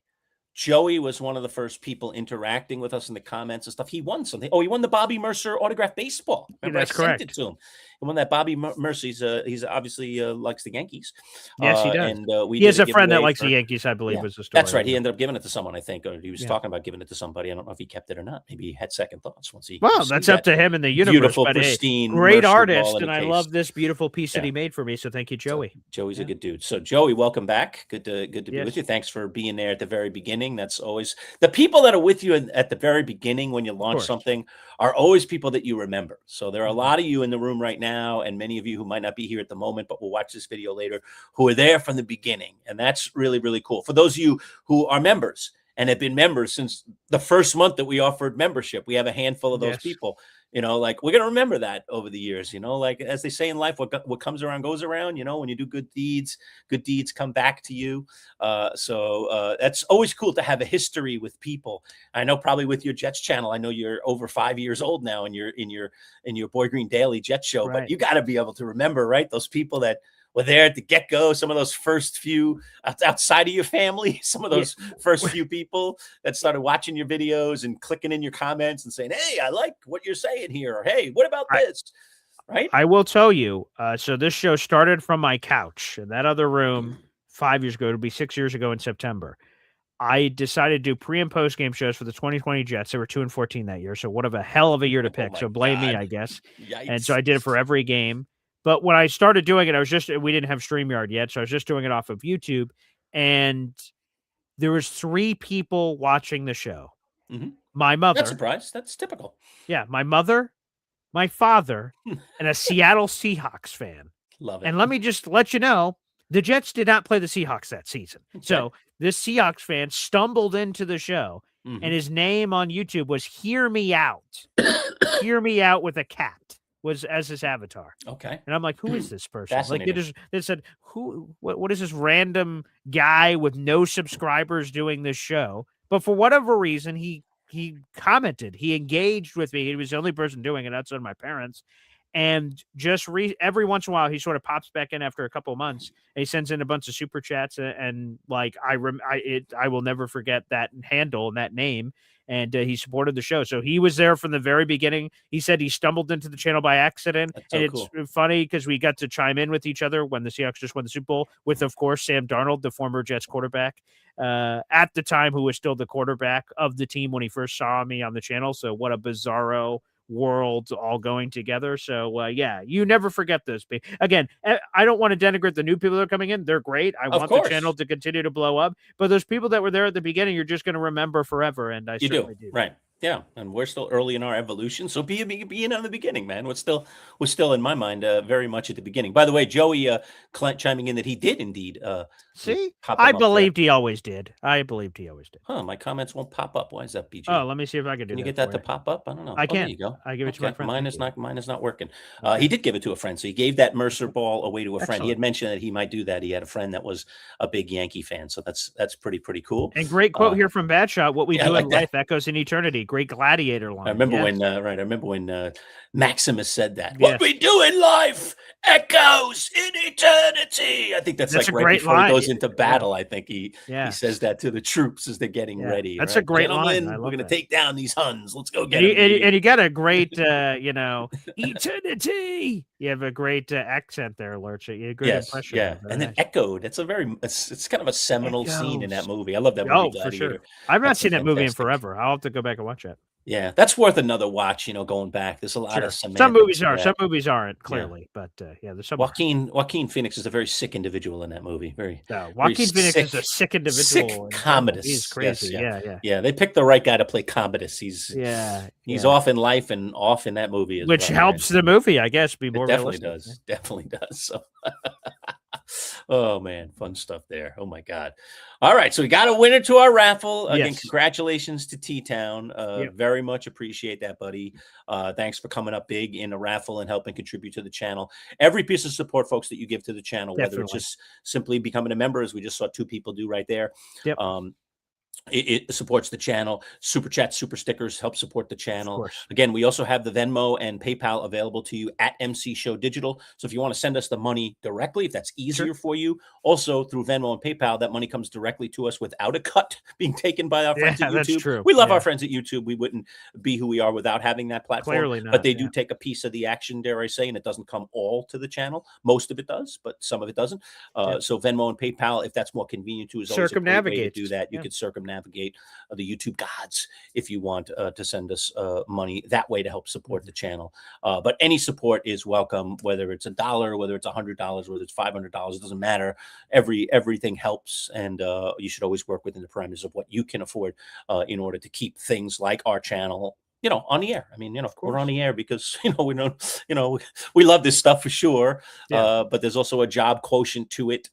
Joey was one of the first people interacting with us in the comments and stuff. He won something. Oh, he won the Bobby Mercer autographed baseball. Remember, That's I sent it correct. to him. He won that Bobby Mercer. He's obviously likes the Yankees. Yes, he does. And we He has did a friend that giveaway likes for- the Yankees, I believe, Yeah, was the story. that's right. He ended up giving it to someone, I think, or he was Yeah. talking about giving it to somebody. I don't know if he kept it or not. Maybe he had second thoughts once he. Well, received that's up that to him in the universe. beautiful, but hey, pristine, great Mercer artist, ball in and a I case. love this beautiful piece that Yeah. he made for me. So thank you, Joey. Joey's a good dude. So Joey, welcome back. Good to be Yes. with you. Thanks for being there at the very beginning. That's always the people that are with you at the very beginning when you launch course. something are always people that you remember. So there are a Mhm. lot of you in the room right now, and many of you who might not be here at the moment, but will watch this video later, who are there from the beginning. And that's really, really cool. For those of you who are members and have been members since the first month that we offered membership, we have a handful of those Yes. people. Like we're gonna remember that over the years. Like as they say in life, what comes around goes around. When you do good deeds come back to you. So that's always cool to have a history with people. I know probably with your Jets channel, I know you're over 5 years old now, and you're in your Boy Green Daily Jet Show. Right. But you got to be able to remember, right? Those people that were there at the get-go, some of those first few outside of your family, some of those first few people that started watching your videos and clicking in your comments and saying, hey, I like what you're saying here, or hey, what about this? Right? I will tell you. So this show started from my couch in that other room 5 years ago. It'll be 6 years ago in September. I decided to do pre and post game shows for the 2020 Jets. They were 2-14 that year. So what of a hell of a year to pick. my So blame me, God. I guess. Yikes. And so I did it for every game. But when I started doing it, we didn't have StreamYard yet. So I was just doing it off of YouTube. And there was 3 people watching the show. Mhm. My mother. Not surprised. That's typical. Yeah, my mother, my father, and a Seattle Seahawks fan. Love it. And let me just let you know, the Jets did not play the Seahawks that season. So this Seahawks fan stumbled into the show, Mhm. and his name on YouTube was Hear Me Out. Hear Me Out with a cat was as his avatar. Okay. And I'm like, who is this person? Like Fascinating. they said, what is this random guy with no subscribers doing this show? But for whatever reason, he commented, he engaged with me. He was the only person doing it outside of my parents. And just every once in a while, he sort of pops back in after a couple of months. And he sends in a bunch of super chats, and like I will never forget that handle and that name. And he supported the show, so he was there from the very beginning. He said he stumbled into the channel by accident, and it's funny because we got to chime in with each other when the Seahawks just won the Super Bowl with, of course, Sam Darnold, the former Jets quarterback at the time, who was still the quarterback of the team when he first saw me on the channel. So what a bizarro worlds all going together. So yeah, you never forget this. Again, I don't want to denigrate the new people that are coming in. They're great. I want the channel to continue to blow up, but those people that were there at the beginning, you're just going to remember forever. And I certainly do. Right. Yeah, and we're still early in our evolution, so be in on the beginning, man. We're still in my mind very much at the beginning. By the way, Joey chiming in that he did indeed. See, I believed he always did. I believed he always did. Huh? My comments won't pop up. Why is that, BG? Oh, let me see if I can do. Can you get that to pop up? I don't know. I can. There you go. I give it to my friend. Mine is not working. He did give it to a friend, so he gave that Mercer ball away to a friend. He had mentioned that he might do that. He had a friend that was a big Yankee fan, so that's pretty cool. And great quote here from Badshot: "What we do in life echoes in eternity." Great gladiator line. I remember when Maximus said that. What we do in life echoes in eternity. I think that's like right before he goes into battle. I think he says that to the troops as they're getting ready. That's a great line. We're going to take down these Huns. Let's go get them. And you got a great, eternity. You have a great accent there, Lurch. You great impression. Yeah, and then echoed. It's it's kind of a seminal scene in that movie. I love that movie. For sure. I've not seen that movie in forever. I'll have to go back and watch it. Yeah, that's worth another watch. Going back, there's a lot of some movies are, some movies aren't clearly, but there's some. Joaquin Phoenix is a very sick individial in that movie. Joaquin Phoenix is a sick individual. Sick Commodus. He's crazy. Yeah. They picked the right guy to play Commodus. He's off in life and off in that movie, which helps the movie, I guess, be more. Definitely does. Definitely does. So. Oh man, fun stuff there. Oh my God. All right, so we got a winner to our raffle. Again, congratulations to T-Town. Very much appreciate that, buddy. Thanks for coming up big in a raffle and helping contribute to the channel. Every piece of support, folks, that you give to the channel, whether it's just simply becoming a member, as we just saw two people do right there. It supports the channel. Super chats, super stickers help support the channel. Again, we also have the Venmo and PayPal available to you at MC Show Digital. So if you want to send us the money directly, if that's easier for you, also through Venmo and PayPal, that money comes directly to us without a cut being taken by our friends at YouTube. That's true. We love our friends at YouTube. We wouldn't be who we are without having that platform. Clearly not, but they do take a piece of the action, dare I say, and it doesn't come all to the channel. Most of it does, but some of it doesn't. So Venmo and PayPal, if that's more convenient to, is always a great way to do that. You could circumnavigate the YouTube gods if you want to send us money that way to help support the channel. But any support is welcome, whether it's $1, whether it's $100, whether it's $500, it doesn't matter. Everything helps, and you should always work within the parameters of what you can afford in order to keep things like our channel on the air. I mean, we're on the air because, we don't, we love this stuff for sure. But there's also a job quotient to it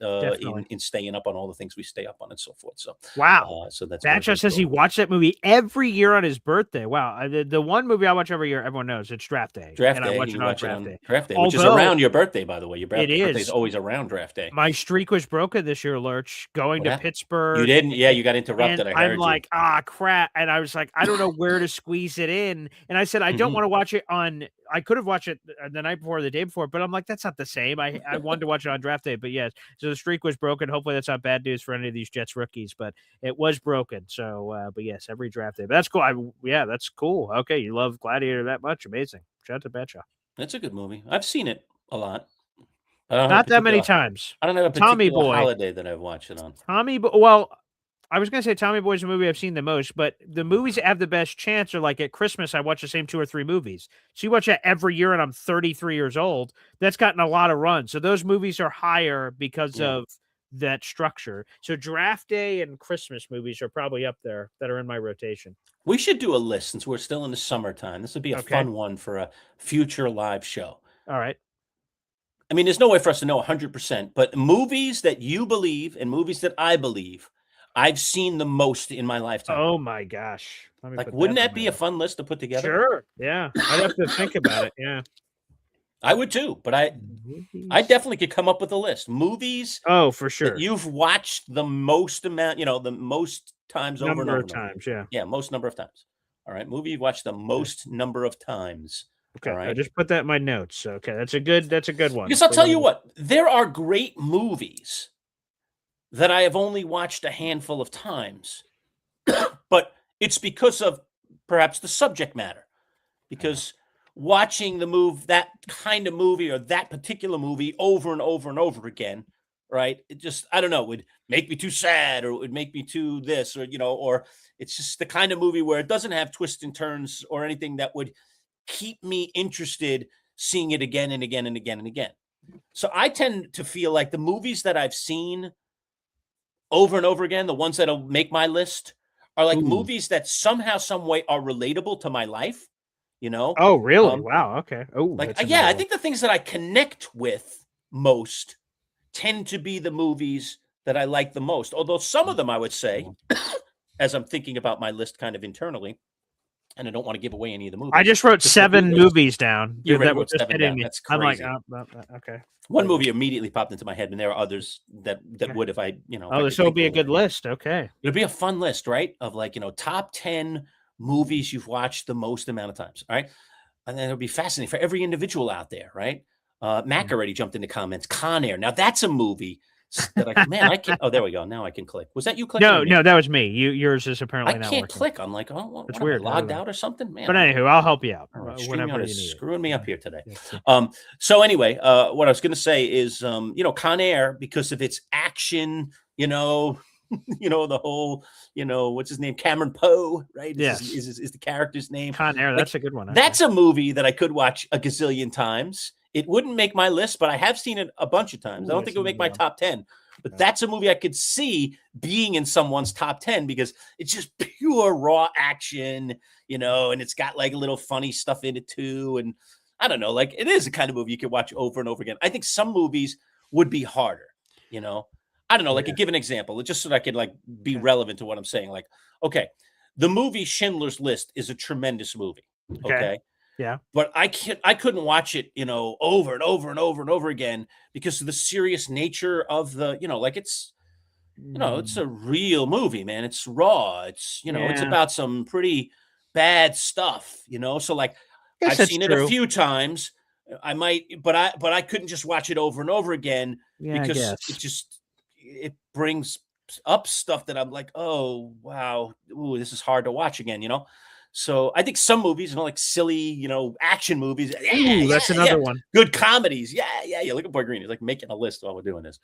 in staying up on all the things we stay up on and so forth. So, wow. So that's Batcha says he watched that movie every year on his birthday. Wow. The one movie I watch every year, everyone knows it's Draft Day. And I watch it on Draft Day. Draft Day, which is around your birthday, by the way. Your birthday is always around Draft Day. My streak was broken this year, Lurch, going to Pittsburgh. You didn't? Yeah, you got interrupted. And I'm like, crap. And I was like, I don't know where to squeeze it in. And I said, I don't want to watch it on. I could have watched it the night before or the day before, but I'm like, that's not the same. I wanted to watch it on Draft Day, but yes. So the streak was broken. Hopefully that's not bad news for any of these Jets rookies, but it was broken. So, but yes, every Draft Day. But that's cool. That's cool. Okay, you love Gladiator that much? Amazing. Shout out to Betcha. That's a good movie. I've seen it a lot. Not that many times. I don't have a particular holiday that I've watched it on. Well, I was going to say Tommy Boy's a movie I've seen the most, but the movies that have the best chance are like at Christmas, I watch the same 2 or 3 movies. So you watch that every year and I'm 33 years old. That's gotten a lot of run. So those movies are higher because of that structure. So Draft Day and Christmas movies are probably up there that are in my rotation. We should do a list since we're still in the summertime. This would be a fun one for a future live show. All right. I mean, there's no way for us to know 100%, but movies that you believe and movies that I believe I've seen the most in my lifetime. Oh my gosh. Wouldn't that be a fun list to put together? Sure. Yeah. I'd have to think about it. Yeah. I would too, but I definitely could come up with a list. Movies. Oh, for sure. That you've watched the most amount, the most times over and over. Times, yeah. Yeah, most number of times. All right. Movie you've watched the most number of times. Okay, All right. I just put that in my notes. Okay, that's a good one. Because I'll tell you what, there are great movies that I have only watched a handful of times, but it's because of perhaps the subject matter. Because watching that kind of movie or that particular movie over and over and over again, right? It just, I don't know, would make me too sad, or it would make me too this, or, or it's just the kind of movie where it doesn't have twists and turns or anything that would keep me interested seeing it again and again and again and again. So I tend to feel like the movies that I've seen over and over again, the ones that'll make my list, are like movies that somehow, some way are relatable to my life. Oh, really? Wow. Okay. Oh, like I think the things that I connect with most tend to be the movies that I like the most. Although some of them, I would say, as I'm thinking about my list kind of internally, and I don't want to give away any of the movies. I just wrote 7 movies down. You wrote 7 down. That's crazy. I'm like, okay. One movie immediately popped into my head, and there are others that would if I, this will be a good list. Okay. It'll be a fun list, right? Of like, top 10 movies you've watched the most amount of times, all right? And then it'll be fascinating for every individual out there, right? Mac already jumped in the comments. Con Air. Now that's a movie that I can't. Oh, there we go. Now I can click. Was that you clicking? No, that was me. Yours is apparently not working. I can't working. click. I'm like, oh, it's weird. Logged out or something, man. But anywho, I'll help you out. Whenever you need. Screwing me up here today. So anyway, what I was going to say is, Con Air, because of its action, the whole, what's his name? Cameron Poe, right? Yes. Is the character's name. Con Air, that's a good one. That's a movie that I could watch a gazillion times. It wouldn't make my list, but I have seen it a bunch of times. I don't think it would make my top 10, but that's a movie I could see being in someone's top 10 because it's just pure raw action, and it's got like a little funny stuff in it too. And I don't know, like it is a kind of movie you could watch over and over again. I think some movies would be harder, I don't know, like give an example, just so that I could like be relevant to what I'm saying. Like, okay, the movie Schindler's List is a tremendous movie. Okay. Yeah. But I couldn't watch it, over and over and over and over again because of the serious nature of the, like it's, it's a real movie, man. It's raw. It's, it's about some pretty bad stuff, So like I've seen it a few times. I might, but I couldn't just watch it over and over again because it brings up stuff that I'm like, oh, wow. Ooh, this is hard to watch again, So I think some movies, like silly, action movies. That's another one. Good comedies. Yeah. Look at Boy Green. He's like making a list while we're doing this.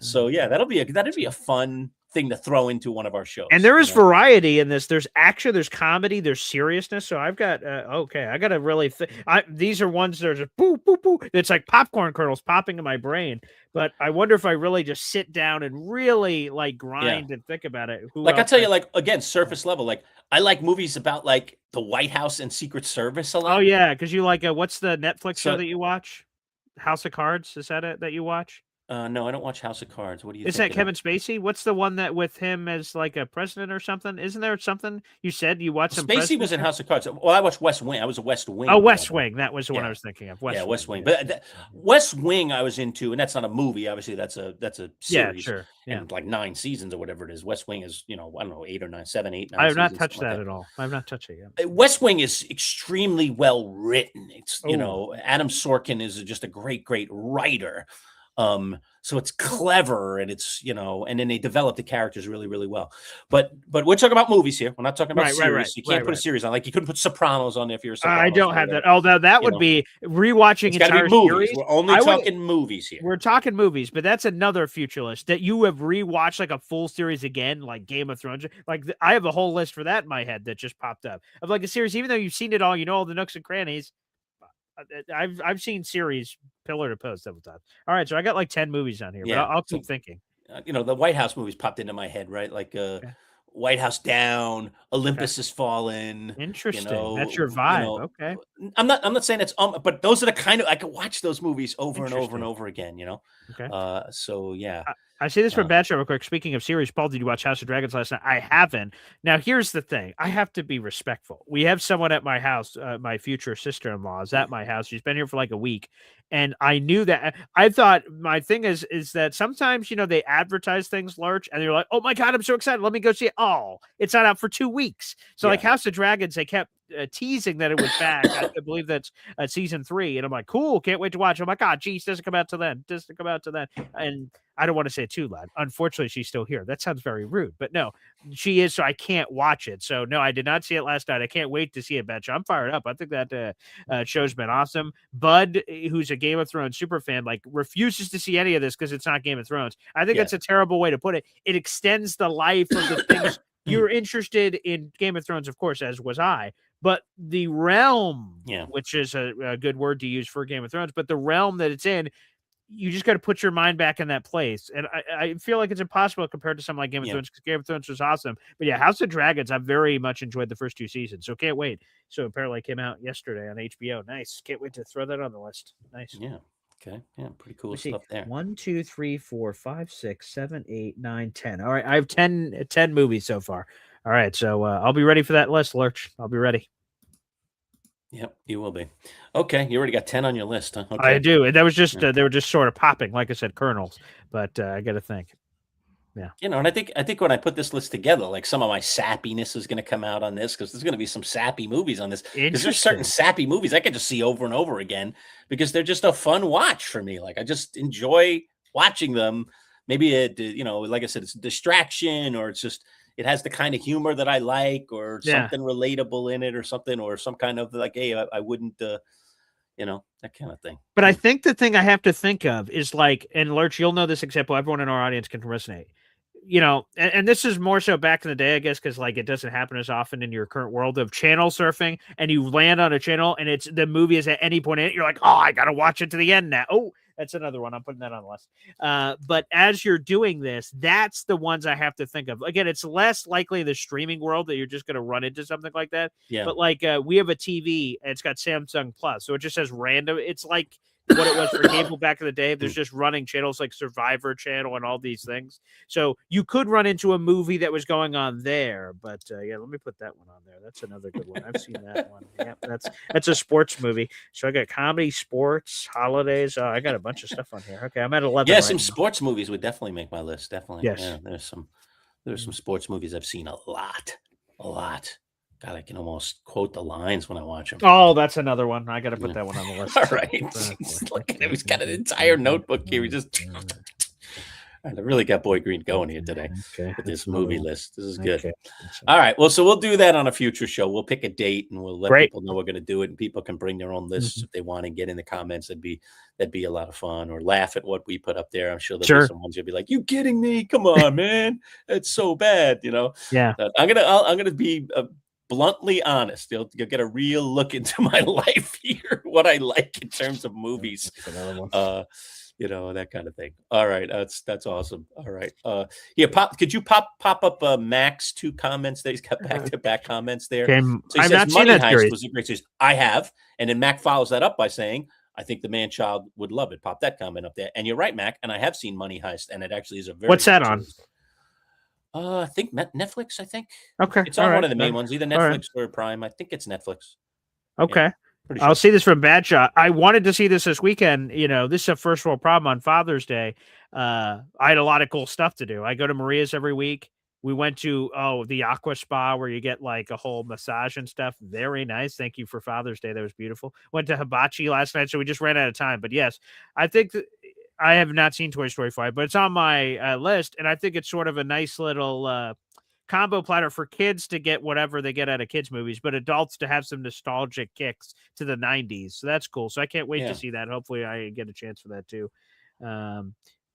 So yeah, that'd be a fun thing to throw into one of our shows. And there is variety in this. There's action, there's comedy, there's seriousness. So I've got I got to really these are ones that are just boo boo boo. It's like popcorn kernels popping in my brain. But I wonder if I really just sit down and really like grind and think about it. Like I tell you, like again, surface level. Like I like movies about like the White House and Secret Service a lot. Oh yeah, because you like what's the Netflix show that you watch? House of Cards, is that it that you watch? No, I don't watch House of Cards. What do you? Is that Kevin Spacey? What's the one that with him as like a president or something? Isn't there something you said you watched? Spacey was in House of Cards. Well, I watched West Wing. I was a West Wing. Oh, West Wing. That was the one I was thinking of. West Wing. But West Wing, I was into, and that's not a movie. Obviously, that's a series. Yeah, sure. Yeah. And like 9 seasons or whatever it is. West Wing is, I don't know, 8 or 9, 7, 8, 9. I have not touched that at all. I have not touched it yet. West Wing is extremely well written. It's Adam Sorkin is just a great writer. So it's clever and it's, and then they develop the characters really, really well. But we're talking about movies here. We're not talking about series. Right, you can't put a series on. Like you couldn't put Sopranos on there if you're a Sopranos. I don't have that. Although that would be rewatching entire movies. We're only talking movies here. We're talking movies, but that's another future list that you have rewatched like a full series again, like Game of Thrones. Like I have a whole list for that in my head that just popped up of like a series, even though you've seen it all, all the nooks and crannies. I've seen series pillar to post several times. All right, so I got like 10 movies on here, but I'll keep thinking. The White House movies popped into my head, right? Like White House Down, Olympus Has Fallen. Interesting. That's your vibe. Okay. I'm not saying it's but those are the kind of I could watch those movies over and over and over again. Okay. So yeah. I say this from Bachelor real quick. Speaking of series, Paul, did you watch House of Dragons last night? I haven't. Now, here's the thing. I have to be respectful. We have someone at my house, my future sister-in-law is at my house. She's been here for like a week. And I knew that. I thought my thing is that sometimes, they advertise things, Lurch, and they're like, oh my God, I'm so excited. Let me go see it. Oh, it's not out for 2 weeks. So like House of Dragons, they kept teasing that it was back. I believe that's season 3, and I'm like, cool, can't wait to watch. I'm like, God, geez, doesn't come out to then. Doesn't come out to then. And I don't want to say it too loud. Unfortunately, she's still here. That sounds very rude, but no, she is. So I can't watch it. So no, I did not see it last night. I can't wait to see it, Betcha. I'm fired up. I think that show's been awesome. Bud, who's a Game of Thrones super fan, like refuses to see any of this because it's not Game of Thrones. I think that's a terrible way to put it. It extends the life of the things you're interested in. Game of Thrones, of course, as was I. But the realm, which is a good word to use for Game of Thrones, but the realm that it's in, you just got to put your mind back in that place. And I feel like it's impossible compared to something like Game of Thrones, because Game of Thrones was awesome. But yeah, House of Dragons, I've very much enjoyed the first 2 seasons. So can't wait. So apparently it came out yesterday on HBO. Nice. Can't wait to throw that on the list. Nice. Yeah. Okay. Yeah. Pretty cool stuff there. 1, 2, 3, 4, 5, 6, 7, 8, 9, 10. All right. I have 10 movies so far. All right. So I'll be ready for that list, Lurch. I'll be ready. Yep, you will be. Okay, you already got 10 on your list, huh? Okay. I do. And that was just they were just sort of popping, like I said, kernels. But I got to think. Yeah. And I think when I put this list together, like some of my sappiness is going to come out on this, because there's going to be some sappy movies on this. Because there's certain sappy movies I could just see over and over again because they're just a fun watch for me. Like I just enjoy watching them. Maybe like I said, it's a distraction, or it's just it has the kind of humor that I like, or something relatable in it, or something, or some kind of like, hey, I wouldn't, that kind of thing. But I think the thing I have to think of is like, and Lurch, you'll know this example. Everyone in our audience can resonate. And this is more so back in the day, I guess, because like it doesn't happen as often in your current world of channel surfing, and you land on a channel and it's the movie is at any point in it, you're like, oh, I got to watch it to the end now. Oh, that's another one. I'm putting that on the list. But as you're doing this, that's the ones I have to think of. Again, it's less likely the streaming world that you're just going to run into something like that. Yeah. But like we have a TV and it's got Samsung Plus, so it just says random. It's like what it was for cable back in the day. There's just running channels like Survivor Channel and all these things. So you could run into a movie that was going on there. But let me put that one on there. That's another good one. I've seen that one. Yeah, that's a sports movie. So I got comedy, sports, holidays. I got a bunch of stuff on here. Okay, I'm at 11. Yeah, right some now. Sports movies would definitely make my list. Definitely. Yes. Yeah, there's some sports movies I've seen a lot. God, I can almost quote the lines when I watch them. Oh, that's another one. I got to put that one on the list. All right. Look at him. He's got an entire notebook here. He just. I really got Boy Green going here today with this movie list. This is good. Okay. All right. Well, so we'll do that on a future show. We'll pick a date and we'll let people know we're going to do it, and people can bring their own lists if they want and get in the comments. That'd be a lot of fun, or laugh at what we put up there. I'm sure there'll be some ones you'll be like, "You kidding me? Come on, man. That's so bad." Yeah. I'm gonna be bluntly honest. You'll get a real look into my life here, what I like in terms of movies. That kind of thing. All right, that's awesome. All right, could you pop up Mac's 2 comments that he's got back-to-back comments there? Okay. So he I've says not seen Money that Heist series. was a great series. I have, and then Mac follows that up by saying, I think the Manchild would love it. Pop that comment up there. And you're right, Mac, and I have seen Money Heist, and it actually is a very What's that good on? series. I think Netflix. I think. Okay, it's on one of the main ones, either Netflix or Prime. I think it's Netflix. Okay. Yeah, I'll see this from Bad Shot. I wanted to see this weekend. This is a first world problem on Father's Day. I had a lot of cool stuff to do. I go to Maria's every week. We went to the Aqua Spa where you get like a whole massage and stuff. Very nice. Thank you for Father's Day. That was beautiful. Went to Hibachi last night, so we just ran out of time. But yes, I think I have not seen Toy Story 5, but it's on my list, and I think it's sort of a nice little combo platter for kids to get whatever they get out of kids movies, but adults to have some nostalgic kicks to the 90s. So that's cool. So I can't wait to see that. Hopefully I get a chance for that too.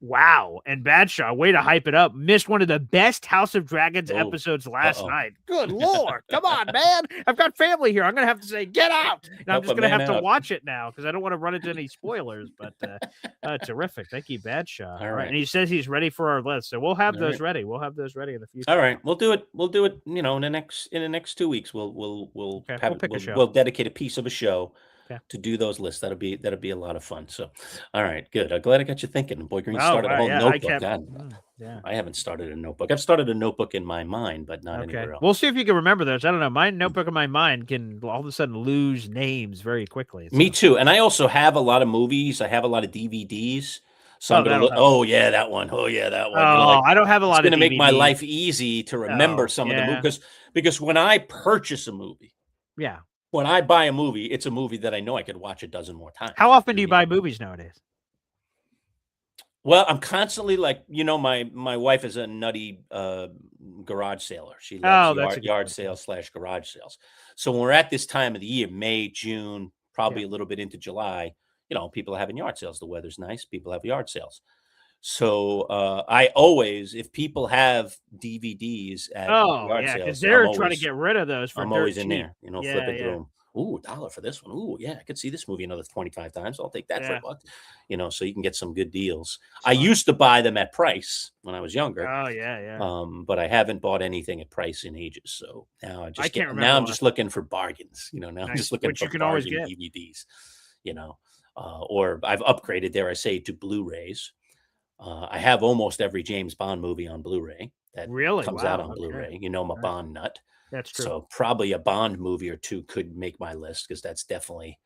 Wow. And Bad Shot, way to hype it up. Missed one of the best House of Dragons episodes last night. Good Lord. Come on, man. I've got family here. I'm going to have to say, get out. And I'm just going to have to watch it now because I don't want to run into any spoilers, but terrific. Thank you, Bad Shot. All right. And he says he's ready for our list. So we'll have those ready. We'll have those ready in the future. All right. We'll do it. In the next 2 weeks, we'll dedicate a piece of a show to do those lists. That'll be a lot of fun. So, all right, good. I'm glad I got you thinking. Boy Green started a whole notebook. I haven't started a notebook. I've started a notebook in my mind, but not anywhere else. We'll see if you can remember those. I don't know. My notebook in my mind can all of a sudden lose names very quickly. Me too. And I also have a lot of movies. I have a lot of DVDs. So I'm gonna look. Oh yeah, that one. Oh yeah, that one. I don't have a lot. It's going to make my life easy to remember some of the movies because when I purchase a movie. Yeah. When I buy a movie, it's a movie that I know I could watch a dozen more times. How often do you buy movies nowadays? Well, I'm constantly like, my wife is a nutty garage sailor. She Oh, loves that's a good yard point, sales / garage sales. So when we're at this time of the year, May, June, probably Yeah. a little bit into July, people are having yard sales. The weather's nice. People have yard sales. So I always, if people have DVDs at Oh, yard yeah, because sales, they're trying to get rid of those for I'm dirt always in cheap. there, Yeah, flipping through yeah. them. Ooh, $1 for this one. Ooh, yeah, I could see this movie another 25 times. I'll take that for Yeah. $1. So you can get some good deals. I used to buy them at price when I was younger. Oh, yeah. But I haven't bought anything at price in ages. So now I just can't now remember I'm the just looking for bargains. Now I'm Nice, just looking which for you can always bargain get. DVDs. Or I've upgraded, dare I say, to Blu-rays. I have almost every James Bond movie on Blu-ray that Really? comes out Wow, on okay. Blu-ray. I'm a Nice. Bond nut. That's true. So probably a Bond movie or two could make my list because that's definitely,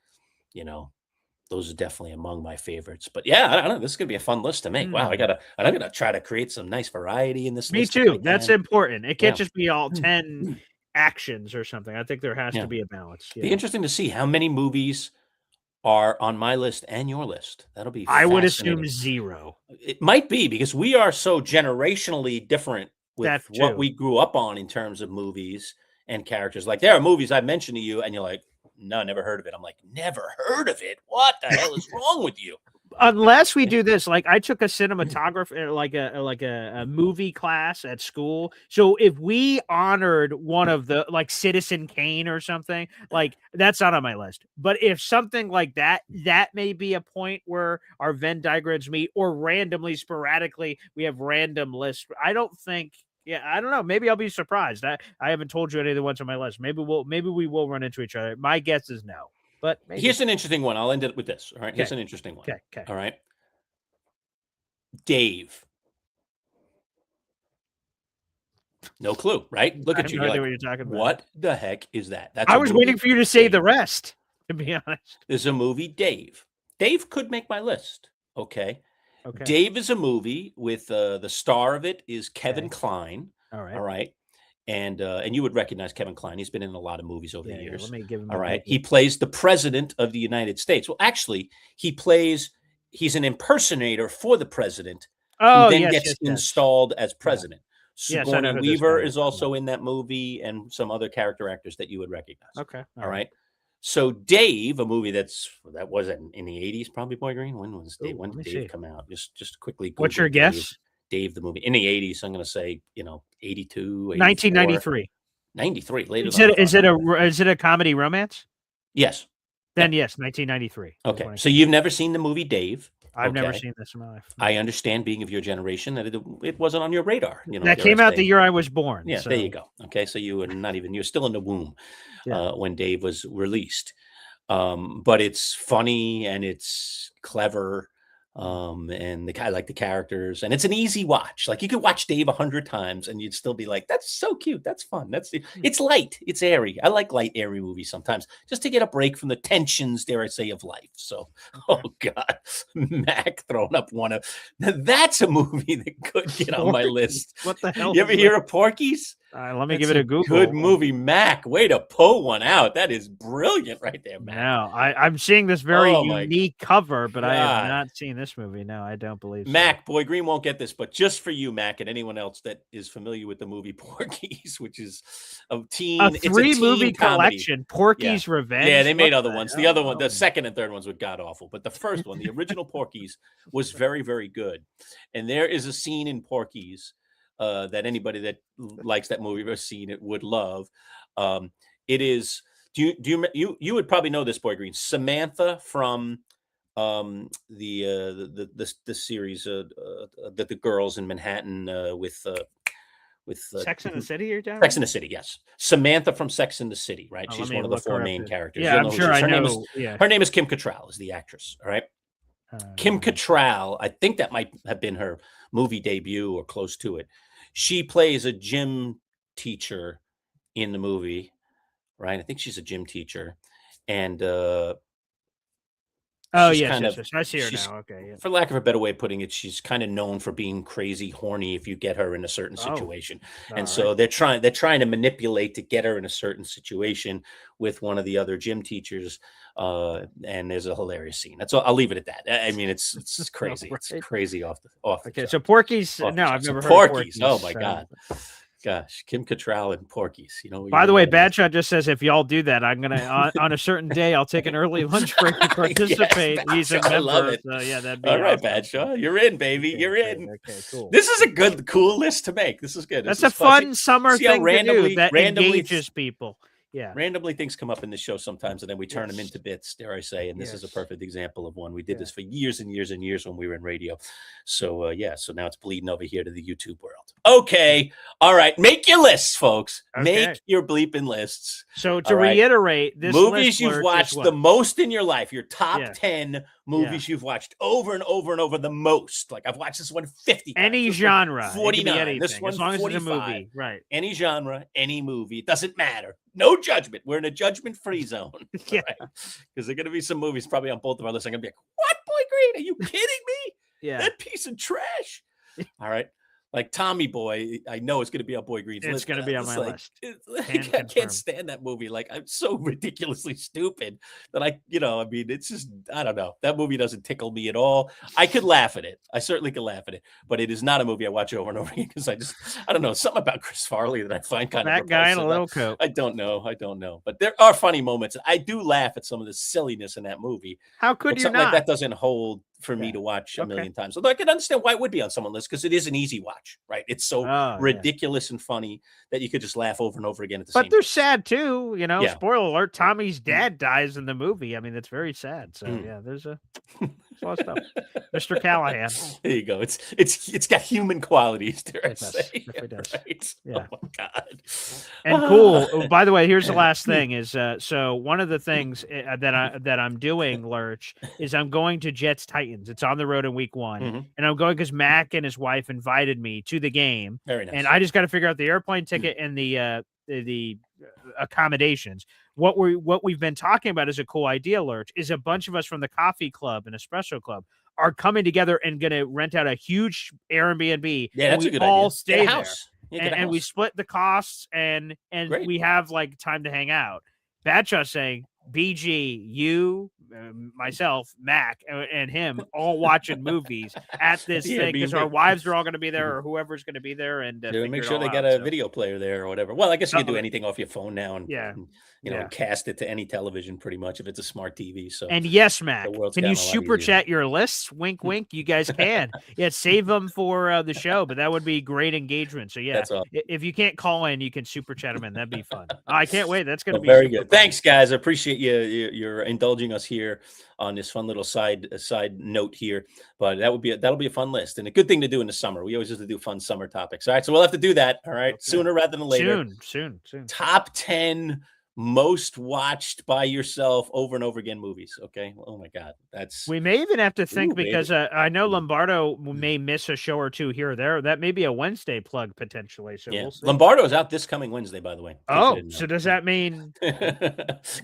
those are definitely among my favorites. But yeah, I don't know. This is gonna be a fun list to make. Wow, I'm gonna try to create some nice variety in this Me list. if I too. That's can. important. It can't Yeah. just be all 10 actions or something. I think there has Yeah. to be a balance. Be interesting to see how many movies are on my list and your list. That'll be I would fascinating. assume 0. It might be because we are so generationally different with That what too. we grew up on in terms of movies and characters. Like there are movies I mentioned to you, and you're like, "No, never heard of it." I'm like, "Never heard of it? What the hell is wrong with you?" Unless we do this, like I took a cinematographer, like a movie class at school. So if we honored one of the like Citizen Kane or something, like that's not on my list. But if something like that may be a point where our Venn diagrams meet, or randomly, sporadically, we have random lists. I don't think. Yeah, I don't know. Maybe I'll be surprised. I haven't told you any of the ones on my list. Maybe we will run into each other. My guess is no. But maybe. Here's an interesting one. I'll end it with this. All right. Here's Okay. an interesting one. Okay. All right. Dave. No clue, right? Look I at have you. no You're idea like, what you're talking about. what the heck is that? That's I a was movie, waiting for you to say the Dave. rest, to be honest. There's a movie, Dave. Dave could make my list. Okay. Okay. Dave is a movie with the star of it is Kevin Kline. All right. All right. And you would recognize Kevin Kline. He's been in a lot of movies over the Yeah, years. let me give him All a right. Google. He plays the president of the United States. Well, actually, he's an impersonator for the president Oh, who then yes, gets yes, yes. installed as president. Yes, I know Sigourney who this Weaver guy is is. also in that movie, and some other character actors that you would recognize. Okay. All right. So Dave, a movie that was in the 80s, probably, Boy Green. When was Dave? Ooh, When let me did Dave see. come out? Just quickly Google What's your Dave. guess? Dave the movie in the 80s. I'm going to say 82, 1993. 93. Later Is than I it is it a comedy romance? Yes. Then yes, 1993. Okay. So you've never seen the movie Dave? I've never Okay. seen this in my life. I understand, being of your generation, that it wasn't on your radar. That dare came I out say. the year I was born. Yeah, so. there you go. Okay, so you're still in the womb when Dave was released. But it's funny and it's clever. And I like the characters, and it's an easy watch. Like you could watch Dave 100 times and you'd still be like, that's so cute. That's fun. It's light. It's airy. I like light, airy movies sometimes just to get a break from the tensions, dare I say, of life. So, oh God, Mac throwing up one of that's a movie that could get on my list. What the hell? You ever hear of Porky's? Let me That's give it a Google. Good movie, Mac. Way to pull one out. That is brilliant right there, Mac. No, I'm seeing this very Oh, my unique cover, but I have God. not seen this movie. No, I don't believe so. Mac, Boy Green won't get this, but just for you, Mac, and anyone else that is familiar with the movie Porky's, which is a teen, A it's a teen 3-movie comedy. collection, Porky's Yeah. Revenge. Yeah, they made What other the ones. The hell? other one, the second and third ones were god awful, but the first one, the original Porky's, was very, very good. And there is a scene in Porky's that anybody that likes that movie or seen it would love. It is. You would probably know this, Boy Green. Samantha from the series the girls in Manhattan with Sex in the City. You're down. Sex in the City, yes. Samantha from Sex in the City, right? Oh, She's let me one of the look her four up main here. characters. Yeah, You'll I'm who sure she is. I Her know. her name is Kim Cattrall, is the actress. All right. Kim Cattrall, I think that might have been her movie debut or close to it. She plays a gym teacher in the movie, right? I think she's a gym teacher, and Oh, she's yes, kind yes, of yes. I see her she's now. Okay, yeah. for lack of a better way of putting it, she's kind of known for being crazy horny if you get her in a certain Oh, situation. all And so right. they're trying to manipulate to get her in a certain situation with one of the other gym teachers. And there's a hilarious scene. That's all. I'll leave it at that. I mean, it's crazy. It's Right. crazy off the Okay, chart. so Porky's. Off the No, I've charts. So never heard of Porky's. Porky's. Oh my so- god. Gosh, Kim Cattrall and Porky's. You know. By the way, Badshot just says if y'all do that, I'm gonna on a certain day I'll take an early lunch break to participate. Yes, He's a Badshot, I member. love it. So yeah, that'd be All right, awesome. Badshaw, you're in, baby. Okay, You're great. in. Okay, cool. This is a good, cool list to make. This is good. That's This a is fun. fun summer See how thing to do that randomly engages people. Yeah. Randomly things come up in the show sometimes, and then we turn them into bits, dare I say. And this is a Yes. perfect example of one. We did this for years and years and years when we were in radio. So so now it's bleeding over here to the YouTube world. Okay. All right. Make your lists, folks. Okay. Make your bleeping lists. So to All right? reiterate, this movies list, you've Lurch, is watched what? the most in your life, your top Yeah. 10 movies you've watched over and over and over the most. Like I've watched this one 50 times. Any this one genre, it can be 49. anything, This one as long as it's a 45. movie, right? Any genre, any movie. It doesn't matter. No judgment. We're in a judgment-free zone. Yeah. Because there are going to be some movies probably on both of our lists. I'm going to be like, what, Boy Green? Are you kidding me? Yeah. That piece of trash. All right. Like Tommy Boy, I know it's going to be on Boy Green's list. It's going to but be I'm on just my like, list. I Confirmed. can't stand that movie. Like, I'm so ridiculously stupid that I mean, it's just, I don't know. That movie doesn't tickle me at all. I could laugh at it. I certainly could laugh at it, but it is not a movie I watch over and over again because I don't know, something about Chris Farley that I find kind of That guy in a repulsive. little coat. I don't know. But there are funny moments. I do laugh at some of the silliness in that movie. How could But you something not? like that doesn't hold for me to watch a million times. Although I can understand why it would be on someone's list because it is an easy watch, right? It's so ridiculous and funny that you could just laugh over and over again at the same But they're sad too, you know. Yeah. Spoiler alert: Tommy's dad dies in the movie. I mean, it's very sad. So yeah, there's a lot of stuff. Mr. Callahan. There you go. It's got human qualities, dare I It does. say. It does. Right? Yeah. Oh my god. And cool. Oh, by the way, here's the last thing: is so one of the things that I'm doing, Lurch, is I'm going to Jets Titans. It's on the road in week 1, and I'm going because Mac and his wife invited me to the game. Very nice. And I just got to figure out the airplane ticket and the accommodations. What we've been talking about is a cool idea, Lurch, is a bunch of us from the coffee club and espresso club are coming together and going to rent out a huge Airbnb. Yeah, and that's we a good all idea. stay Get a there. house. Yeah, get a And we house. split the costs and Great. we have like time to hang out. Badshaw's saying BG, you, myself, Mac, and him all watching movies at this The thing because our Airbnb. wives are all going to be there or whoever's going to be there and Yeah, figure make it sure all they got out, a so. video player there or whatever. Well, I guess you can do Something. anything off your phone now and Yeah. and cast it to any television pretty much if it's a smart TV. So And yes, Mac, world's can you gotten a lot super easier. chat your lists? Wink, wink. You guys can. Yeah, save them for the show, but that would be great engagement. So yeah, That's awesome. if you can't call in, you can super chat them in. That'd be fun. I can't wait. That's going to Well, be very super good. fun. Thanks, guys. I appreciate you're indulging us here on this fun little side note here. But that'll be a fun list and a good thing to do in the summer. We always have to do fun summer topics. All right, so we'll have to do that. All right, sooner rather than later. Soon. Top 10 most watched by yourself over and over again movies. Okay. Oh my God, that's We may even have to think Ooh, because I know Lombardo may miss a show or two here or there. That may be a Wednesday plug potentially. So yeah. we'll see. Lombardo is out this coming Wednesday, by the way. in case you Oh, didn't know. so does that mean?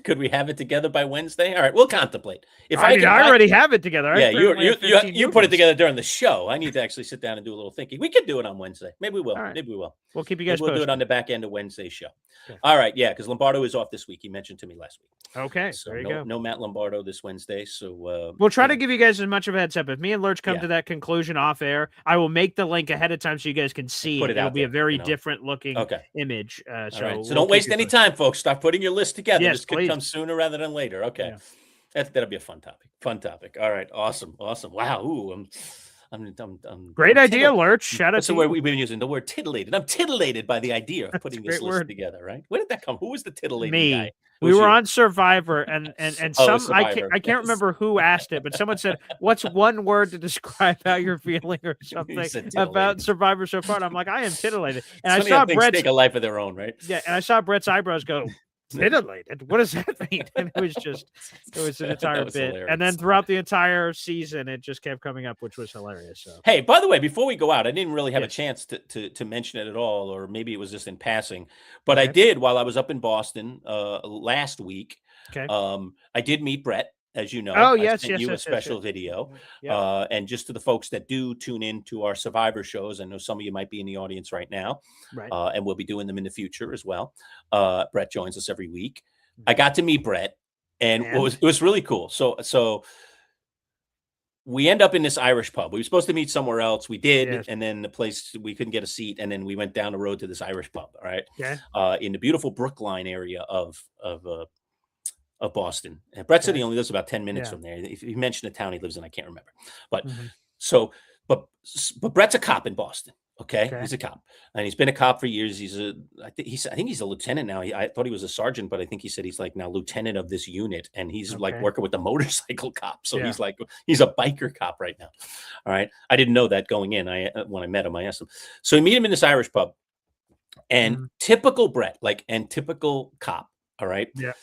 Could we have it together by Wednesday? All right, we'll contemplate. If I mean, can I buy- already have it together. I Yeah, apparently have 15 you put it movies. together during the show. I need to actually sit down and do a little thinking. We could do it on Wednesday. Maybe we will. All right. Maybe we will. We'll keep you Maybe guys we'll do it posted. on the back end of Wednesday's show. Okay. All right, yeah, because Lombardo is off this week. He mentioned to me last week. Okay, So there you no, go. no Matt Lombardo this Wednesday. So We'll try to give you guys as much of a heads up. If me and Lurch come Yeah. to that conclusion off air, I will make the link ahead of time so you guys can see Put it. it It'll out be a there, very you know. different looking Okay. image. All right. So we'll don't keep waste you any posted. time, folks. Start putting your list together. Yes, This could please. come sooner rather than later. Okay. Yeah. That'll be a fun topic. Fun topic. All right. Awesome. Wow. Ooh, I'm Great I'm idea, Lurch. Shout out That's to the word you. we've been using. The word titillated. I'm titillated by the idea of putting this great list word. together. Right? Where did that come? Who was the titillating Me. guy? We Who's were you? on Survivor, and Oh, some I Survivor. can't Yes. remember who asked it, but someone said, "What's one word to describe how you're feeling or something said about titillated. Survivor so far?" And I'm like, I am titillated, and I It's funny how saw things Brett's take a life of their own, right? yeah, and I saw Brett's eyebrows go titillated. What does that mean? And it was an That entire was bit, and then hilarious. throughout the entire season, it just kept coming up, which was hilarious. So Hey, by the way, before we go out, I didn't really have Yes. a chance to mention it at all, or maybe it was just in passing. But I did while I was up in Boston last week. Okay. I did meet Brett as you know. Oh, I yes, sent yes, you a yes, yes, special yes. video. Yeah. And just to the folks that do tune in to our Survivor shows, I know some of you might be in the audience right now, Right. and we'll be doing them in the future as well. Brett joins us every week. I got to meet Brett, and it was really cool. So we end up in this Irish pub. We were supposed to meet somewhere else. We did, Yes. and then the place we couldn't get a seat, and then we went down the road to this Irish pub. All right, Okay. in the beautiful Brookline area of Boston. And Brett said he only lives about 10 minutes from there. If he mentioned the town he lives in, I can't remember. But but Brett's a cop in Boston. Okay, he's a cop, and he's been a cop for years. I think he's a lieutenant now. I thought he was a sergeant, but I think he said he's like now lieutenant of this unit, and he's like working with the motorcycle cop. So he's a biker cop right now. All right, I didn't know that going in. When I met him, I asked him. So we meet him in this Irish pub, and typical Brett, and typical cop. All right. Yeah.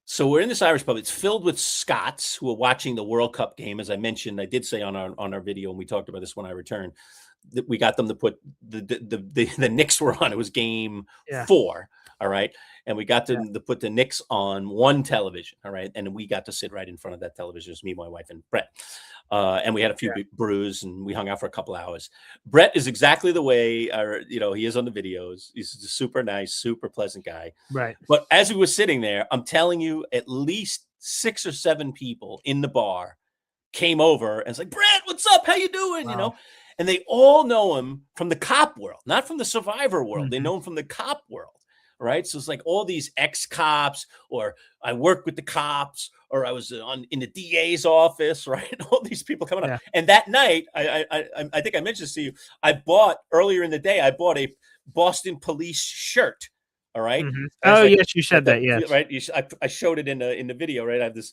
So we're in this Irish pub. It's filled with Scots who are watching the World Cup game. As I mentioned, I did say on our video, and we talked about this when I returned, that we got them to put the Knicks were on. It was game 4. All right. And we got them to put the Knicks on one television. All right. And we got to sit right in front of that television. It was me, my wife, and Brett. And we had a few brews, and we hung out for a couple hours. Brett is exactly the way he is on the videos. He's a super nice, super pleasant guy. Right. But as we were sitting there, I'm telling you, at least 6 or 7 people in the bar came over and it's like, Brett, what's up? How you doing? Wow. And they all know him from the cop world, not from the Survivor world. They know him from the cop world. Right. So it's like all these ex-cops, or I work with the cops, or I was in the DA's office, right? All these people coming up. And that night, I think I mentioned this to you. Earlier in the day, I bought a Boston Police shirt. All right. Oh, yes, you said that. Yes. Right. I showed it in the video. Right. I have this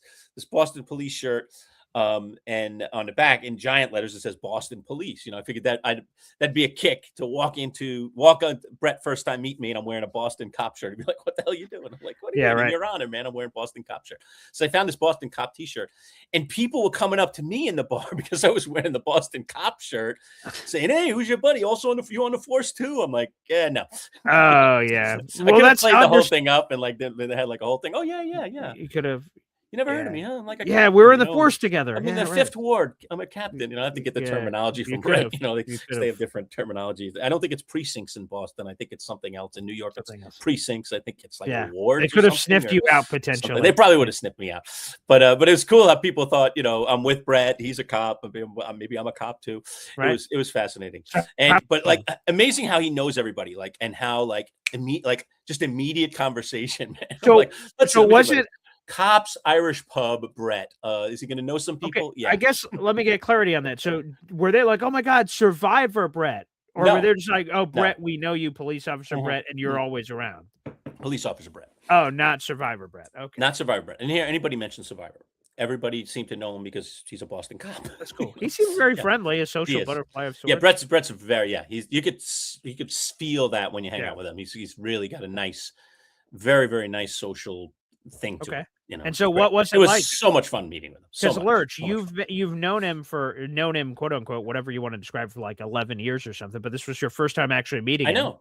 Boston Police shirt. And on the back in giant letters, it says Boston Police. I figured that'd be a kick to walk on Brett first time meet me, and I'm wearing a Boston cop shirt. He'd be like, what the hell are you doing? I'm like, what are you doing? Right. Your Honor, man, I'm wearing Boston cop shirt. So I found this Boston cop t-shirt, and people were coming up to me in the bar because I was wearing the Boston cop shirt saying, hey, who's your buddy? Also you on the force too? I'm like, yeah, no. Oh yeah. So well, that's played the whole thing up, and like they had like a whole thing. Oh yeah. You could have. You never heard of me, huh? I'm like, we were in the force together. I'm in the 5th Ward. I'm a captain. I have to get the terminology from Brett. They have different terminology. I don't think it's precincts in Boston. I think it's something else. In New York, it's precincts. I think it's like a ward. They could have sniffed you out potentially. They probably would have sniffed me out. But it was cool how people thought, I'm with Brett. He's a cop. Maybe I'm a cop too. Right. It was fascinating. But amazing how he knows everybody, and how just immediate conversation. Man. So was it? Cops, Irish pub, Brett. Is he going to know some people? Okay. Yeah. I guess let me get clarity on that. So were they like, oh my God, Survivor Brett? Or were they just like, oh, Brett, we know you, police officer Brett, and you're always around? Police officer Brett. Oh, not Survivor Brett. Okay. Not Survivor Brett. And here, anybody mentioned Survivor, everybody seemed to know him because he's a Boston cop. That's cool. He seems very friendly, a social butterfly of sorts. Yeah, Brett's very, you could feel that when you hang out with him. He's really got a nice, very, very nice social thing to him. And so what was it was like? So much fun meeting with him. Because Lurch, you've known him quote unquote, whatever you want to describe, for like 11 years or something, but this was your first time actually meeting him. I know.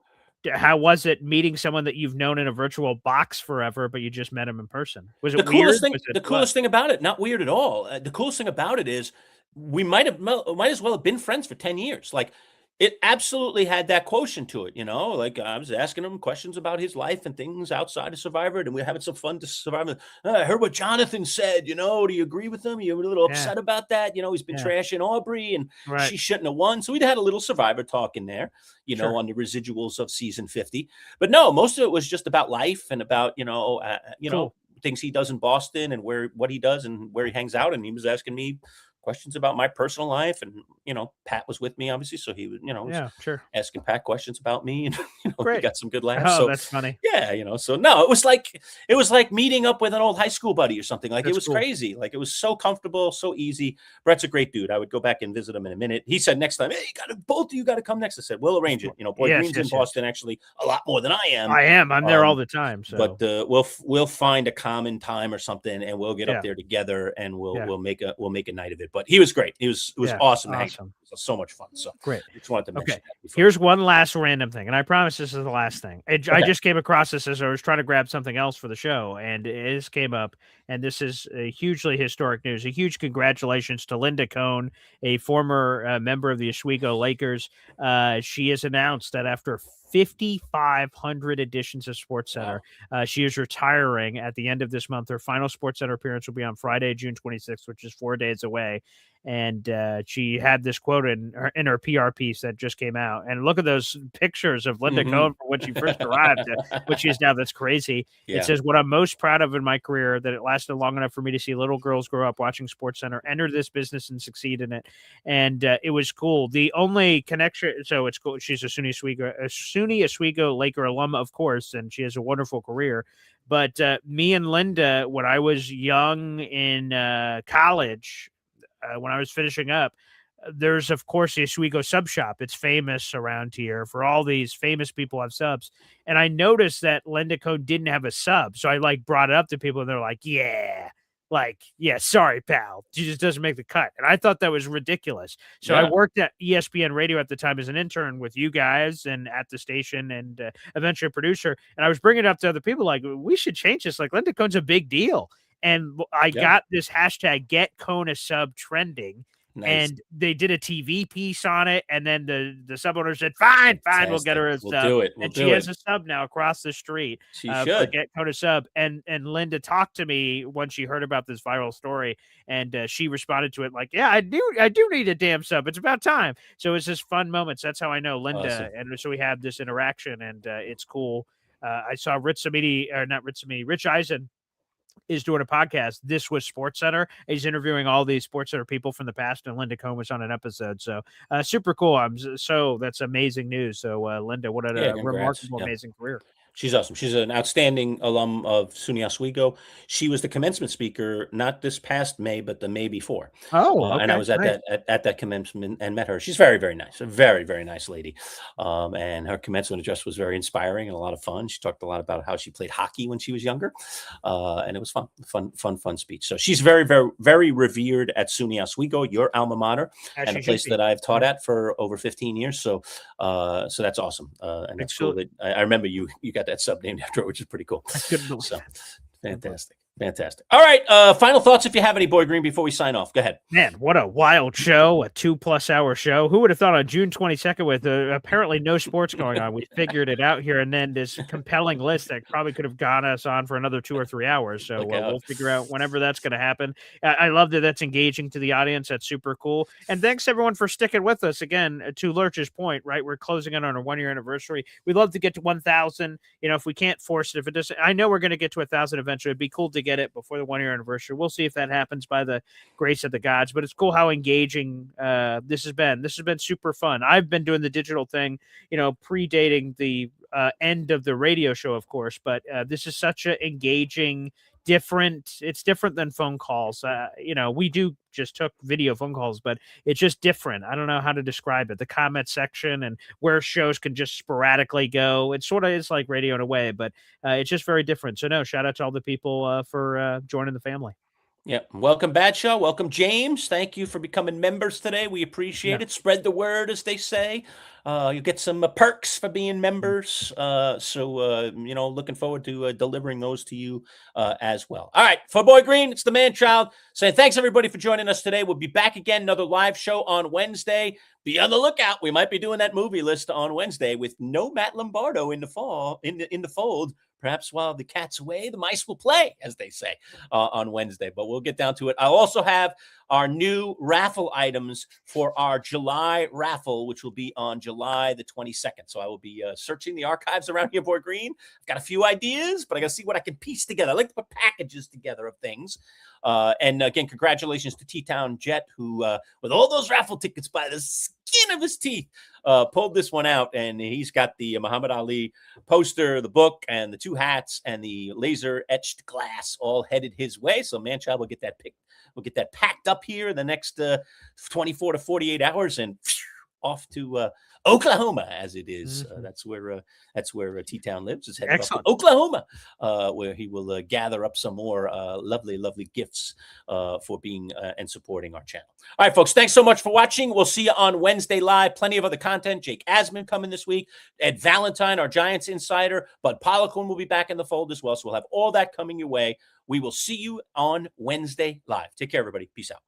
How was it meeting someone that you've known in a virtual box forever, but you just met him in person? Was it weird? The weird? Coolest thing about it, not weird at all. The coolest thing about it is we might as well have been friends for 10 years. It absolutely had that quotient to it, I was asking him questions about his life and things outside of Survivor, and we were having some fun to Survivor. I heard what Jonathan said, do you agree with him? You were a little upset about that. He's been trashing Aubrey, and she shouldn't have won. So we'd had a little Survivor talk in there, on the residuals of season 50. But no, most of it was just about life and about, things he does in Boston and what he does and where he hangs out. And he was asking me questions about my personal life, and Pat was with me obviously, so he was asking Pat questions about me, and we got some good laughs. Oh, that's funny. Yeah, so no, it was like meeting up with an old high school buddy or something. It was crazy. It was so comfortable, so easy. Brett's a great dude. I would go back and visit him in a minute. He said next time, hey, both of you got to come next. I said, we'll arrange it. Boy Green's in Boston actually a lot more than I am. I'm there all the time. So. But we'll find a common time or something, and we'll get up there together, and we'll make a night of it. But he was great. It was awesome. It was so much fun. So great. I just wanted to mention that. Here's one last random thing, and I promise this is the last thing. I just came across this as I was trying to grab something else for the show, and it just came up, and this is a hugely historic news. A huge congratulations to Linda Cohn, a former member of the Oswego Lakers. She has announced that after 5,500 editions of SportsCenter, she is retiring at the end of this month. Her final SportsCenter appearance will be on Friday, June 26th, which is 4 days away. And she had this quote in her PR piece that just came out. And look at those pictures of Linda Cohn from when she first arrived to what she is now. That's crazy. Yeah. It says, what I'm most proud of in my career, that it lasted long enough for me to see little girls grow up watching SportsCenter, enter this business and succeed in it. And it was cool. The only connection, so it's cool. She's a SUNY Oswego Laker alum, of course, and she has a wonderful career. But me and Linda, when I was young in college, when I was finishing up, there's, of course, the Oswego sub shop. It's famous around here for all these famous people have subs. And I noticed that Linda Cohn didn't have a sub. So I brought it up to people and they're like, yeah, sorry, pal. She just doesn't make the cut. And I thought that was ridiculous. So I worked at ESPN Radio at the time as an intern with you guys and at the station and eventually a producer. And I was bringing it up to other people like, we should change this. Like, Linda Cohn's a big deal. And I got this hashtag Get Cohn a Sub trending. Nice. And they did a TV piece on it, and then the sub owner said, "Fine, we'll get her a sub." We'll do it. And she has a sub now across the street. She should Get Cohn a Sub. And Linda talked to me when she heard about this viral story, and she responded to it like, "Yeah, I do need a damn sub. It's about time." So it's just fun moments. That's how I know Linda, awesome. And so we had this interaction, and it's cool. I saw Rich Eisen is doing a podcast. This was SportsCenter. He's interviewing all these SportsCenter people from the past, and Linda Cohn was on an episode. So super cool. That's amazing news. So Linda, what a remarkable, amazing career. She's awesome. She's an outstanding alum of SUNY Oswego. She was the commencement speaker, not this past May, but the May before. Oh, okay. And I was at that commencement and met her. She's very, very nice. A very, very nice lady. And her commencement address was very inspiring and a lot of fun. She talked a lot about how she played hockey when she was younger. And it was fun speech. So she's very, very, very revered at SUNY Oswego, your alma mater, and a place that I've taught at for over 15 years. So that's awesome. And it's cool that I remember you got that sub named after her, which is pretty cool. So fantastic. All right. Final thoughts, if you have any, Boy Green, before we sign off. Go ahead. Man, what a wild show, a 2+ hour show. Who would have thought on June 22nd with apparently no sports going on, we figured it out here, and then this compelling list that probably could have gone us on for another 2 or 3 hours. So we'll figure out whenever that's going to happen. I love that that's engaging to the audience. That's super cool. And thanks everyone for sticking with us. Again, to Lurch's point, right? We're closing in on our 1-year anniversary. We'd love to get to 1,000. If we can't force it, if it doesn't, I know we're going to get to 1,000 eventually. It'd be cool to get it before the 1-year anniversary. We'll see if that happens by the grace of the gods, but it's cool how engaging this has been. This has been super fun. I've been doing the digital thing, predating the end of the radio show, of course, but this is such an engaging, it's different than phone calls. We just took video phone calls, but it's just different. I don't know how to describe it. The comment section and where shows can just sporadically go. It sort of is like radio in a way, but it's just very different. So no, shout out to all the people for joining the family. Yeah. Welcome, Bad Show. Welcome, James. Thank you for becoming members today. We appreciate it. Spread the word, as they say. You get some perks for being members. Looking forward to delivering those to you as well. All right. For Boy Green, it's the Manchild saying thanks, everybody, for joining us today. We'll be back again, another live show on Wednesday. Be on the lookout. We might be doing that movie list on Wednesday with no Matt Lombardo in the fold. Perhaps while the cat's away, the mice will play, as they say, on Wednesday. But we'll get down to it. I'll also have our new raffle items for our July raffle, which will be on July the 22nd. So I will be searching the archives around here, Boy Green. I've got a few ideas, but I got to see what I can piece together. I like to put packages together of things. And again, congratulations to T-Town Jet, who, with all those raffle tickets by the skin of his teeth, pulled this one out. And he's got the Muhammad Ali poster, the book, and the 2 hats, and the laser etched glass all headed his way. So Manchild will get that picked. We'll get that packed up here in the next 24 to 48 hours and off to Oklahoma, as it is. That's where T-Town lives. Is headed off to Oklahoma, where he will gather up some more lovely gifts for being and supporting our channel. All right, folks, thanks so much for watching. We'll see you on Wednesday live. Plenty of other content. Jake Asman coming this week. Ed Valentine, our Giants insider. Bud Poliquin will be back in the fold as well. So we'll have all that coming your way. We will see you on Wednesday live. Take care, everybody. Peace out.